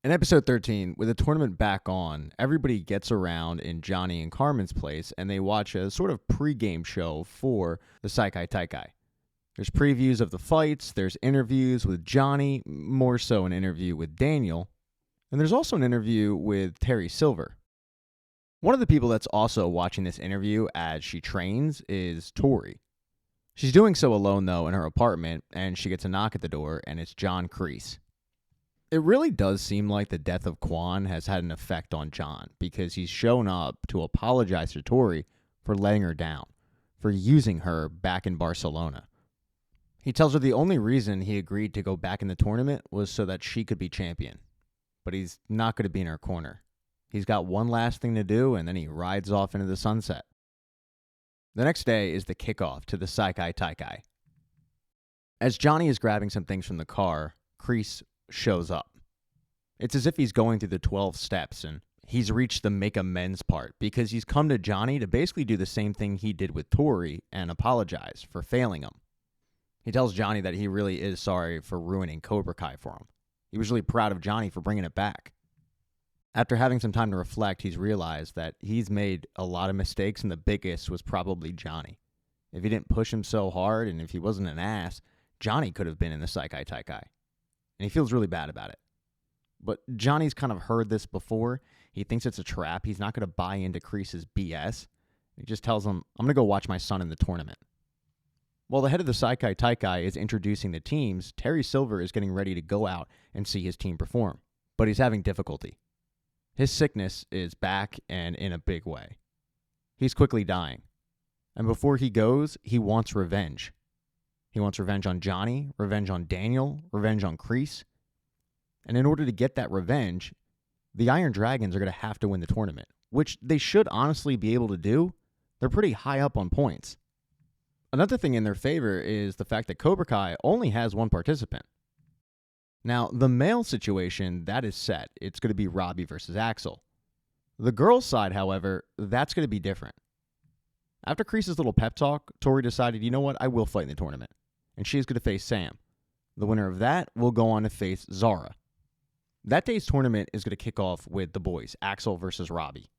In episode 13, with the tournament back on, everybody gets around in Johnny and Carmen's place, and they watch a sort of pre-game show for the Sekai Taikai. There's previews of the fights, there's interviews with Johnny, more so an interview with Daniel, and there's also an interview with Terry Silver. One of the people that's also watching this interview as she trains is Tori. She's doing so alone, though, in her apartment, and she gets a knock at the door, and it's John Kreese. It really does seem like the death of Quan has had an effect on John, because he's shown up to apologize to Tori for letting her down, for using her back in Barcelona. He tells her the only reason he agreed to go back in the tournament was so that she could be champion. But he's not going to be in her corner. He's got one last thing to do, and then he rides off into the sunset. The next day is the kickoff to the Sekai Taikai. As Johnny is grabbing some things from the car, Kreese shows up. It's as if he's going through the 12 steps, and he's reached the make amends part, because he's come to Johnny to basically do the same thing he did with Tori and apologize for failing him. He tells Johnny that he really is sorry for ruining Cobra Kai for him. He was really proud of Johnny for bringing it back. After having some time to reflect, he's realized that he's made a lot of mistakes, and the biggest was probably Johnny. If he didn't push him so hard, and if he wasn't an ass, Johnny could have been in the Sekai Taikai. And he feels really bad about it. But Johnny's kind of heard this before. He thinks it's a trap. He's not going to buy into Kreese's BS. He just tells him, I'm going to go watch my son in the tournament. While the head of the Sekai Taikai is introducing the teams, Terry Silver is getting ready to go out and see his team perform. But he's having difficulty. His sickness is back, and in a big way. He's quickly dying. And before he goes, he wants revenge. He wants revenge on Johnny, revenge on Daniel, revenge on Kreese. And in order to get that revenge, the Iron Dragons are going to have to win the tournament, which they should honestly be able to do. They're pretty high up on points. Another thing in their favor is the fact that Cobra Kai only has one participant. Now, the male situation, that is set. It's going to be Robbie versus Axel. The girls' side, however, that's going to be different. After Kreese's little pep talk, Tori decided, you know what, I will fight in the tournament. And she's going to face Sam. The winner of that will go on to face Zara. That day's tournament is going to kick off with the boys, Axel versus Robbie.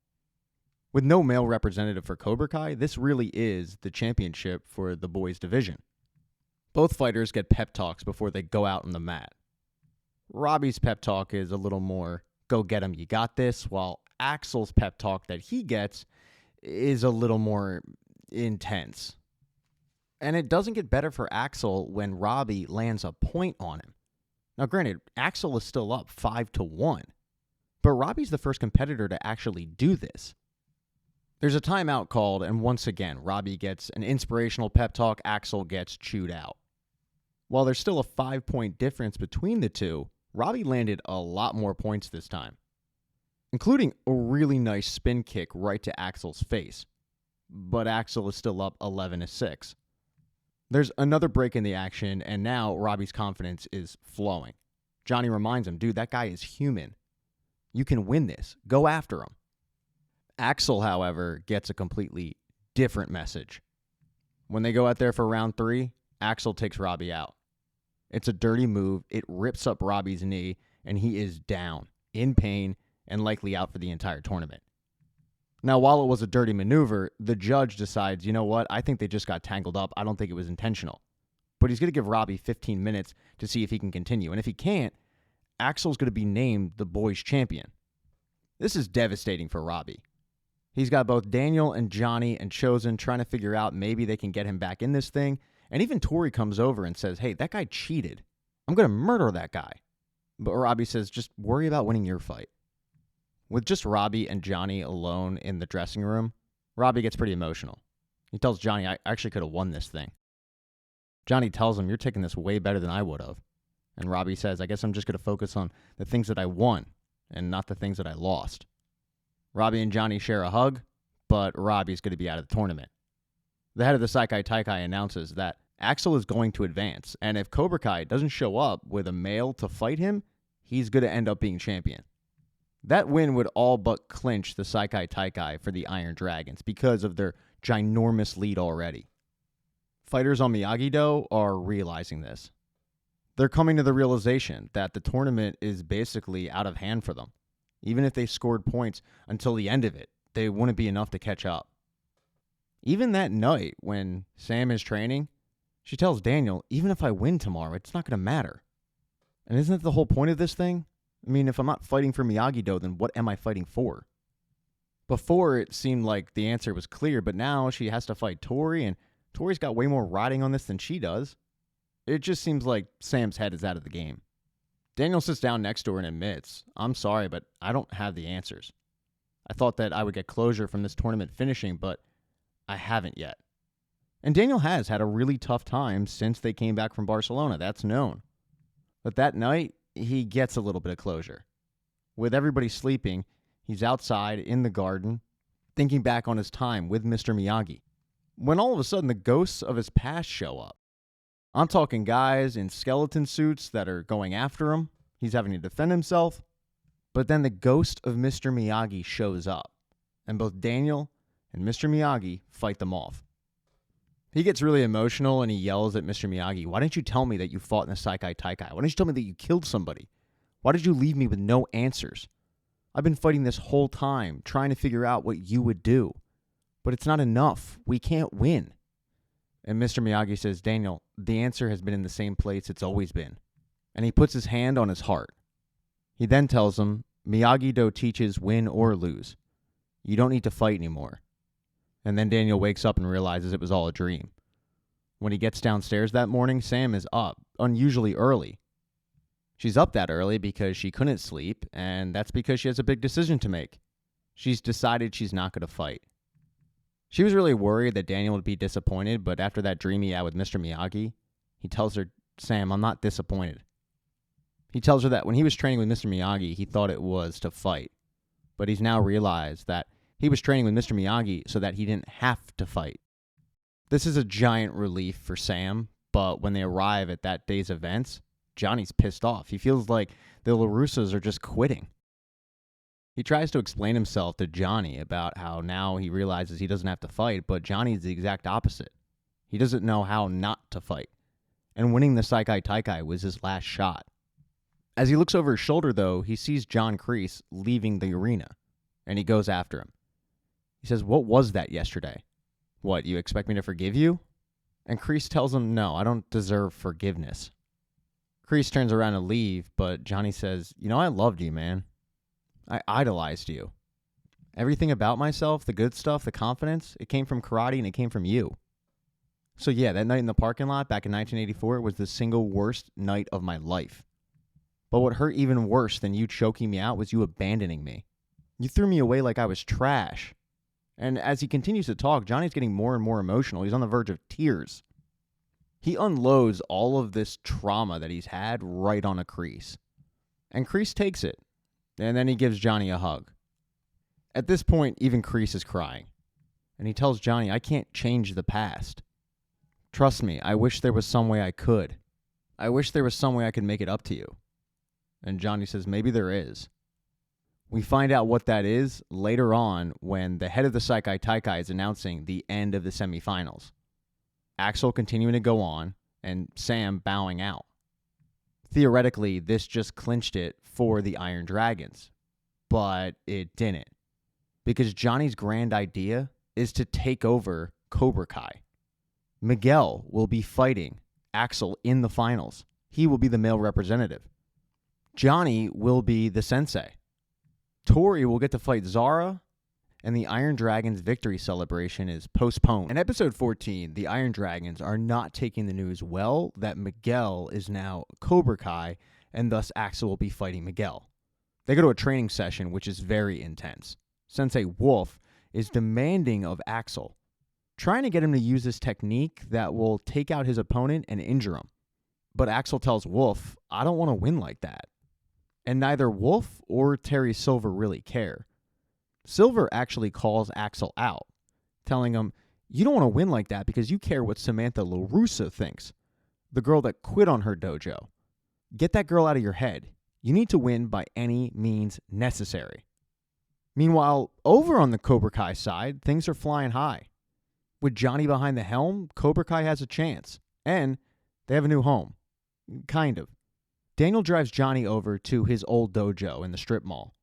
With no male representative for Cobra Kai, this really is the championship for the boys' division. Both fighters get pep talks before they go out on the mat. Robbie's pep talk is a little more, go get him, you got this, while Axel's pep talk that he gets is a little more intense. And it doesn't get better for Axel when Robbie lands a point on him. Now granted, Axel is still up 5-1, but Robbie's the first competitor to actually do this. There's a timeout called, and once again, Robbie gets an inspirational pep talk, Axel gets chewed out. While there's still a 5-point difference between the two, Robbie landed a lot more points this time, including a really nice spin kick right to Axel's face. But Axel is still up 11-6. There's another break in the action, and now Robbie's confidence is flowing. Johnny reminds him, dude, that guy is human. You can win this. Go after him. Axel, however, gets a completely different message. When they go out there for round 3, Axel takes Robbie out. It's a dirty move. It rips up Robbie's knee, and he is down, in pain, and likely out for the entire tournament. Now, while it was a dirty maneuver, the judge decides, you know what, I think they just got tangled up. I don't think it was intentional. But he's going to give Robbie 15 minutes to see if he can continue. And if he can't, Axel's going to be named the boys' champion. This is devastating for Robbie. He's got both Daniel and Johnny and Chosen trying to figure out maybe they can get him back in this thing. And even Tori comes over and says, hey, that guy cheated. I'm going to murder that guy. But Robbie says, just worry about winning your fight. With just Robbie and Johnny alone in the dressing room, Robbie gets pretty emotional. He tells Johnny, I actually could have won this thing. Johnny tells him, you're taking this way better than I would have. And Robbie says, I guess I'm just going to focus on the things that I won and not the things that I lost. Robbie and Johnny share a hug, but Robbie's going to be out of the tournament. The head of the Sekai Taikai announces that Axel is going to advance, and if Cobra Kai doesn't show up with a male to fight him, he's going to end up being champion. That win would all but clinch the Sekai Taikai for the Iron Dragons because of their ginormous lead already. Fighters on Miyagi-Do are realizing this. They're coming to the realization that the tournament is basically out of hand for them. Even if they scored points until the end of it, they wouldn't be enough to catch up. Even that night when Sam is training, she tells Daniel, even if I win tomorrow, it's not going to matter. And isn't that the whole point of this thing? I mean, if I'm not fighting for Miyagi-Do, then what am I fighting for? Before, it seemed like the answer was clear, but now she has to fight Tori, and Tori's got way more riding on this than she does. It just seems like Sam's head is out of the game. Daniel sits down next to her and admits, I'm sorry, but I don't have the answers. I thought that I would get closure from this tournament finishing, but I haven't yet. And Daniel has had a really tough time since they came back from Barcelona. That's known. But that night, he gets a little bit of closure. With everybody sleeping, he's outside in the garden, thinking back on his time with Mr. Miyagi, when all of a sudden the ghosts of his past show up. I'm talking guys in skeleton suits that are going after him. He's having to defend himself. But then the ghost of Mr. Miyagi shows up, and both Daniel and Mr. Miyagi fight them off. He gets really emotional and he yells at Mr. Miyagi, why didn't you tell me that you fought in the Sekai Taikai? Why didn't you tell me that you killed somebody? Why did you leave me with no answers? I've been fighting this whole time, trying to figure out what you would do. But it's not enough. We can't win. And Mr. Miyagi says, Daniel, the answer has been in the same place it's always been. And he puts his hand on his heart. He then tells him, Miyagi-Do teaches win or lose. You don't need to fight anymore. And then Daniel wakes up and realizes it was all a dream. When he gets downstairs that morning, Sam is up, unusually early. She's up that early because she couldn't sleep, and that's because she has a big decision to make. She's decided she's not going to fight. She was really worried that Daniel would be disappointed, but after that dream he had with Mr. Miyagi, he tells her, Sam, I'm not disappointed. He tells her that when he was training with Mr. Miyagi, he thought it was to fight. But he's now realized that he was training with Mr. Miyagi so that he didn't have to fight. This is a giant relief for Sam, but when they arrive at that day's events, Johnny's pissed off. He feels like the LaRussos are just quitting. He tries to explain himself to Johnny about how now he realizes he doesn't have to fight, but Johnny's the exact opposite. He doesn't know how not to fight. And winning the Sekai Taikai was his last shot. As he looks over his shoulder, though, he sees John Kreese leaving the arena, and he goes after him. He says, what was that yesterday? What, you expect me to forgive you? And Kreese tells him, no, I don't deserve forgiveness. Kreese turns around to leave, but Johnny says, I loved you, man. I idolized you. Everything about myself, the good stuff, the confidence, it came from karate and it came from you. So yeah, that night in the parking lot back in 1984 was the single worst night of my life. But what hurt even worse than you choking me out was you abandoning me. You threw me away like I was trash. And as he continues to talk, Johnny's getting more and more emotional. He's on the verge of tears. He unloads all of this trauma that he's had right on a Kreese. And Kreese takes it. And then he gives Johnny a hug. At this point, even Kreese is crying. And he tells Johnny, I can't change the past. Trust me, I wish there was some way I could. I wish there was some way I could make it up to you. And Johnny says, maybe there is. We find out what that is later on when the head of the Sekai Taikai is announcing the end of the semifinals. Axel continuing to go on, and Sam bowing out. Theoretically, this just clinched it for the Iron Dragons, but it didn't. Because Johnny's grand idea is to take over Cobra Kai. Miguel will be fighting Axel in the finals. He will be the male representative. Johnny will be the sensei. Tori will get to fight Zara, and the Iron Dragons victory celebration is postponed. In episode 14, the Iron Dragons are not taking the news well that Miguel is now Cobra Kai, and thus Axel will be fighting Miguel. They go to a training session, which is very intense. Sensei Wolf is demanding of Axel, trying to get him to use this technique that will take out his opponent and injure him. But Axel tells Wolf, I don't want to win like that. And neither Wolf or Terry Silver really care. Silver actually calls Axel out, telling him, you don't want to win like that because you care what Samantha LaRusso thinks, the girl that quit on her dojo. Get that girl out of your head. You need to win by any means necessary. Meanwhile, over on the Cobra Kai side, things are flying high. With Johnny behind the helm, Cobra Kai has a chance. And they have a new home. Kind of. Daniel drives Johnny over to his old dojo in the strip mall.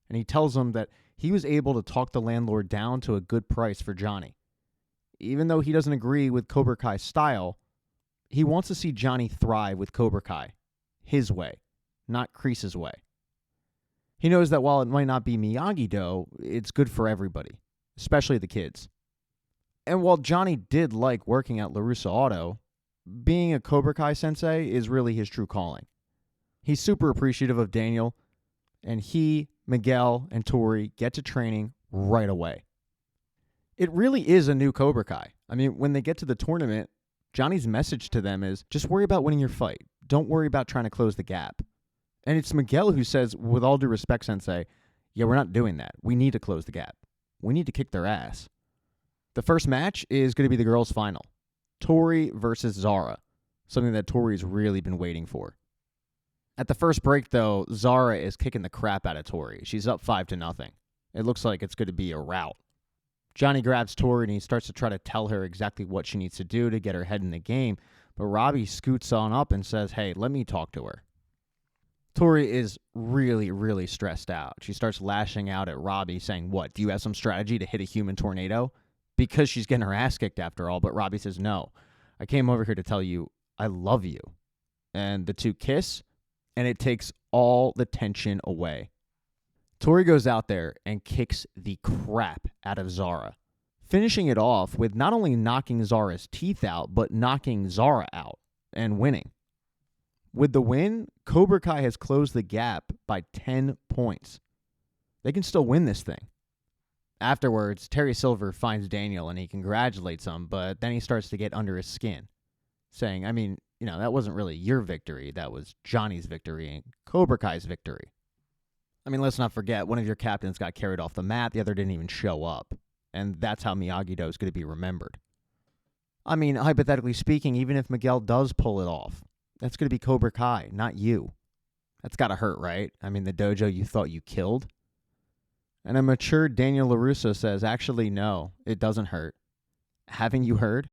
And he tells him that he was able to talk the landlord down to a good price for Johnny. Even though he doesn't agree with Cobra Kai's style, he wants to see Johnny thrive with Cobra Kai. His way, not Kreese's way. He knows that while it might not be Miyagi-Do, it's good for everybody, especially the kids. And while Johnny did like working at LaRussa Auto, being a Cobra Kai sensei is really his true calling. He's super appreciative of Daniel, and he, Miguel, and Tori get to training right away. It really is a new Cobra Kai. I mean, when they get to the tournament, Johnny's message to them is, just worry about winning your fight. Don't worry about trying to close the gap. And it's Miguel who says, with all due respect, sensei, yeah, we're not doing that. We need to close the gap. We need to kick their ass. The first match is going to be the girls' final. Tori versus Zara, something that Tori's really been waiting for. At the first break, though, Zara is kicking the crap out of Tori. She's up 5-0. It looks like it's going to be a rout. Johnny grabs Tori and he starts to try to tell her exactly what she needs to do to get her head in the game, but Robbie scoots on up and says, hey, let me talk to her. Tori is really, really stressed out. She starts lashing out at Robbie, saying, what, do you have some strategy to hit a human tornado? Because she's getting her ass kicked after all, but Robbie says, no, I came over here to tell you I love you. And the two kiss, and it takes all the tension away. Tori goes out there and kicks the crap out of Zara, finishing it off with not only knocking Zara's teeth out, but knocking Zara out and winning. With the win, Cobra Kai has closed the gap by 10 points. They can still win this thing. Afterwards, Terry Silver finds Daniel and he congratulates him, but then he starts to get under his skin, saying, I mean, that wasn't really your victory. That was Johnny's victory and Cobra Kai's victory. I mean, let's not forget, one of your captains got carried off the mat, the other didn't even show up. And that's how Miyagi-Do is going to be remembered. I mean, hypothetically speaking, even if Miguel does pull it off, that's going to be Cobra Kai, not you. That's got to hurt, right? I mean, the dojo you thought you killed? And a mature Daniel LaRusso says, actually, no, it doesn't hurt. Haven't you heard?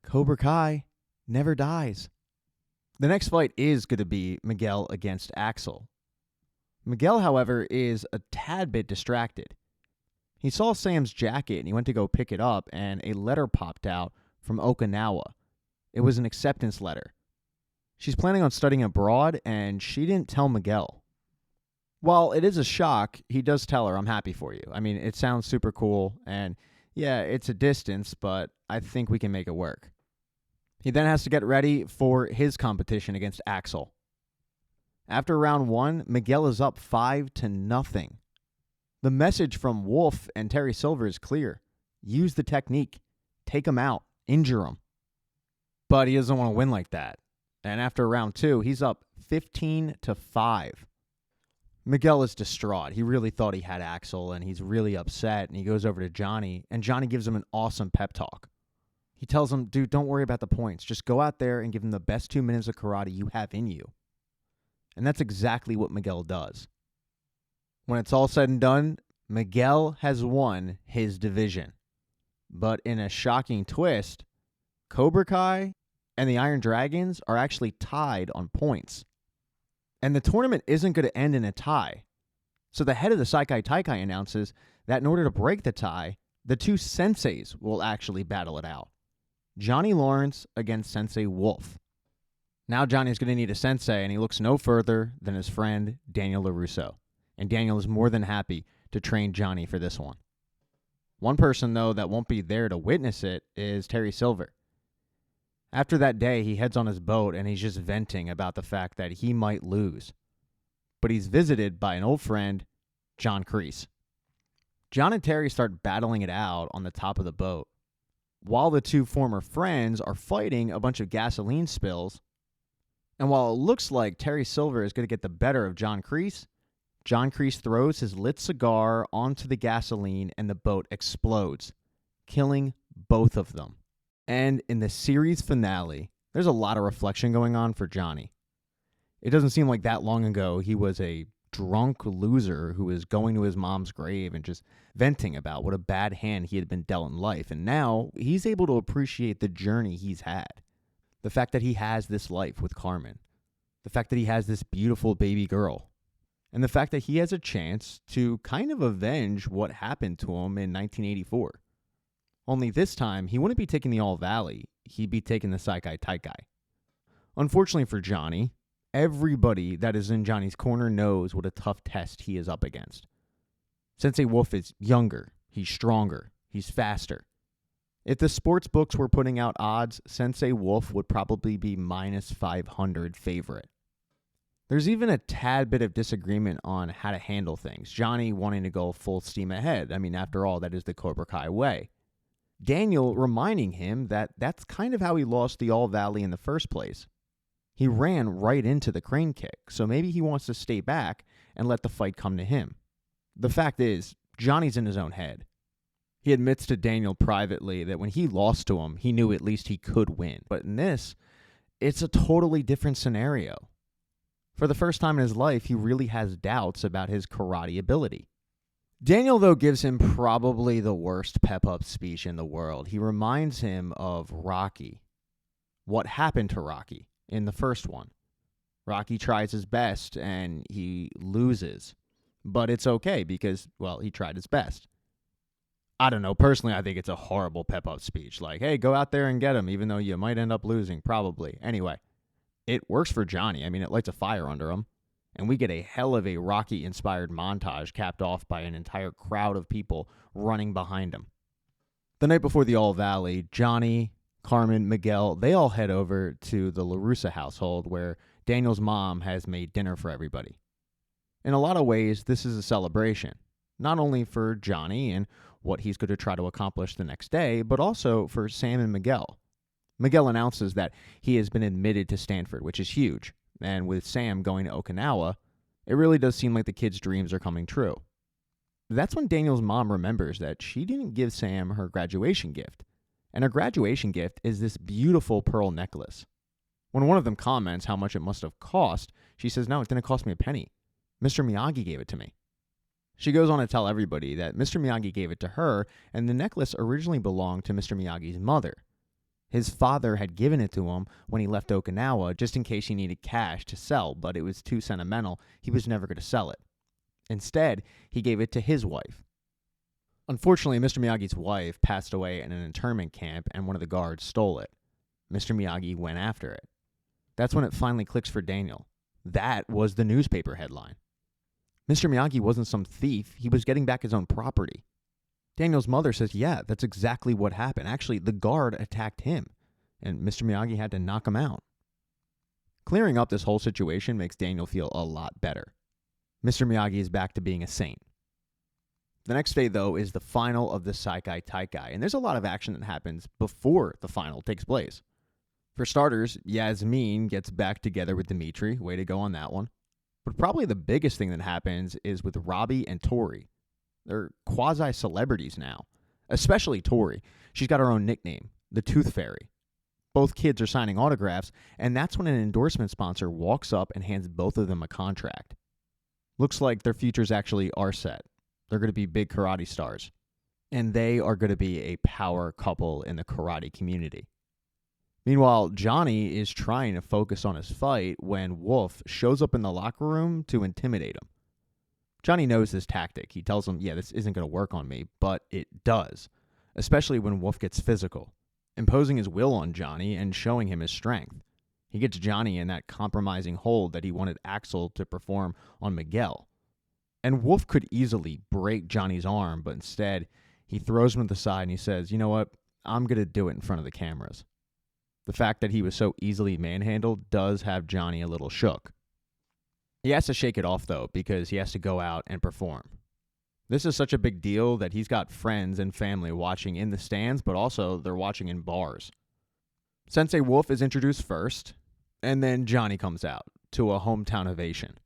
Cobra Kai never dies. The next fight is going to be Miguel against Axel. Miguel, however, is a tad bit distracted. He saw Sam's jacket and he went to go pick it up, and a letter popped out from Okinawa. It was an acceptance letter. She's planning on studying abroad, and she didn't tell Miguel. While it is a shock, he does tell her, I'm happy for you. I mean, it sounds super cool, and yeah, it's a distance, but I think we can make it work. He then has to get ready for his competition against Axel. After round 1, Miguel is up 5-0. The message from Wolf and Terry Silver is clear. Use the technique. Take him out. Injure him. But he doesn't want to win like that. And after round 2, he's up 15-5. Miguel is distraught. He really thought he had Axel, and he's really upset. And he goes over to Johnny, and Johnny gives him an awesome pep talk. He tells him, dude, don't worry about the points. Just go out there and give him the best 2 minutes of karate you have in you. And that's exactly what Miguel does. When it's all said and done, Miguel has won his division. But in a shocking twist, Cobra Kai and the Iron Dragons are actually tied on points. And the tournament isn't going to end in a tie. So the head of the Sekai Taikai announces that in order to break the tie, the two senseis will actually battle it out. Johnny Lawrence against Sensei Wolf. Now Johnny's going to need a sensei, and he looks no further than his friend Daniel LaRusso. And Daniel is more than happy to train Johnny for this one. One person, though, that won't be there to witness it is Terry Silver. After that day, he heads on his boat, and he's just venting about the fact that he might lose. But he's visited by an old friend, John Kreese. John and Terry start battling it out on the top of the boat. While the two former friends are fighting a bunch of gasoline spills, and while it looks like Terry Silver is going to get the better of John Kreese throws his lit cigar onto the gasoline and the boat explodes, killing both of them. And in the series finale, there's a lot of reflection going on for Johnny. It doesn't seem like that long ago he was a drunk loser who was going to his mom's grave and just venting about what a bad hand he had been dealt in life. And now he's able to appreciate the journey he's had. The fact that he has this life with Carmen. The fact that he has this beautiful baby girl. And the fact that he has a chance to kind of avenge what happened to him in 1984. Only this time, he wouldn't be taking the All Valley. He'd be taking the Sekai Taikai. Unfortunately for Johnny, everybody that is in Johnny's corner knows what a tough test he is up against. Sensei Wolf is younger, he's stronger, he's faster. If the sports books were putting out odds, Sensei Wolf would probably be minus 500 favorite. There's even a tad bit of disagreement on how to handle things. Johnny wanting to go full steam ahead. I mean, after all, that is the Cobra Kai way. Daniel reminding him that that's kind of how he lost the All Valley in the first place. He ran right into the crane kick, so maybe he wants to stay back and let the fight come to him. The fact is, Johnny's in his own head. He admits to Daniel privately that when he lost to him, he knew at least he could win. But in this, it's a totally different scenario. For the first time in his life, he really has doubts about his karate ability. Daniel, though, gives him probably the worst pep-up speech in the world. He reminds him of Rocky. What happened to Rocky in the first one? Rocky tries his best and he loses. But it's okay because, well, he tried his best. I don't know. Personally, I think it's a horrible pep-up speech. Like, hey, go out there and get him, even though you might end up losing, probably. Anyway, it works for Johnny. I mean, it lights a fire under him. And we get a hell of a Rocky-inspired montage capped off by an entire crowd of people running behind him. The night before the All Valley, Johnny, Carmen, Miguel, they all head over to the LaRussa household where Daniel's mom has made dinner for everybody. In a lot of ways, this is a celebration, not only for Johnny and what he's going to try to accomplish the next day, but also for Sam and Miguel. Miguel announces that he has been admitted to Stanford, which is huge. And with Sam going to Okinawa, it really does seem like the kid's dreams are coming true. That's when Daniel's mom remembers that she didn't give Sam her graduation gift. And her graduation gift is this beautiful pearl necklace. When one of them comments how much it must have cost, she says, no, it didn't cost me a penny. Mr. Miyagi gave it to me. She goes on to tell everybody that Mr. Miyagi gave it to her, and the necklace originally belonged to Mr. Miyagi's mother. His father had given it to him when he left Okinawa just in case he needed cash to sell, but it was too sentimental. He was never going to sell it. Instead, he gave it to his wife. Unfortunately, Mr. Miyagi's wife passed away in an internment camp, and one of the guards stole it. Mr. Miyagi went after it. That's when it finally clicks for Daniel. That was the newspaper headline. Mr. Miyagi wasn't some thief. He was getting back his own property. Daniel's mother says, yeah, that's exactly what happened. Actually, the guard attacked him, and Mr. Miyagi had to knock him out. Clearing up this whole situation makes Daniel feel a lot better. Mr. Miyagi is back to being a saint. The next day, though, is the final of the Sekai Taikai, and there's a lot of action that happens before the final takes place. For starters, Yasmin gets back together with Dimitri. Way to go on that one. But probably the biggest thing that happens is with Robbie and Tori. They're quasi-celebrities now, especially Tori. She's got her own nickname, the Tooth Fairy. Both kids are signing autographs, and that's when an endorsement sponsor walks up and hands both of them a contract. Looks like their futures actually are set. They're going to be big karate stars, and they are going to be a power couple in the karate community. Meanwhile, Johnny is trying to focus on his fight when Wolf shows up in the locker room to intimidate him. Johnny knows this tactic. He tells him, yeah, this isn't going to work on me, but it does, especially when Wolf gets physical, imposing his will on Johnny and showing him his strength. He gets Johnny in that compromising hold that he wanted Axel to perform on Miguel. And Wolf could easily break Johnny's arm, but instead, he throws him to the side and he says, you know what, I'm going to do it in front of the cameras. The fact that he was so easily manhandled does have Johnny a little shook. He has to shake it off, though, because he has to go out and perform. This is such a big deal that he's got friends and family watching in the stands, but also they're watching in bars. Sensei Wolf is introduced first, and then Johnny comes out to a hometown ovation.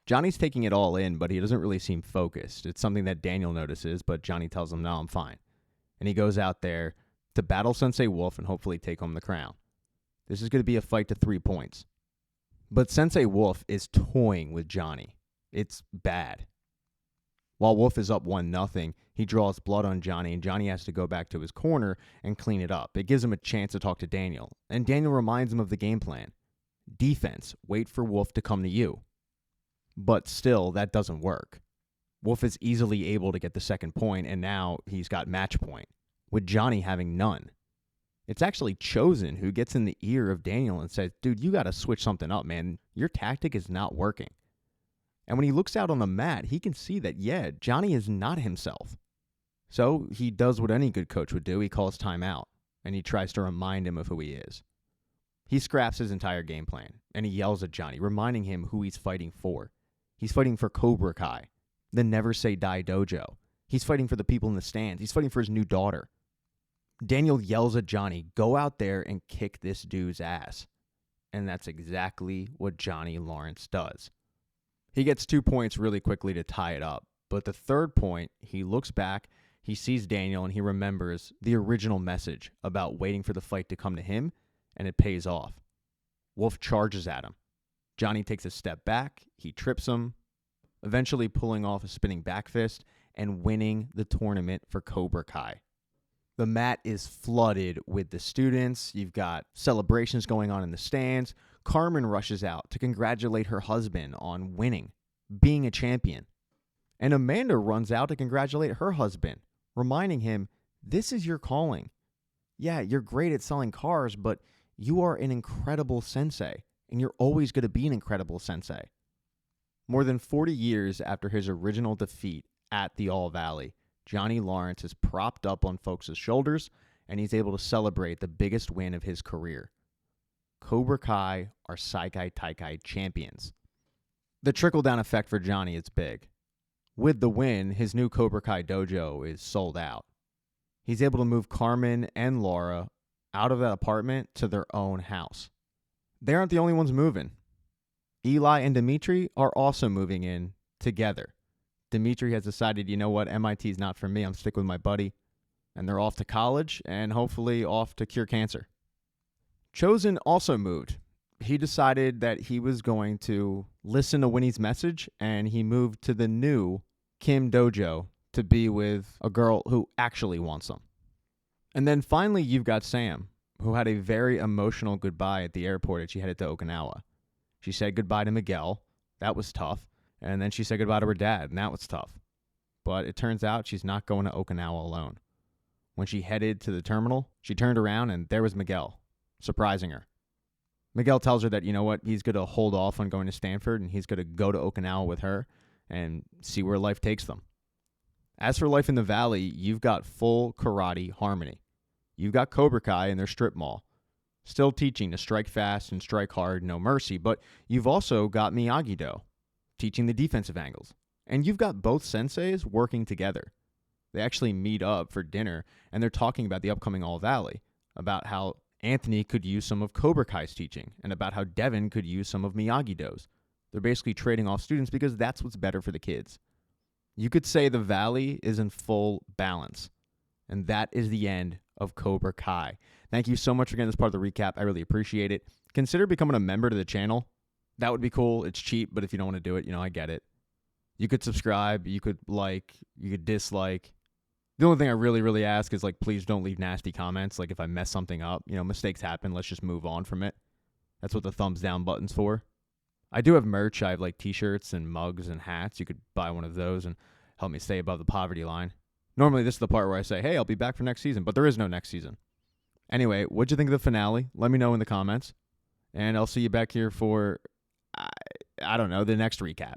Johnny's taking it all in, but he doesn't really seem focused. It's something that Daniel notices, but Johnny tells him, no, I'm fine. And he goes out there to battle Sensei Wolf and hopefully take home the crown. This is going to be a fight to 3 points. But Sensei Wolf is toying with Johnny. It's bad. While Wolf is up 1-0, he draws blood on Johnny, and Johnny has to go back to his corner and clean it up. It gives him a chance to talk to Daniel, and Daniel reminds him of the game plan. Defense, wait for Wolf to come to you. But still, that doesn't work. Wolf is easily able to get the second point, and now he's got match point, with Johnny having none. It's actually Chosen who gets in the ear of Daniel and says, dude, you got to switch something up, man. Your tactic is not working. And when he looks out on the mat, he can see that, yeah, Johnny is not himself. So he does what any good coach would do. He calls timeout, and he tries to remind him of who he is. He scraps his entire game plan, and he yells at Johnny, reminding him who he's fighting for. He's fighting for Cobra Kai, the Never Say Die dojo. He's fighting for the people in the stands. He's fighting for his new daughter. Daniel yells at Johnny, go out there and kick this dude's ass. And that's exactly what Johnny Lawrence does. He gets 2 points really quickly to tie it up. But the third point, he looks back, he sees Daniel, and he remembers the original message about waiting for the fight to come to him, and it pays off. Wolf charges at him. Johnny takes a step back, he trips him, eventually pulling off a spinning back fist and winning the tournament for Cobra Kai. The mat is flooded with the students. You've got celebrations going on in the stands. Carmen rushes out to congratulate her husband on winning, being a champion. And Amanda runs out to congratulate her husband, reminding him, this is your calling. Yeah, you're great at selling cars, but you are an incredible sensei, and you're always going to be an incredible sensei. More than 40 years after his original defeat at the All Valley, Johnny Lawrence is propped up on folks' shoulders, and he's able to celebrate the biggest win of his career. Cobra Kai are Sekai Taikai champions. The trickle-down effect for Johnny is big. With the win, his new Cobra Kai dojo is sold out. He's able to move Carmen and Laura out of that apartment to their own house. They aren't the only ones moving. Eli and Dimitri are also moving in together. Dimitri has decided, you know what, MIT is not for me. I'm sticking with my buddy. And they're off to college and hopefully off to cure cancer. Chosen also moved. He decided that he was going to listen to Winnie's message, and he moved to the new Kim Dojo to be with a girl who actually wants him. And then finally, you've got Sam, who had a very emotional goodbye at the airport as she headed to Okinawa. She said goodbye to Miguel. That was tough. And then she said goodbye to her dad, and that was tough. But it turns out she's not going to Okinawa alone. When she headed to the terminal, she turned around, and there was Miguel, surprising her. Miguel tells her that, you know what, he's going to hold off on going to Stanford, and he's going to go to Okinawa with her and see where life takes them. As for life in the Valley, you've got full karate harmony. You've got Cobra Kai in their strip mall, still teaching to strike fast and strike hard, no mercy, but you've also got Miyagi-Do, teaching the defensive angles. And you've got both senseis working together. They actually meet up for dinner, and they're talking about the upcoming All Valley, about how Anthony could use some of Cobra Kai's teaching, and about how Devin could use some of Miyagi-Do's. They're basically trading off students because that's what's better for the kids. You could say the Valley is in full balance, and that is the end of Cobra Kai. Thank you so much for getting this part of the recap. I really appreciate it. Consider becoming a member to the channel. That would be cool. It's cheap, but if you don't want to do it, I get it. You could subscribe, you could like, you could dislike. The only thing I really ask is, please don't leave nasty comments. If I mess something up, mistakes happen. Let's just move on from it. That's what the thumbs down button's for. I do have merch. I have t-shirts and mugs and hats. You could buy one of those and help me stay above the poverty line. Normally, this is the part where I say, hey, I'll be back for next season, but there is no next season. Anyway, what'd you think of the finale? Let me know in the comments. And I'll see you back here for, I don't know, the next recap.